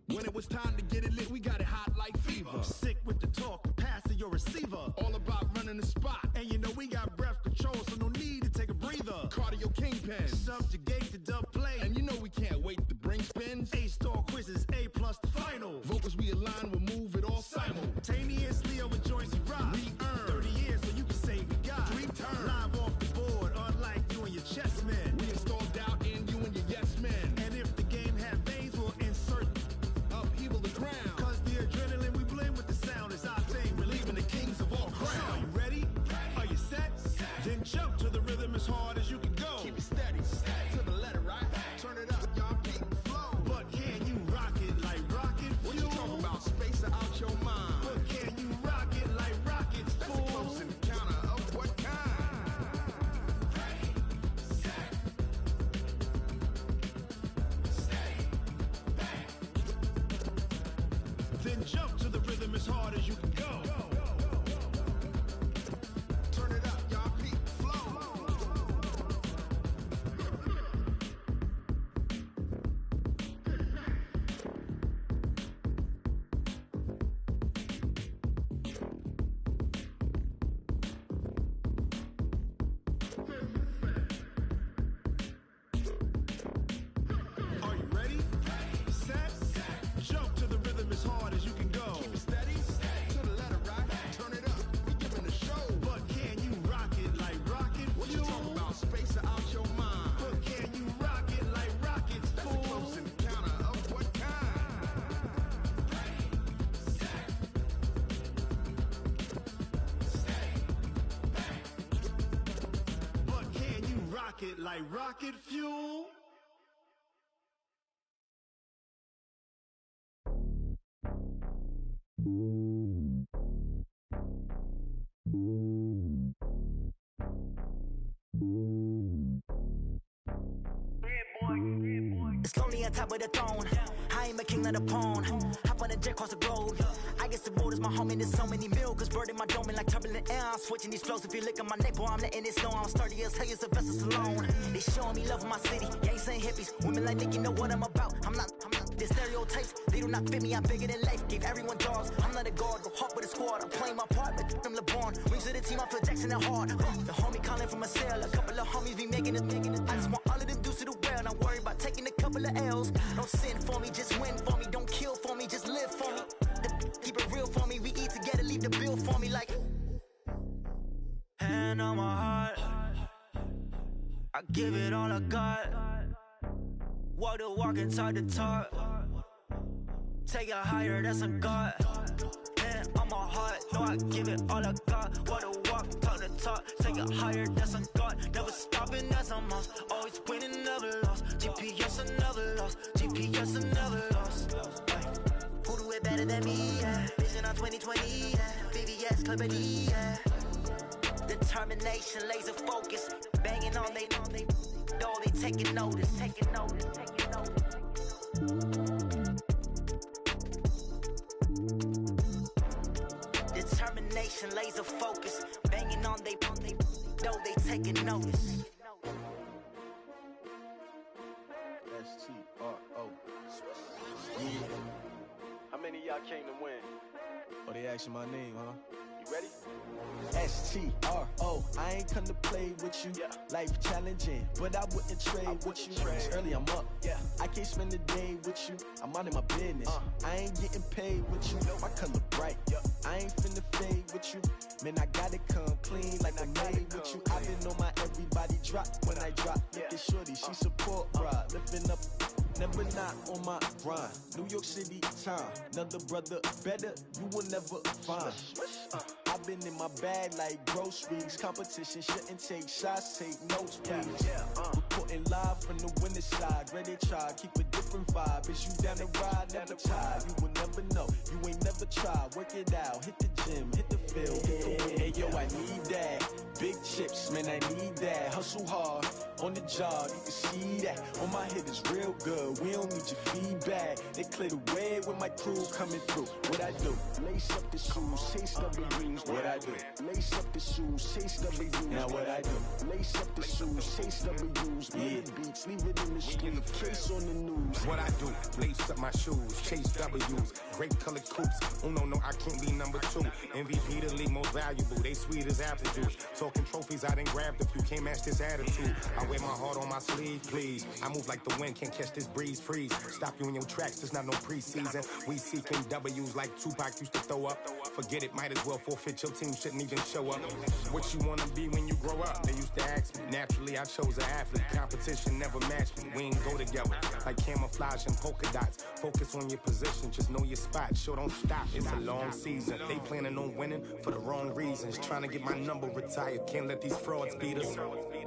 When it was time to get it lit, we got it hot like fever. Sick with the talk, pass to your receiver. All about running the spot. And you know we got breath control, so no need to take a breather. Cardio kingpin, subjugate the dub play. And you know we can't wait to bring spins. A-star quizzes, A+ the final. Vocals we align, we'll move it all simultaneously over joints we rock. We earn 30 years, so you can say we got 3 turns. Live off the board, unlike you and your chess men. We install doubt in you and your yes men. And if the game had veins, we'll insert upheaval the ground. Cause the adrenaline we blend with the sound is our thing, relieving the kings of all crowns. So are you ready? Are you set? Then jump to the rhythm as hard as you can go. Keep it steady, to the letter right. Turn it up, y'all keep the flow. But can you rock it like rocket fuel? What you talking about? Space or out your mind? But can you rock it like rockets, fool? That's a close encounter of what kind? Then jump to the rhythm as hard as you can go. Turn it up, y'all keep the flow. Are you ready? Set. Jump to the rhythm as hard as you can go. Keep it steady, to the letter right. Turn it up, we giving the show. But can you rock it like rocket fuel? What you talking about? Space or out your mind? But can you rock it like rockets, fool? That's a close encounter of what kind? But can you rock it like rocket fuel? It's lonely on top of the throne. I ain't a king of the pawn. Hop on a jet across the globe. I guess the world is my home and there's so many milkers. Bird in my dome and like turbulent air. I'm switching these flows. If you look at my neck, boy, I'm letting it snow. I'm sturdy as hell as a vessel alone. They showing me love in my city. Gangs ain't hippies. Women like Nick, you know what I'm about. I'm not. The stereotypes, they do not fit me. I'm bigger than life. Gave everyone dogs. I'm not a guard. Go hard with a squad. I'm playing my part, but I'm LeBron. Wings of the team, I feel Jackson and hard. The homie calling from a cell. A couple of homies be making it. I just want all of them dudes to do well. Not worry about taking the cup. couple of L's. Don't sin for me, just win for me. Don't kill for me, just live for me. Keep it real for me. We eat together, leave the bill for me like. Hand on my heart, I give it all I got. Walk the walk and talk the talk. Take it higher, that's a God. Hand on my heart, no, I give it all I got. Walk the walk, talk the talk. Take it higher, that's a God. Never stopping, that's a must. Always winning, never lost. GPS, I never lost. GPS, I never lost. Who do it better than me? Yeah. Vision on 2020, yeah. VVS, Clippity, yeah. Determination, laser focus. Banging on they door, they taking notice. Determination, laser focus. Banging on they door, they taking notice. S-T-R-O. Yeah. How many of y'all came to win? Oh, they asking my name, huh? You ready? S-T-R-O. I ain't come to play with you. Yeah. Life challenging, but I wouldn't trade with you. It's early, I'm up. Yeah. I can't spend the day with you. I'm out of my business. I ain't getting paid with you. My color bright. I ain't finna fade with you. Man, I gotta come clean like I made with you. I've been on my everybody drop when I drop. Look at shorty, she support ride. Lifting up, never not on my grind. New York City time. Another brother better, you will never find. I've been in my bag like groceries. Competition shouldn't take shots, take notes, please. Reporting live from the winning side. Ready to try, keep a different vibe. Is you down the ride, never tired. You will never know, you ain't never tried. Work it out, hit the gym, hit the field, hit the win. Hey yo, I need that. Big chips, man, I need that. Hustle hard, on the job, you can see that. On my head is real good, we don't need your feedback. They clear the way with my crew coming through. What I do? Lace up the shoes, chase W's. What I do? Lace up the shoes, chase W's. Now what I do? Lace up the shoes, chase W's. Yeah, beats, leave it in the street, case on the news. What I do? Lace up my shoes, chase W's. Great colored coops. Oh no, I can't be number 2. MVP the league most valuable. They sweet as apple juice. Talking trophies, I didn't grab the few. Can't match this attitude. I wear my heart on my sleeve, please. I move like the wind, can't catch this breeze, freeze. Stop you in your tracks, there's not no preseason. We seeking W's like Tupac used to throw up. Forget it, might as well forfeit. Your team shouldn't even show up. What you wanna be when you grow up? They used to ask me. Naturally, I chose an athlete. Competition never matched me. We ain't go together like camouflage and polka dots. Focus on your position, just know your spot. Show don't stop, it's a long season. They planning on winning for the wrong reasons. Trying to get my number retired. Can't let these frauds beat us.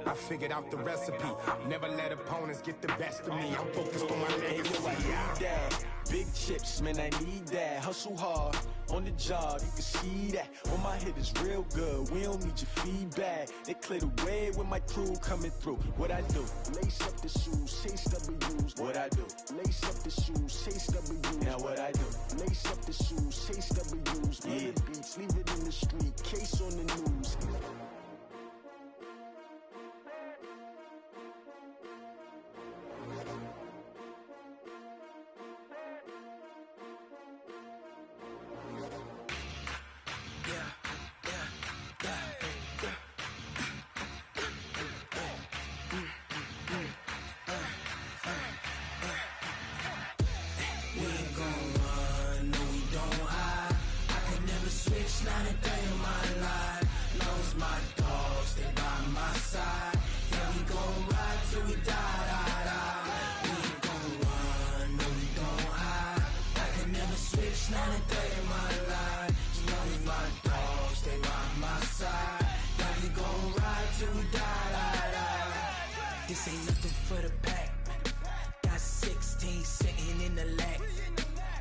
I figured out the recipe. Never let opponents get the best of me. I'm focused on my legacy. I need that. Big chips, man, I need that. Hustle hard, on the job, you can see that. On my head is real good, we don't need your feedback. They clear the way with my crew coming through. What I do? Lace up the shoes, chase W's. What I do? Lace up the shoes, chase W's. Now what I do? Lace up the shoes, chase W's. Yeah, beats, leave it in the street, case on the news. Not a day in my life. Knows my dogs, stay by my side. Yeah, we gon' ride till we die. We ain't gon' run, no we don't hide. I can never switch, not a day in my life. Knows my dogs, stay by my side. Yeah, we gon' ride till we die. This ain't nothing for the pack. Got 16 sitting in the lag.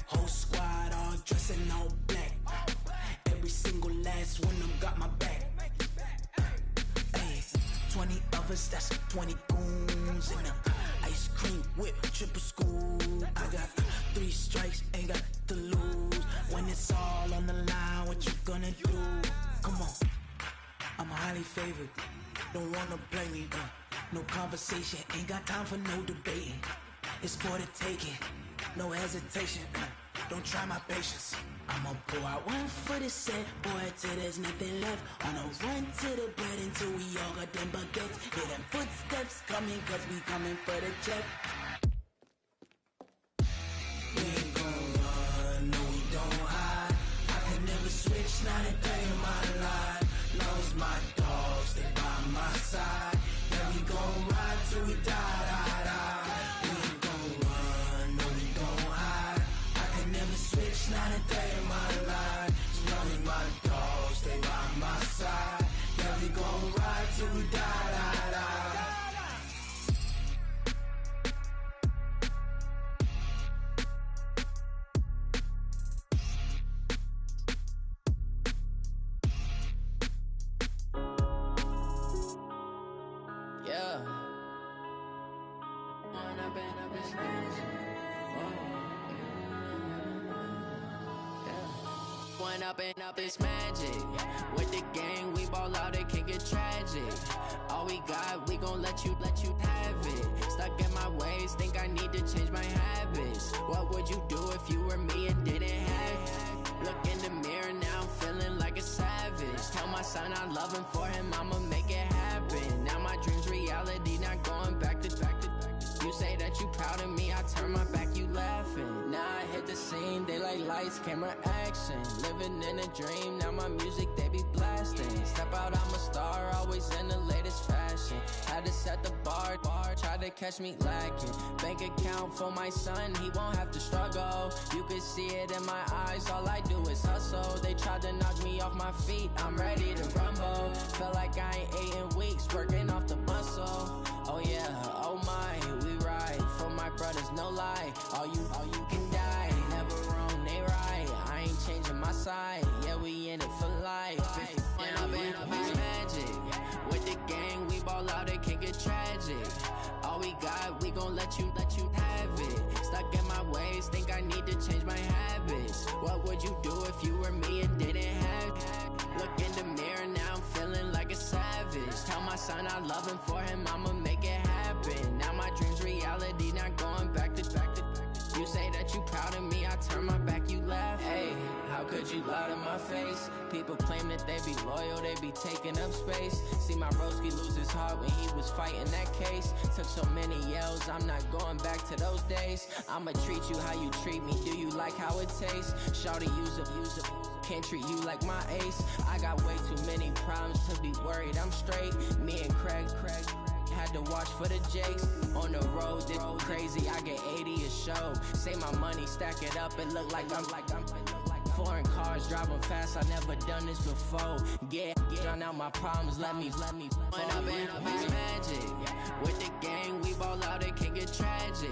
Whole squad all dressing all black. Every single last one of them got my back. Hey, 20 of us, that's 20 goons in the ice cream whip, triple scoop. I got 3 strikes, ain't got to lose. When it's all on the line, what you gonna do? Come on, I'm highly favored. Don't wanna play me, no conversation, ain't got time for no debating. It's for the taking, no hesitation. Don't try my patience. I'ma pour out one for the set, boy, till there's nothing left. On a run to the bread until we all got them baguettes. Hear them footsteps coming, cause we coming for the check. One up and up, it's magic. With the gang, we ball out, it can get tragic. All we got, we gon' let you have it. Stuck in my ways, think I need to change my habits. What would you do if you were me and didn't have it? Look in the mirror, now I'm feeling like a savage. Tell my son I love him, for him I'ma make it happen. Now my dream's reality, not going back to. You say that you proud of me, I turn my back, you laughing. Now I hit the scene, they like lights, camera, action. Living in a dream, now my music, they be blasting. Step out, I'm a star, always in the latest fashion. Had to set the bar, try to catch me lacking. Bank account for my son, he won't have to struggle. You can see it in my eyes, all I do is hustle. They tried to knock me off my feet, I'm ready to rumble. Feel like I ain't ate in weeks, working off the muscle. Oh yeah, oh my, we ride for my brothers, no lie. All you can die, never wrong, they right. I ain't changing my side, yeah, we in it for life. When up and up, it's magic. With the gang, we ball out, it can get tragic. All we got, we gon' let you have it. Stuck in my ways, think I need to change my habits. What would you do if you were me and didn't have it? Look in the mirror, now I'm feeling like a savage. Tell my son I love him, for him I'ma make it happen. Now my dream's reality, not going back to. You say that you proud of me, I turn my back, you laugh. Hey, how could you lie to my face? People claim that they be loyal, they be taking up space. See my broski lose his heart when he was fighting that case. Took so many yells, I'm not going back to those days. I'ma treat you how you treat me, do you like how it tastes? Shawty, use up, can't treat you like my ace. I got way too many problems to be worried, I'm straight. Me and Craig had to watch for the Jakes. On the road, this crazy, I get 80 a show. Say my money, stack it up, it look like I'm foreign cars, driving fast, I never done this before. Drown out my problems, let me When up and up, it's magic. With the gang, we ball out, it can get tragic.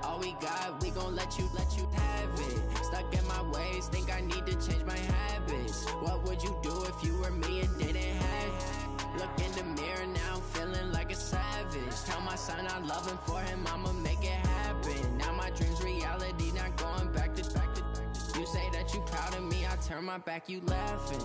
All we got, we gon' let you have it. Stuck in my ways, think I need to change my habits. What would you do if you were me and didn't have it? Look in the mirror, now I'm feeling like a savage. Tell my son I love him, for him I'ma make it happen. Now my dream's reality, not going back to. You say that you proud of me, I turn my back, you laughing.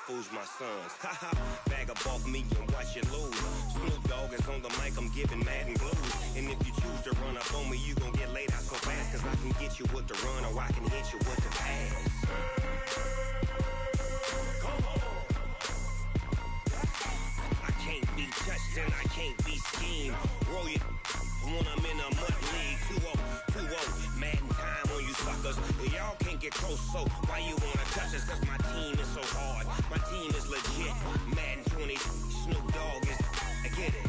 Fools my sons. Haha, bag up off me and watch you lose. Snoop Dogg is on the mic, I'm giving Madden blues. And if you choose to run up on me, you gon' get laid out so fast. Cause I can get you with the run or I can hit you with the pass. I can't be touched and I can't be schemed. Roll you when I'm in a mud league. 2-0, Madden time on you suckers. Y'all can't get close, so why you wanna touch us? Cause my team is so hard. My team is legit. Madden 20, Snoop Dogg is. I get it.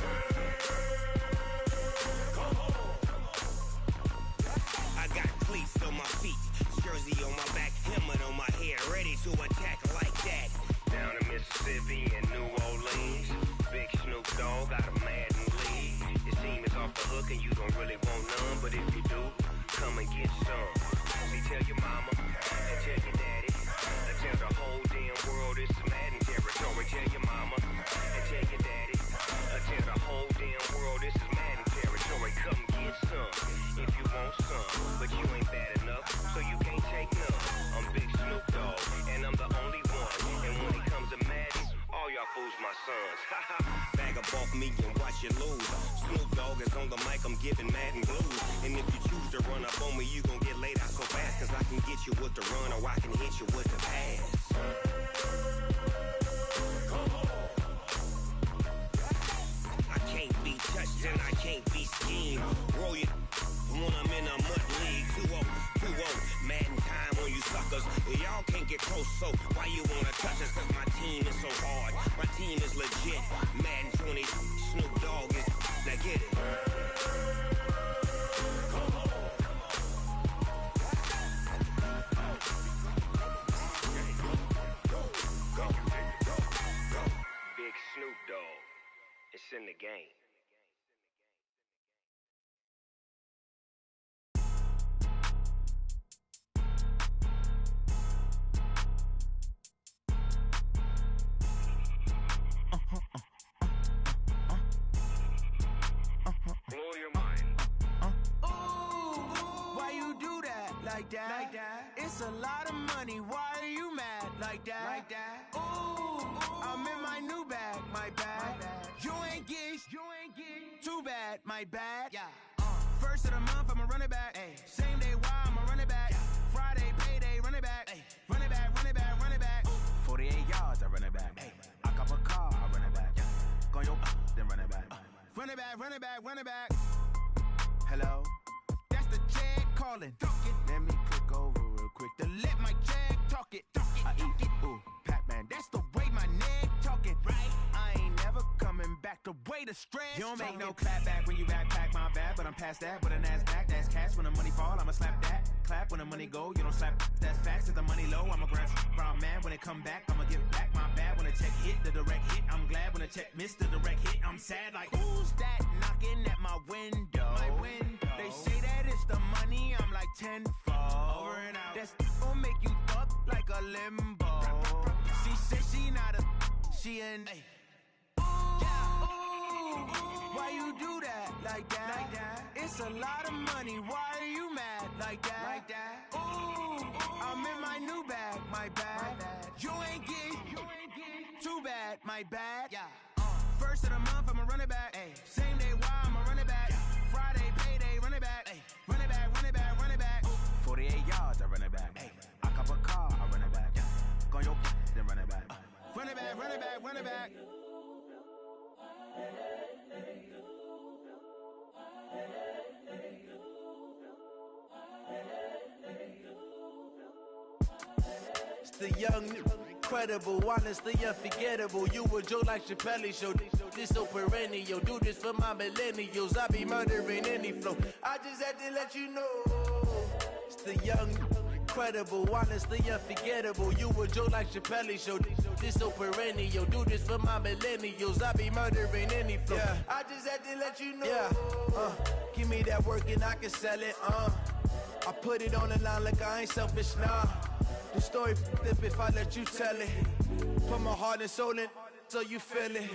I got cleats on my feet, jersey on my back, helmet on my head, ready to attack like that. Down in Mississippi and New Orleans, big Snoop Dogg got a Madden league. His team is off the hook and you don't really want none, but if you do, come and get some. See, tell your mama and tell your daddy, and tell the whole damn world this is Madden territory. Tell your mama and tell your daddy, and tell the whole damn world this is Madden territory. Come get some if you want some, but you ain't bad enough, so you can't take none. I'm Bag up off me and watch you lose. Snoop Dogg is on the mic, I'm giving Madden blues. And if you choose to run up on me, you gon' get laid out so fast. Cause I can get you with the run or I can hit you with the pass. I can't be touched and I can't be schemed. Roll you when I'm in a mud league. 2-0, 2-0, Madden time on you suckers. Y'all can't get close, so why you wanna touch us? Cause my team is so hard, my team is legit. Madden 20, Snoop Dogg is, now get it. Big Snoop Dogg, it's in the game. Blow your mind. Ooh, why you do that? Like that? Like that? It's a lot of money. Why are you mad? Like that? Like that? Ooh, I'm in my new bag. My bag. You ain't get. Too bad. My bad. Yeah. First of the month, I'ma run it back. Ay. Same day, why I'ma run it back. Friday, payday, run it back. Ay. Run it back, run it back, run it back. 48 yards, I run it back. Ay. I cop a car, I run it back. Go your then run it back. Run it back, run it back, run it back. Hello? That's the Jag calling. Let me click over real quick to let my Jag talk it. I eat it, ooh, Pac-Man. That's the way my neck talking. Right? I ain't never coming back the way the stress. You don't make no clap back when you backpack my bad, but I'm past that with a NASDAQ. That's cash when the money fall, I'ma slap that. Clap when the money go, you don't slap. That's facts. If the money low, I'ma grab brown man. When it come back, I'ma give back my bad. When the check hit, the direct hit. I'm glad when the check missed the direct hit. I'm sad like, who's that knocking at my window? My window. They say that it's the money, I'm like tenfold. Over and out. That's gon' make you up like a limbo. She said she not a, she an. Why you do that? Like that? Like that? It's a lot of money. Why are you mad? Like that? Like that? Ooh, I'm in my new bag. My bad. You ain't get. Too bad. My bad. Yeah. First of the month, I'ma run it back. Ay. Same day, why I'ma run it back. Friday, payday, run it back. Ay. Run it back, run it back, run it back. 48 yards, I run it back. Ay. I cop a car, I run it back. Go your then run it back. Run it back, run it back, run it back. It's the young, incredible, honestly unforgettable. You a Joe like Chappelle show. This so perennial. Do this for my millennials. I be murdering any flow. I just had to let you know. It's the young, incredible, honestly unforgettable. You a Joe like Chappelle show. This so perennial. Do this for my millennials. I be murdering any flow. Yeah. I just had to let you know. Yeah. Give me that work and I can sell it. I put it on the line like I ain't selfish, nah. The story flip if I let you tell it. Put my heart and soul in so you feel it.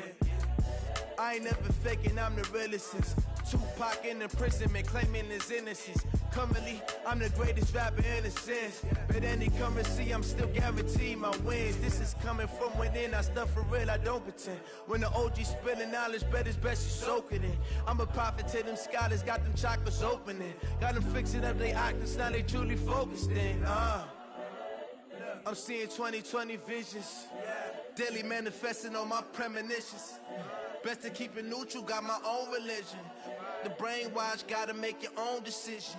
I ain't never faking, I'm the realest since Tupac in imprisonment, claiming his innocence. Currently, I'm the greatest rapper in a sense. But any currency, I'm still guaranteed my wins. This is coming from within, I stuff for real, I don't pretend. When the OG spilling knowledge, bet it's best you soak it in. I'm a prophet to them scholars, got them chakras opening. Got them fixing up they octaves, now they truly focused in. I'm seeing 2020 visions. Daily manifesting on my premonitions. Best to keep it neutral, got my own religion. The brainwash, gotta make your own decision.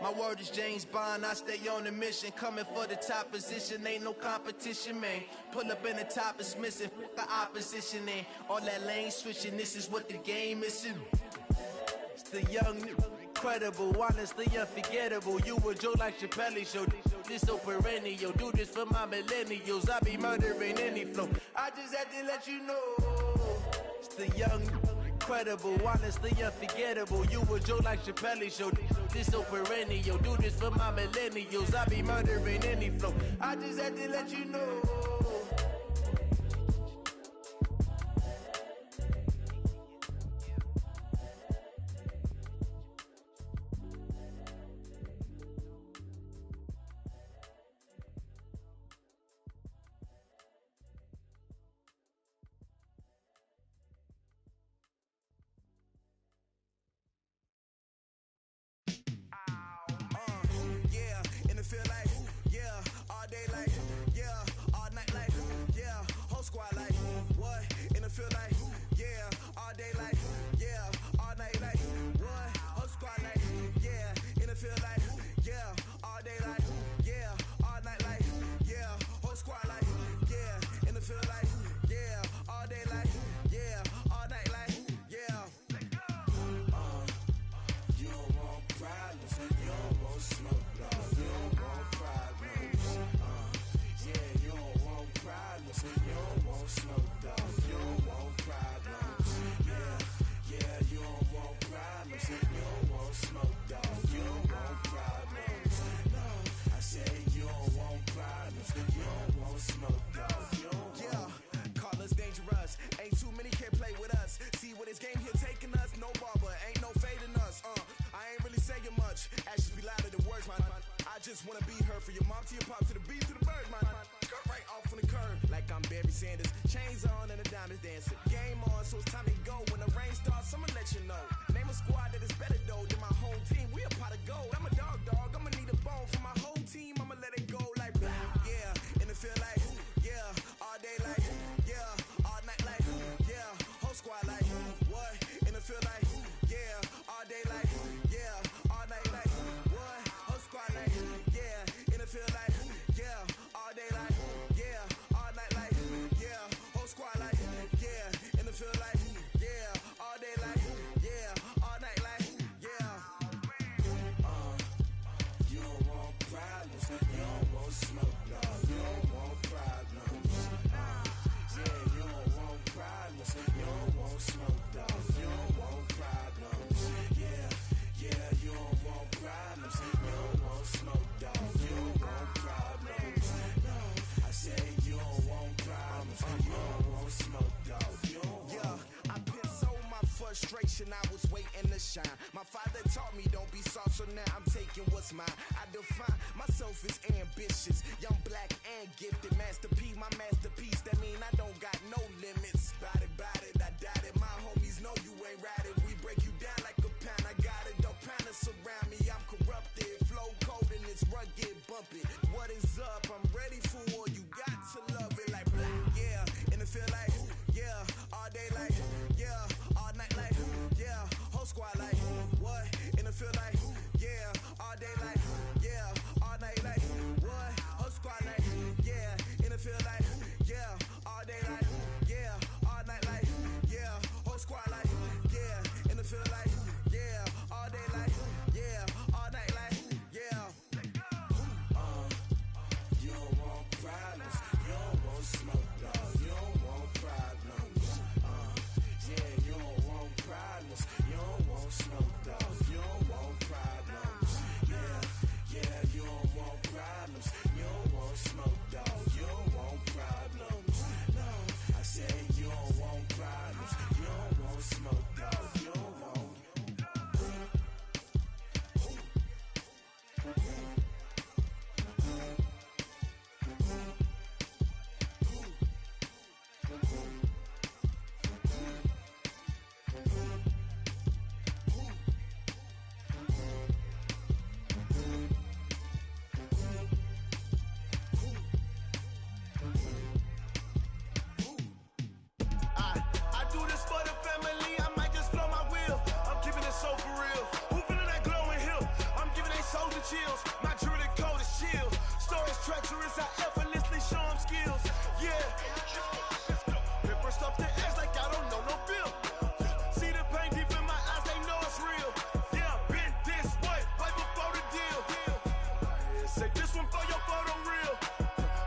My word is James Bond, I stay on the mission. Coming for the top position, ain't no competition, man. Pull up in the top is missing, the opposition in. All that lane switching, this is what the game missing. It's the young, incredible, honestly unforgettable. You a Joe like Chappelle show. This so perennial. Do this for my millennials. I be murdering any flow. I just had to let you know. It's the young, incredible, honestly unforgettable. You a Joe like Chappelle show. This so perennial. Do this for my millennials. I be murdering any flow. I just had to let you know. feel like, yeah, all day like, yeah, all night like, what? Whole squad like, yeah, in the feel like, yeah, all day like, yeah, all night like, yeah, whole squad like, yeah, in the feel like, yeah, all day like, yeah, all night like, yeah. You don't want problems, you don't want smoke, dog. You don't want problems. Yeah, you don't want problems, you don't want smoke, dog. You don't want problems. Yeah, you don't want problems, you don't want smoke, dog. You don't want problems. No, I said you don't want problems, you don't want smoke, dog. You don't want. Call us dangerous. Ain't too many can play with us. See what this game here taking us. No barber, ain't no fading us. I ain't really saying much. Actions be louder than words, man. I just wanna be heard. For your mom to your pop to the beat to the birds, man. Cut right off on the curb like I'm Barry Sanders. Chains on and the diamonds dancing. Game on, so it's time to go. When the rain starts, I'ma let you know. Name a squad that is better though than my home team. We a pot of gold. I'm a dog. I'ma need a bone for my whole team. I'ma let it go like blah. Yeah, and it feel like yeah, all day like yeah, all night like yeah, whole squad like what? And it feel like yeah, all day like yeah, all night like what? Whole squad like yeah, and it feel like yeah, all day like yeah, all night like yeah, whole squad like yeah, and it feel like yeah, all day like yeah, all night like yeah. You don't want problems, you don't want smoke, dog. You don't want problems. Yeah, you don't want problems, you don't want smoke, dog. You don't want problems. Yeah, you don't want problems, you don't want smoke, dog. You don't want problems. No, I say you don't want problems, you don't want smoke, dog. You don't want. I put so my frustration, I was waiting to shine. My father taught me don't be soft, so now I'm taking what's mine. I define myself as ambitious, young, black, and gifted. Master P, my masterpiece. That mean I don't got no limits. Bout it, I doubt it. My homies know you ain't ride it. We break you down like a pound. I got it, don't pound us around me. I'm corrupted, flow cold and it's rugged, bumpy. What is up? I'm ready for war. You got to love it like blah. Yeah, and it feel like yeah, all day like yeah, all night like yeah, whole squad like what? And it feel like yeah, all day like yeah, all night like what? Whole squad like yeah, and it feel like yeah, all day like yeah, all night like yeah, whole squad like yeah, and it feel like yeah, all day like yeah, all night like yeah. You don't want problems, you don't want smoke, dog. You don't want problems. Yeah, you don't want problems, you don't want smoke, dog. You don't want problems. Yeah, you don't want problems, you don't want smoke, dog. You don't want problems. No, I say you don't want problems, you don't want smoke, dog. You don't want. I do this for the family, I might just blow my wheel. I'm keeping it so for real. Who feeling that glowing hill? I'm giving they soldier chills. My jewelry code is chill. Stories treacherous, I effortlessly show them skills. Yeah. Paper stuff the edge like I don't know no feel. See the pain deep in my eyes, they know it's real. Yeah, been this way, right before the deal. Say this one for your photo real.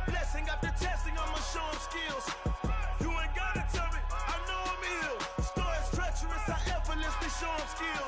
Blessing after testing, I'ma show them skills. You ain't gotta tell me, I know I'm ill. Stories treacherous, I effortlessly show them skills.